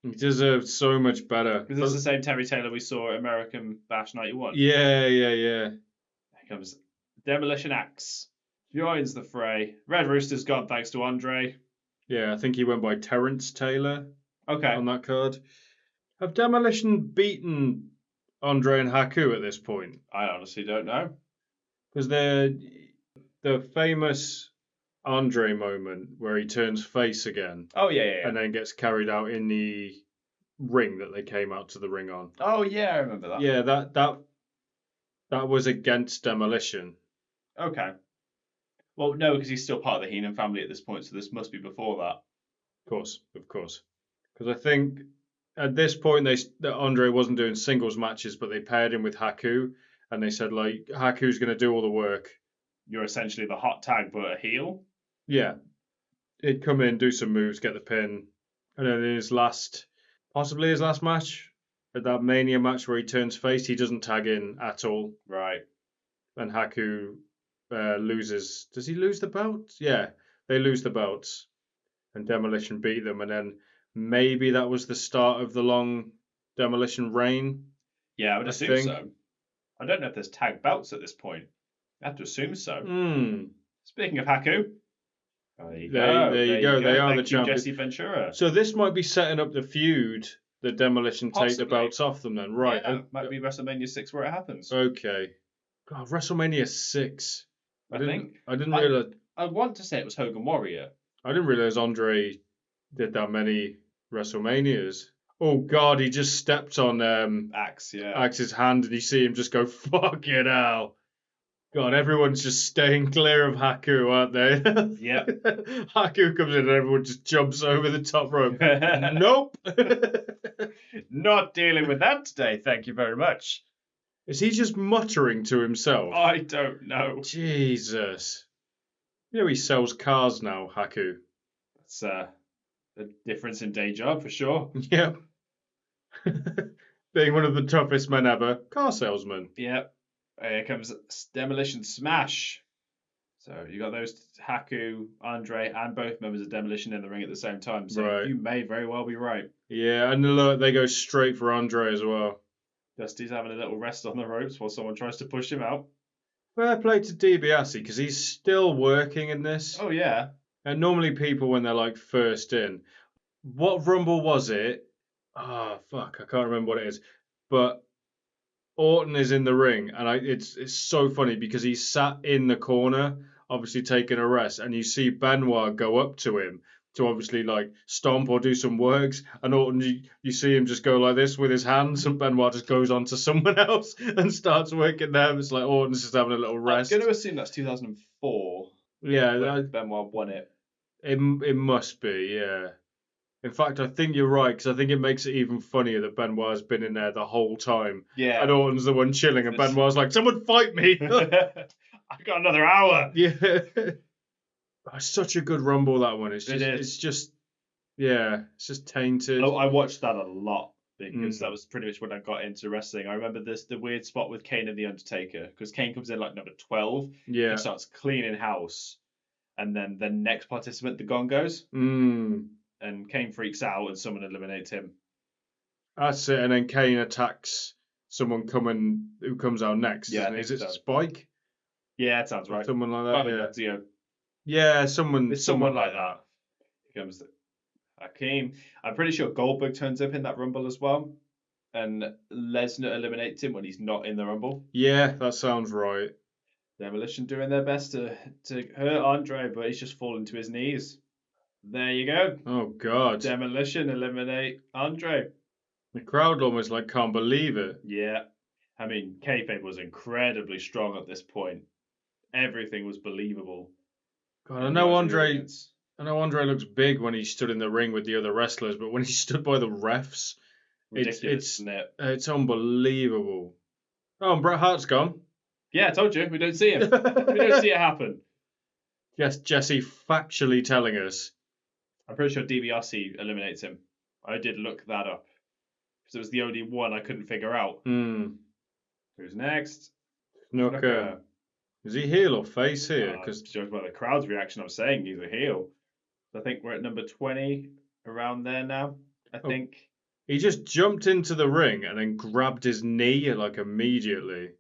He deserved so much better. This is the same Terry Taylor we saw at American Bash 91. Yeah. Here comes Demolition Axe. Joins the fray. Red Rooster's gone thanks to Andre. Yeah, I think he went by Terrence Taylor Okay. on that card. Have Demolition beaten Andre and Haku at this point? I honestly don't know. Because they're the famous Andre moment where he turns face again Oh, yeah. and then gets carried out in the ring that they came out to the ring on. Oh, yeah, I remember that. Yeah, that was against Demolition. Okay. Well, no, because he's still part of the Heenan family at this point, so this must be before that. Of course. Because I think at this point that Andre wasn't doing singles matches, but they paired him with Haku, and they said like Haku's going to do all the work. You're essentially the hot tag, but a heel. Yeah. He'd come in, do some moves, get the pin. And then in possibly his last match, at that Mania match where he turns face, he doesn't tag in at all. Right. And Haku loses. Does he lose the belt? Yeah, they lose the belts. And Demolition beat them. And then maybe that was the start of the long Demolition reign. Yeah, I would I assume think. so. I don't know if there's tag belts at this point. I have to assume so. Speaking of Haku, there you go. There you go. They are Thank the you, champions. Jesse Ventura. So this might be setting up the feud. The Demolition take the Possibly. belts off them then, right? Yeah, might be WrestleMania 6 where it happens. Okay. God, WrestleMania 6. I think. I didn't realize. I want to say it was Hogan Warrior. I didn't realize Andre did that many WrestleManias. Oh God, he just stepped on Axe, yeah. Axe's hand, and you see him just go, "Fucking hell!" God, everyone's just staying clear of Haku, aren't they? Yep. Haku comes in and everyone just jumps over the top rope. Nope. Not dealing with that today, thank you very much. Is he just muttering to himself? I don't know. Jesus. You know he sells cars now, Haku. It's a difference in day job for sure. Yep. Being one of the toughest men ever, car salesman. Yep. Here comes Demolition Smash. So you got those Haku, Andre, and both members of Demolition in the ring at the same time. So Right. you may very well be right. Yeah, and look, they go straight for Andre as well. Dusty's having a little rest on the ropes while someone tries to push him out. Fair play to DiBiase, because he's still working in this. Oh, yeah. And normally people, when they're like first in, what Rumble was it? Ah, fuck, I can't remember what it is. But Orton is in the ring, and it's so funny because he's sat in the corner, obviously taking a rest, and you see Benoit go up to him to obviously like stomp or do some works, and Orton, you see him just go like this with his hands, and Benoit just goes on to someone else and starts working them. It's like Orton's just having a little rest. I'm going to assume that's 2004. Yeah, when Benoit won it. It must be, yeah. In fact, I think you're right, because I think it makes it even funnier that Benoit's been in there the whole time. Yeah. And Orton's the one chilling, and Benoit's like, someone fight me! I've got another hour. Yeah. It's such a good Rumble, that one. It's just tainted. Oh, I watched that a lot because that was pretty much when I got into wrestling. I remember the weird spot with Kane and The Undertaker, because Kane comes in like number 12. Yeah. He starts cleaning house. And then the next participant, the gong goes. And Kane freaks out and someone eliminates him. That's it. And then Kane attacks someone who comes out next. Yeah, Is it so. Spike? Yeah, it sounds right. Someone like that. That's, Yeah, someone. It's someone like that. Here comes Hakeem. I'm pretty sure Goldberg turns up in that Rumble as well. And Lesnar eliminates him when he's not in the Rumble. Yeah, that sounds right. Demolition doing their best to hurt Andre, but he's just fallen to his knees. There you go. Oh, God. Demolition eliminate Andre. The crowd almost like can't believe it. Yeah. I mean, kayfabe was incredibly strong at this point. Everything was believable. God, I know Andre looks big when he stood in the ring with the other wrestlers, but when he stood by the refs, it's unbelievable. Oh, and Bret Hart's gone. Yeah, I told you. We don't see him. We don't see it happen. Yes, Jesse factually telling us. I'm pretty sure DiBiase eliminates him. I did look that up. Because it was the only one I couldn't figure out. Who's next? Snooker. Is he heel or face here? Because judging by the crowd's reaction, I'm saying he's a heel. I think we're at number 20, around there now. I think. He just jumped into the ring and then grabbed his knee like immediately.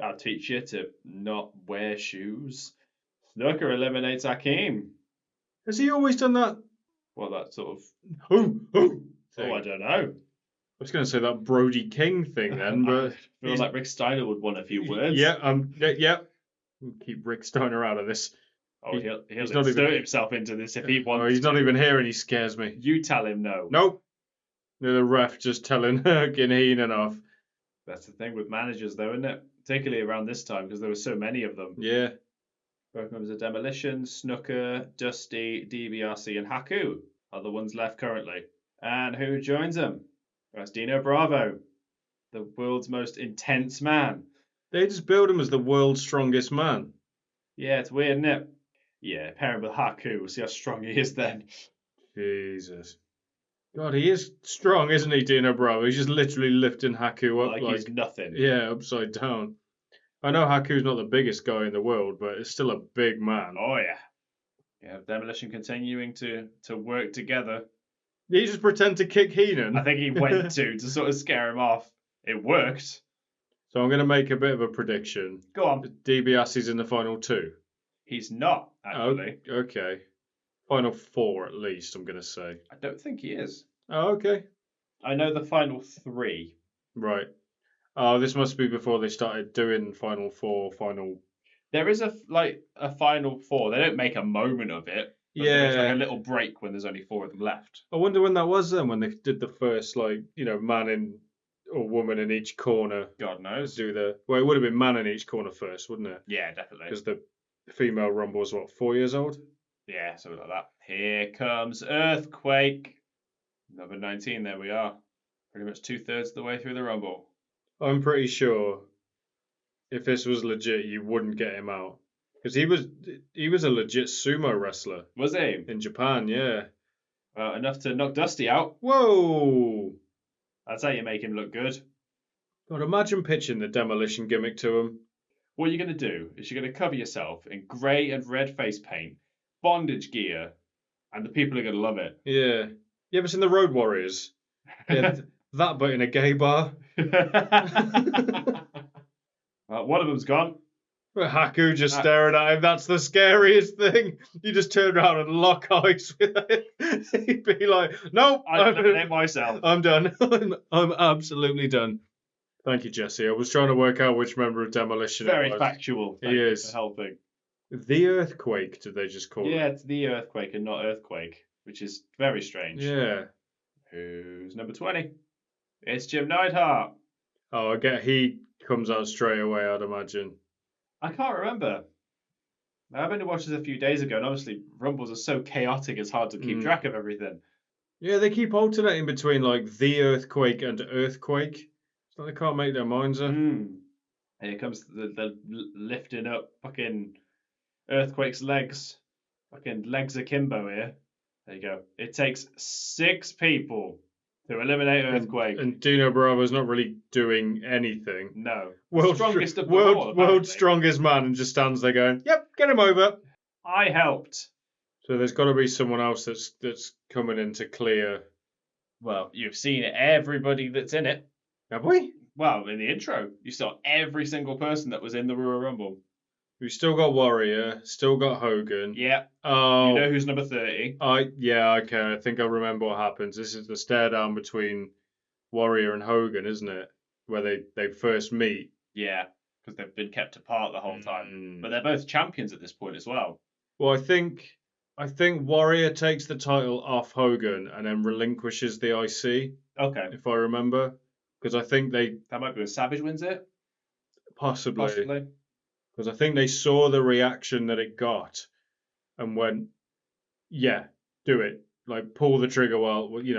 I'll teach you to not wear shoes. Snooker eliminates Hakeem. Has he always done that? Well, that sort of. Thing. Oh, I don't know. I was going to say that Brody King thing then, but. I feel like Rick Steiner would want a few words. Yeah. We'll keep Rick Steiner out of this. Oh, he'll insert himself into this if he wants. Oh, he's not even here and he scares me. You tell him no. Nope. The ref just telling Heenan off. That's the thing with managers, though, isn't it? Particularly around this time, because there were so many of them. Yeah. Both members of Demolition, Snooker, Dusty, DiBiase, and Haku are the ones left currently. And who joins them? That's Dino Bravo, the world's most intense man. They just build him as the world's strongest man. Yeah, it's weird, isn't it? Yeah, pair him with Haku. We'll see how strong he is then. Jesus. God, he is strong, isn't he, Dino Bravo? He's just literally lifting Haku up Like he's nothing. yeah, upside down. I know Haku's not the biggest guy in the world, but it's still a big man. Oh yeah. Yeah, Demolition continuing to work together. Did he just pretend to kick Heenan? I think he went to sort of scare him off. It worked. So I'm going to make a bit of a prediction. Go on. DiBiase's in the final 2. He's not, actually. Oh, okay. Final 4 at least, I'm going to say. I don't think he is. Oh, okay. I know the final 3. Right. Oh, this must be before they started doing final 4, final... There is a final 4. They don't make a moment of it. But there's like a little break when there's only 4 of them left. I wonder when that was then, when they did the first, man in or woman in each corner. God knows. Well, it would have been man in each corner first, wouldn't it? Yeah, definitely. Because the female Rumble was, 4 years old? Yeah, something like that. Here comes Earthquake. Number 19, there we are. Pretty much 2/3 of the way through the Rumble. I'm pretty sure if this was legit, you wouldn't get him out. Because he was a legit sumo wrestler. Was he? In Japan, yeah. Well, enough to knock Dusty out. Whoa! That's how you make him look good. God, imagine pitching the demolition gimmick to him. What you're going to do is you're going to cover yourself in grey and red face paint, bondage gear, and the people are going to love it. Yeah. You ever seen the Road Warriors? Yeah, that but in a gay bar. Well, one of them's gone. Haku just staring at him. That's the scariest thing. You just turn around and lock eyes with him. He'd be like, nope. I'd eliminate myself. I'm done. I'm absolutely done. Thank you, Jesse. I was trying to work out which member of Demolition Very it was. factual. Thank you for helping. The Earthquake, did they just call it? Yeah, it's the Earthquake and not Earthquake, which is very strange. Yeah. Who's number 20? It's Jim Neidhart. Oh, I get he comes out straight away, I'd imagine. I can't remember. I've only watched this a few days ago, and obviously Rumbles are so chaotic, it's hard to keep track of everything. Yeah, they keep alternating between the Earthquake and Earthquake. So they can't make their minds up. Here comes the lifting up fucking Earthquake's legs. Fucking legs akimbo here. There you go. It takes 6 people to eliminate Earthquake. And Dino Bravo's not really doing anything. No. World's strongest man, and just stands there going, yep, get him over. I helped. So there's got to be someone else that's coming in to clear. Well, you've seen everybody that's in it. Have we? Well, in the intro, you saw every single person that was in the Royal Rumble. We've still got Warrior, still got Hogan. Yeah. Oh. You know who's number 30? Yeah, okay. I think I remember what happens. This is the stare down between Warrior and Hogan, isn't it? Where they first meet. Yeah, because they've been kept apart the whole time. But they're both champions at this point as well. Well, I think Warrior takes the title off Hogan and then relinquishes the IC. Okay. If I remember. Because I think that might be when Savage wins it? Possibly. Because I think they saw the reaction that it got and went, yeah, do it. Pull the trigger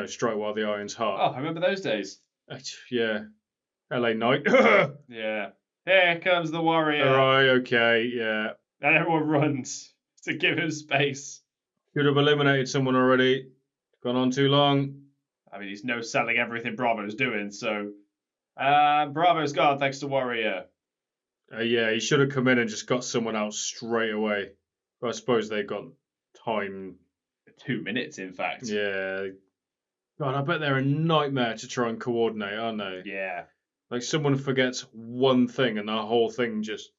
strike while the iron's hot. Oh, I remember those days. Yeah. LA Knight. Yeah. Here comes the Warrior. All right, okay, yeah. And everyone runs to give him space. Could have eliminated someone already. Gone on too long. I mean, he's no-selling everything Bravo's doing, so... Bravo's gone, thanks to Warrior. Yeah, he should have come in and just got someone else straight away. But I suppose they got time. 2 minutes, in fact. Yeah. God, I bet they're a nightmare to try and coordinate, aren't they? Yeah. Someone forgets one thing and the whole thing just,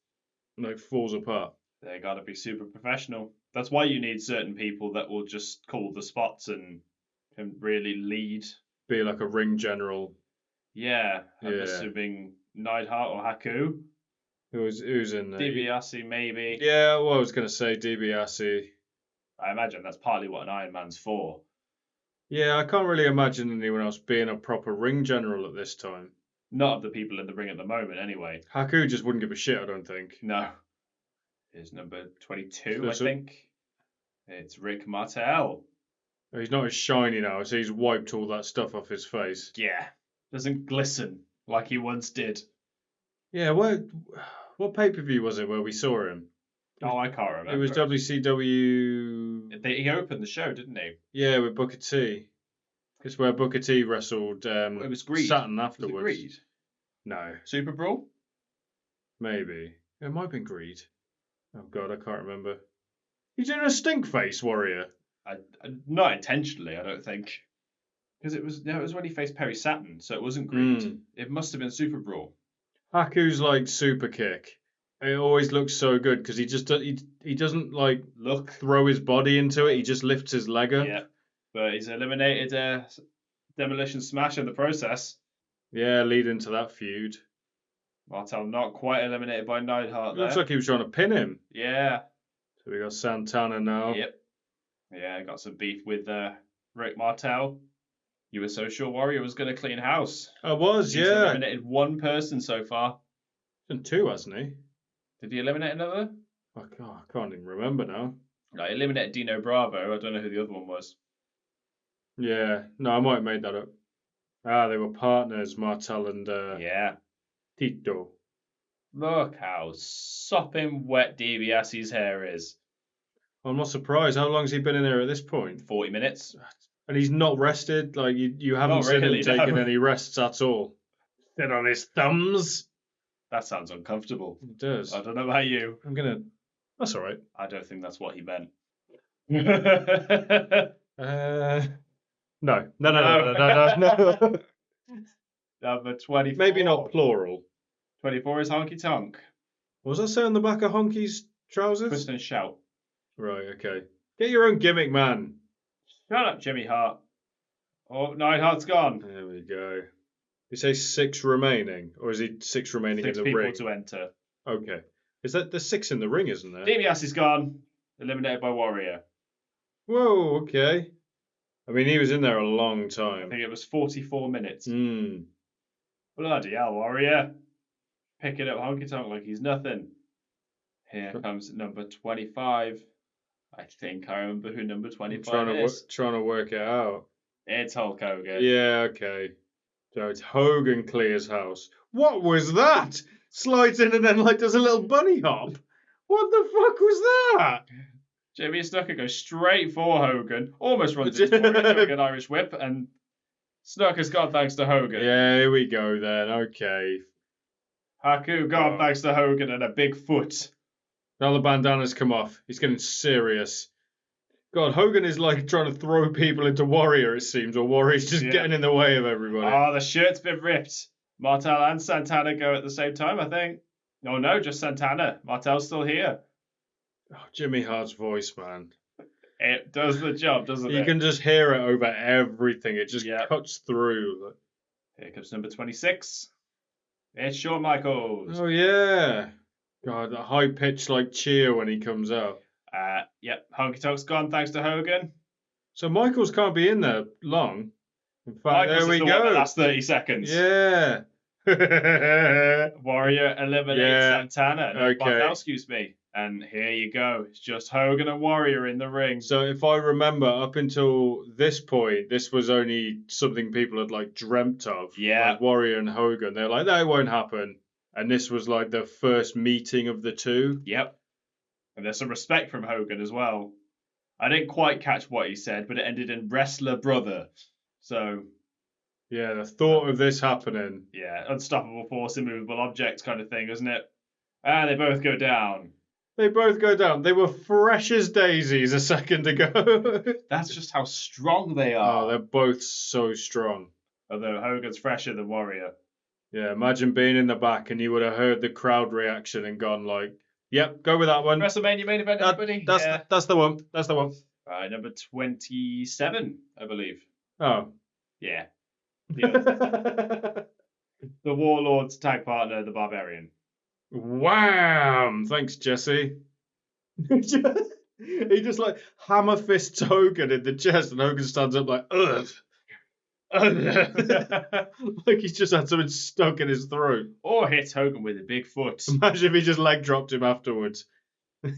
falls apart. They gotta be super professional. That's why you need certain people that will just call the spots and can really lead. Be like a ring general. Yeah. I'm assuming Neidhart or Haku. Who's in there? DiBiase, maybe. Yeah, well, I was going to say DiBiase. I imagine that's partly what an Iron Man's for. Yeah, I can't really imagine anyone else being a proper ring general at this time. Not of the people in the ring at the moment, anyway. Haku just wouldn't give a shit, I don't think. No. Here's number 22, I think. It's Rick Martel. He's not as shiny now, so he's wiped all that stuff off his face. Yeah. Doesn't glisten like he once did. Yeah, what pay-per-view was it where we saw him? Oh, I can't remember. It was WCW. He opened the show, didn't he? Yeah, with Booker T. It's where Booker T wrestled It was Greed. Saturn Was afterwards. it Greed? No, Super Brawl? maybe. It might have been Greed. Oh, God, I can't remember. He's in a stink face, Warrior. Not intentionally, I don't think. Because it was when he faced Perry Saturn, so it wasn't Greed. It must have been Super Brawl. Haku's like super kick. It always looks so good because he just he doesn't like throw his body into it. He just lifts his leg up. Yeah, but he's eliminated Demolition Smash in the process. Yeah, leading to that feud. Martel not quite eliminated by Neidhart there. Looks like he was trying to pin him. Yeah. So we got Santana now. Yep. Yeah, got some beef with Rick Martel. You were so sure Warrior was going to clean house. I was, He's yeah. eliminated one person so far. And two, hasn't he? Did he eliminate another? I can't even remember now. No, he eliminated Dino Bravo. I don't know who the other one was. Yeah, no, I might have made that up. Ah, they were partners, Martel and Yeah. Tito. Look how sopping wet DiBiase's hair is. I'm not surprised. How long's he been in there at this point? 40 minutes. And he's not rested? Like, you haven't Not seen really, him taking no. any rests at all? Sit on his thumbs? That sounds uncomfortable. It does. I don't know about you. That's all right. I don't think that's what he meant. No. Number 24. Maybe not plural. 24 is Honky Tonk. What was that say on the back of Honky's trousers? Twist and shout. Right, okay. Get your own gimmick, man. Shut up, Jimmy Hart. Oh, Neidhart's gone. There we go. You say 6 remaining, or is he 6 remaining 6 in the people ring? to enter. Okay. Is that the 6 in the ring, isn't there? DiBiase's gone. Eliminated by Warrior. Whoa, okay. I mean, he was in there a long I time. think it was 44 minutes. Hmm. Bloody hell, Warrior. Picking up Honky Tonk like he's nothing. Here comes number 25. I think I remember who number 25 is. Trying to work it out. It's Hulk Hogan. Yeah, okay. So it's Hogan clears house. What was that? Slides in and then does a little bunny hop. What the fuck was that? Jimmy Snuka goes straight for Hogan. Almost runs into Hogan Irish whip, and Snuka's gone thanks to Hogan. Yeah, here we go then. Okay. Haku gone thanks to Hogan and a big foot. Now the bandana's come off. He's getting serious. God, Hogan is trying to throw people into Warrior, it seems, or Warrior's just getting in the way of everybody. Oh, the shirt's been ripped. Martel and Santana go at the same time, I think. Oh no, just Santana. Martel's still here. Oh, Jimmy Hart's voice, man. It does the job, doesn't it? You can just hear it over everything. It just cuts through. Here comes number 26. It's Shawn Michaels. Oh, yeah. God, that high-pitched cheer when he comes out. Yep, Honky Tonk's gone thanks to Hogan. So Michaels can't be in there long. In fact, Michaels there we is the go. one that lasts 30 seconds. Yeah. Warrior eliminates Santana. No, Okay. Martel, excuse me. And here you go. It's just Hogan and Warrior in the ring. So if I remember, up until this point, this was only something people had dreamt of. Yeah. Like Warrior and Hogan. They're like, that won't happen. And this was the first meeting of the two. Yep. And there's some respect from Hogan as well. I didn't quite catch what he said, but it ended in wrestler brother. So, yeah, the thought of this happening. Yeah, unstoppable force, immovable objects kind of thing, isn't it? And they both go down. They both go down. They were fresh as daisies a second ago. That's just how strong they are. Oh, they're both so strong. Although Hogan's fresher than Warrior. Yeah, imagine being in the back and you would have heard the crowd reaction and gone yep, go with that one. WrestleMania main event, everybody. That's the one. That's the one. Number 27, I believe. Oh. Yeah. The Warlord's tag partner, the Barbarian. Wham! Thanks, Jesse. He just hammer fists Hogan in the chest, and Hogan stands up ugh. He's just had something stuck in his throat. Or hits Hogan with a big foot. Imagine if he just leg dropped him afterwards.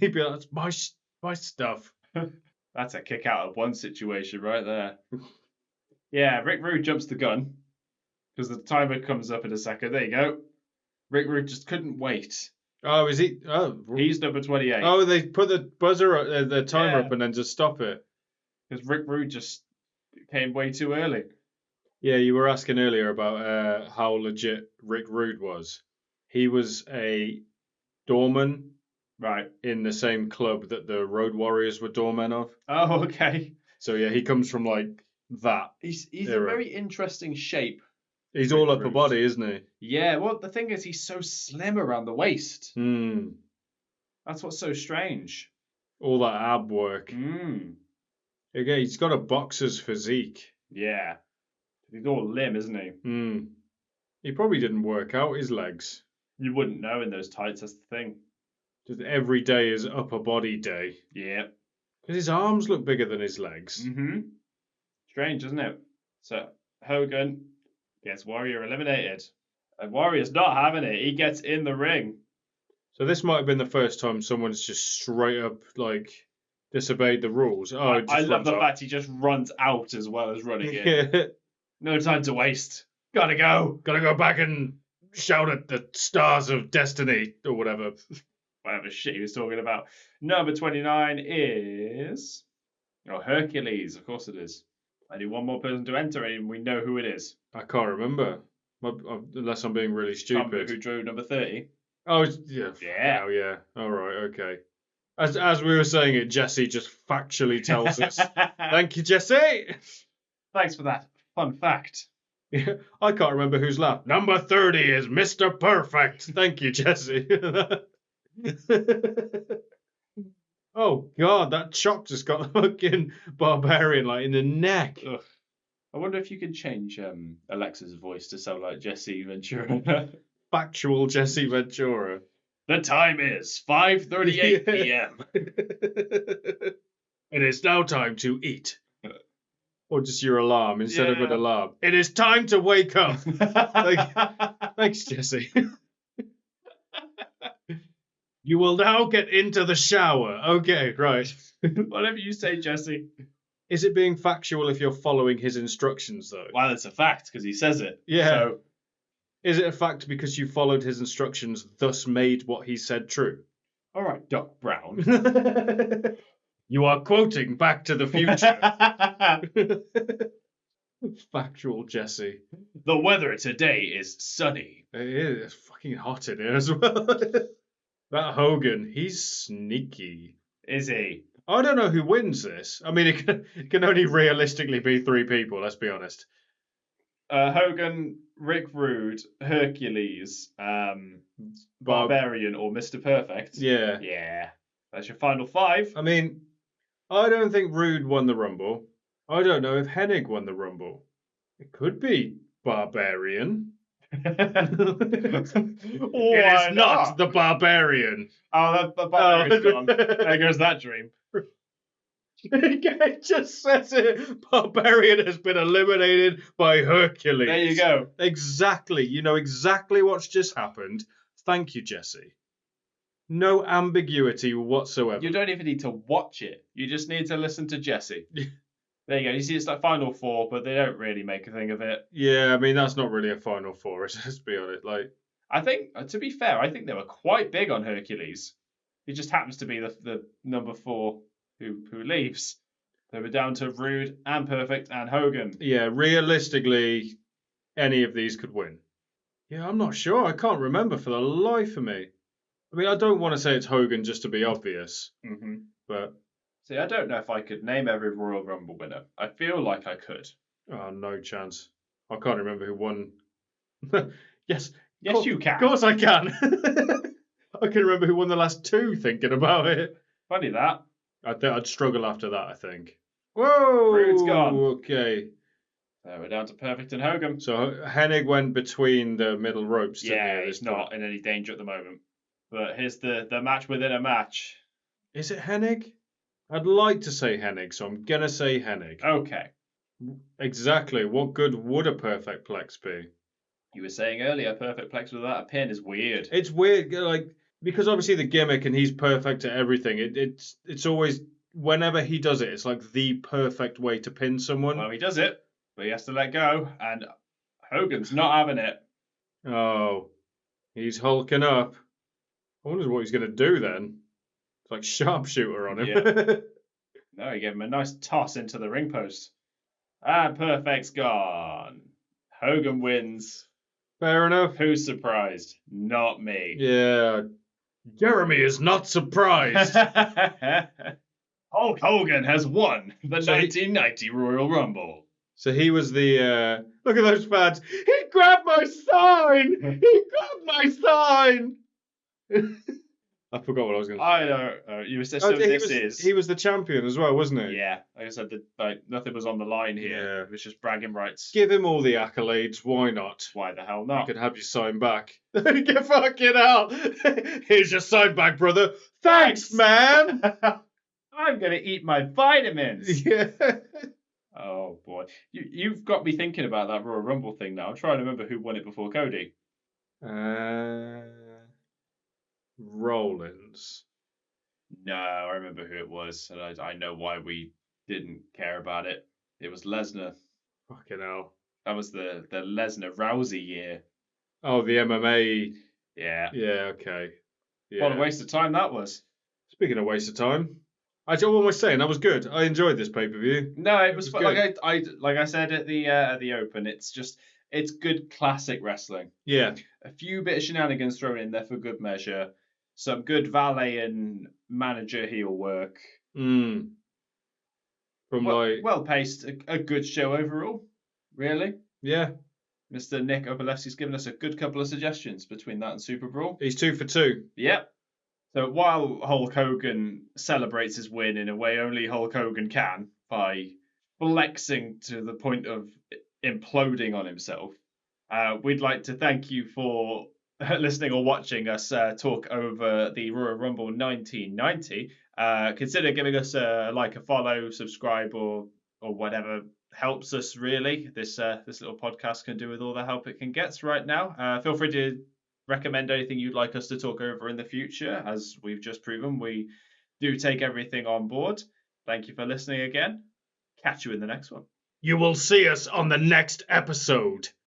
He'd be like, that's my stuff. That's a kick out of one situation right there. Yeah, Rick Rude jumps the gun because the timer comes up in a second. There you go. Rick Rude just couldn't wait. Oh, is he? Oh, He's number 28. oh, they put the buzzer, the timer up, and then just stop it. Because Rick Rude just came way too early. Yeah, you were asking earlier about how legit Rick Rude was. He was a doorman Right. in the same club that the Road Warriors were doormen of. Oh, okay. So yeah, he comes from like that. He's a era. very interesting shape. He's Rick all upper Rude. body, isn't he? Yeah, well, the thing is, he's so slim around the waist. Hmm. That's what's so strange. All that ab work. Mm. Again, he's got a boxer's physique. Yeah. He's all limb, isn't he? Hmm. He probably didn't work out his legs. You wouldn't know in those tights, that's the thing. Just every day is upper body day. Yeah. Because his arms look bigger than his legs. Mm-hmm. Strange, isn't it? So, Hogan gets Warrior eliminated. And Warrior's not having it. He gets in the ring. So this might have been the first time someone's just straight up, like, disobeyed the rules. Oh, it just I love runs the off. fact he just runs out as well as running in. Yeah. No time to waste. Gotta go. Gotta go back and shout at the stars of destiny, or whatever. Whatever shit he was talking about. Number 29 is... Oh, Hercules. Of course it is. I need one more person to enter and we know who it is. I can't remember. Unless I'm being really Can't remember stupid. who drew number 30. Oh, yeah. Yeah. Oh, yeah. All right, okay. As we were saying it, Jesse just factually tells us. Thank you, Jesse. Thanks for that fun fact. Yeah, I can't remember who's left. Number 30 is Mr. Perfect. Thank you, Jesse. Oh, God, that chop just got fucking Barbarian, like, in the neck. Ugh. I wonder if you could change Alexa's voice to sound like Jesse Ventura. Factual Jesse Ventura. The time is 5:38 p.m. It is now time to eat. Or just your alarm instead of an Yeah. alarm. It is time to wake up. Thanks, Jesse. You will now get into the shower. Okay, right. Whatever you say, Jesse. Is it being factual if you're following his instructions, though? Well, it's a fact because he says it. Yeah. So, Is it a fact because you followed his instructions, thus made what he said true? all right, Doc Brown. You are quoting Back to the Future. Factual Jesse. The weather today is sunny. It is. It's fucking hot in here as well. That Hogan, he's sneaky. Is he? I don't know who wins this. I mean, it can only realistically be three people, let's be honest. Hogan, Rick Rude, Hercules, Barbarian, or Mr. Perfect. Yeah. Yeah. That's your final five. I mean, I don't think Rude won the Rumble. I don't know if Hennig won the Rumble. It could be Barbarian. It is not the Barbarian. Oh, the Barbarian's gone. There goes that dream. It just says it. Barbarian has been eliminated by Hercules. There you go. Exactly. You know exactly what's just happened. Thank you, Jesse. No ambiguity whatsoever. You don't even need to watch it. You just need to listen to Jesse. There you go. You see, it's like Final Four, but they don't really make a thing of it. Yeah, I mean, that's not really a Final Four, let's be honest. Like, I think, to be fair, I think they were quite big on Hercules. He just happens to be the number 4 who leaves. They were down to Rude and Perfect and Hogan. yeah, realistically, any of these could win. Yeah, I'm not sure. I can't remember for the life of me. I mean, I don't want to say it's Hogan just to be obvious, Mm-hmm. but See, I don't know if I could name every Royal Rumble winner. I feel like I could. oh, no chance. I can't remember who won. Yes. Yes, you can. Of course I can. I can remember who won the last 2 thinking about it. Funny that. I think I'd struggle after that, I think. Whoa! Rude's gone. Okay. So we're down to Perfect and Hogan. So Hennig went between the middle ropes. didn't Yeah, he, he's this not time? in any danger at the moment. But here's the match within a match. Is it Hennig? I'd like to say Hennig, so I'm going to say Hennig. Okay. Exactly. What good would a perfect plex be? You were saying earlier, Perfect Plex without a pin is weird. It's weird, like, because obviously the gimmick and he's perfect at everything. It's always, whenever he does it, it's like the perfect way to pin someone. Well, he does it, but he has to let go, and Hogan's not having it. Oh, he's hulking up. I wonder what he's going to do then. It's like sharpshooter on him. Yeah. No, he gave him a nice toss into the ring post. And Perfect's gone. Hogan wins. Fair enough. Who's surprised? Not me. Yeah. Jeremy is not surprised. Hulk Hogan has won the 1990 Royal Rumble. So he was the... look at those fans. He grabbed my sign! He grabbed my sign! I forgot what I was going to say. I know. You were saying He was the champion as well, wasn't he? Yeah, like I said, nothing was on the line here. It was just bragging rights. Give him all the accolades. Why not? Why the hell I not? could have you sign back. Get fucking out. Here's your sign back, brother. Thanks, man. I'm gonna eat my vitamins. Yeah. Oh boy, you've got me thinking about that Royal Rumble thing now. I'm trying to remember who won it before Cody. Rollins. No, I remember who it was, and I know why we didn't care about it. It was Lesnar. Fucking hell. That was the Lesnar Rousey year. Oh, the MMA. Yeah. Yeah, okay. Yeah. What a waste of time that was. Speaking of waste of time, actually, what am I saying? That was good. I enjoyed this pay-per-view. No, it was good. like I said at the open. It's good classic wrestling. Yeah. A few bit of shenanigans thrown in there for good measure. Some good valet and manager heel work. From Well paced, a good show overall. Really. Yeah. Mr. Nick Obolewski's given us a good couple of suggestions between that and Super Brawl. He's 2 for 2. Yep. So while Hulk Hogan celebrates his win in a way only Hulk Hogan can, by flexing to the point of imploding on himself, we'd like to thank you for listening or watching us talk over the Royal Rumble 1990. Consider giving us a follow, subscribe, or whatever helps us, really. This little podcast can do with all the help it can get right now. Feel free to recommend anything you'd like us to talk over in the future. As we've just proven, we do take everything on board. Thank you for listening again. Catch you in the next one. You will see us on the next episode.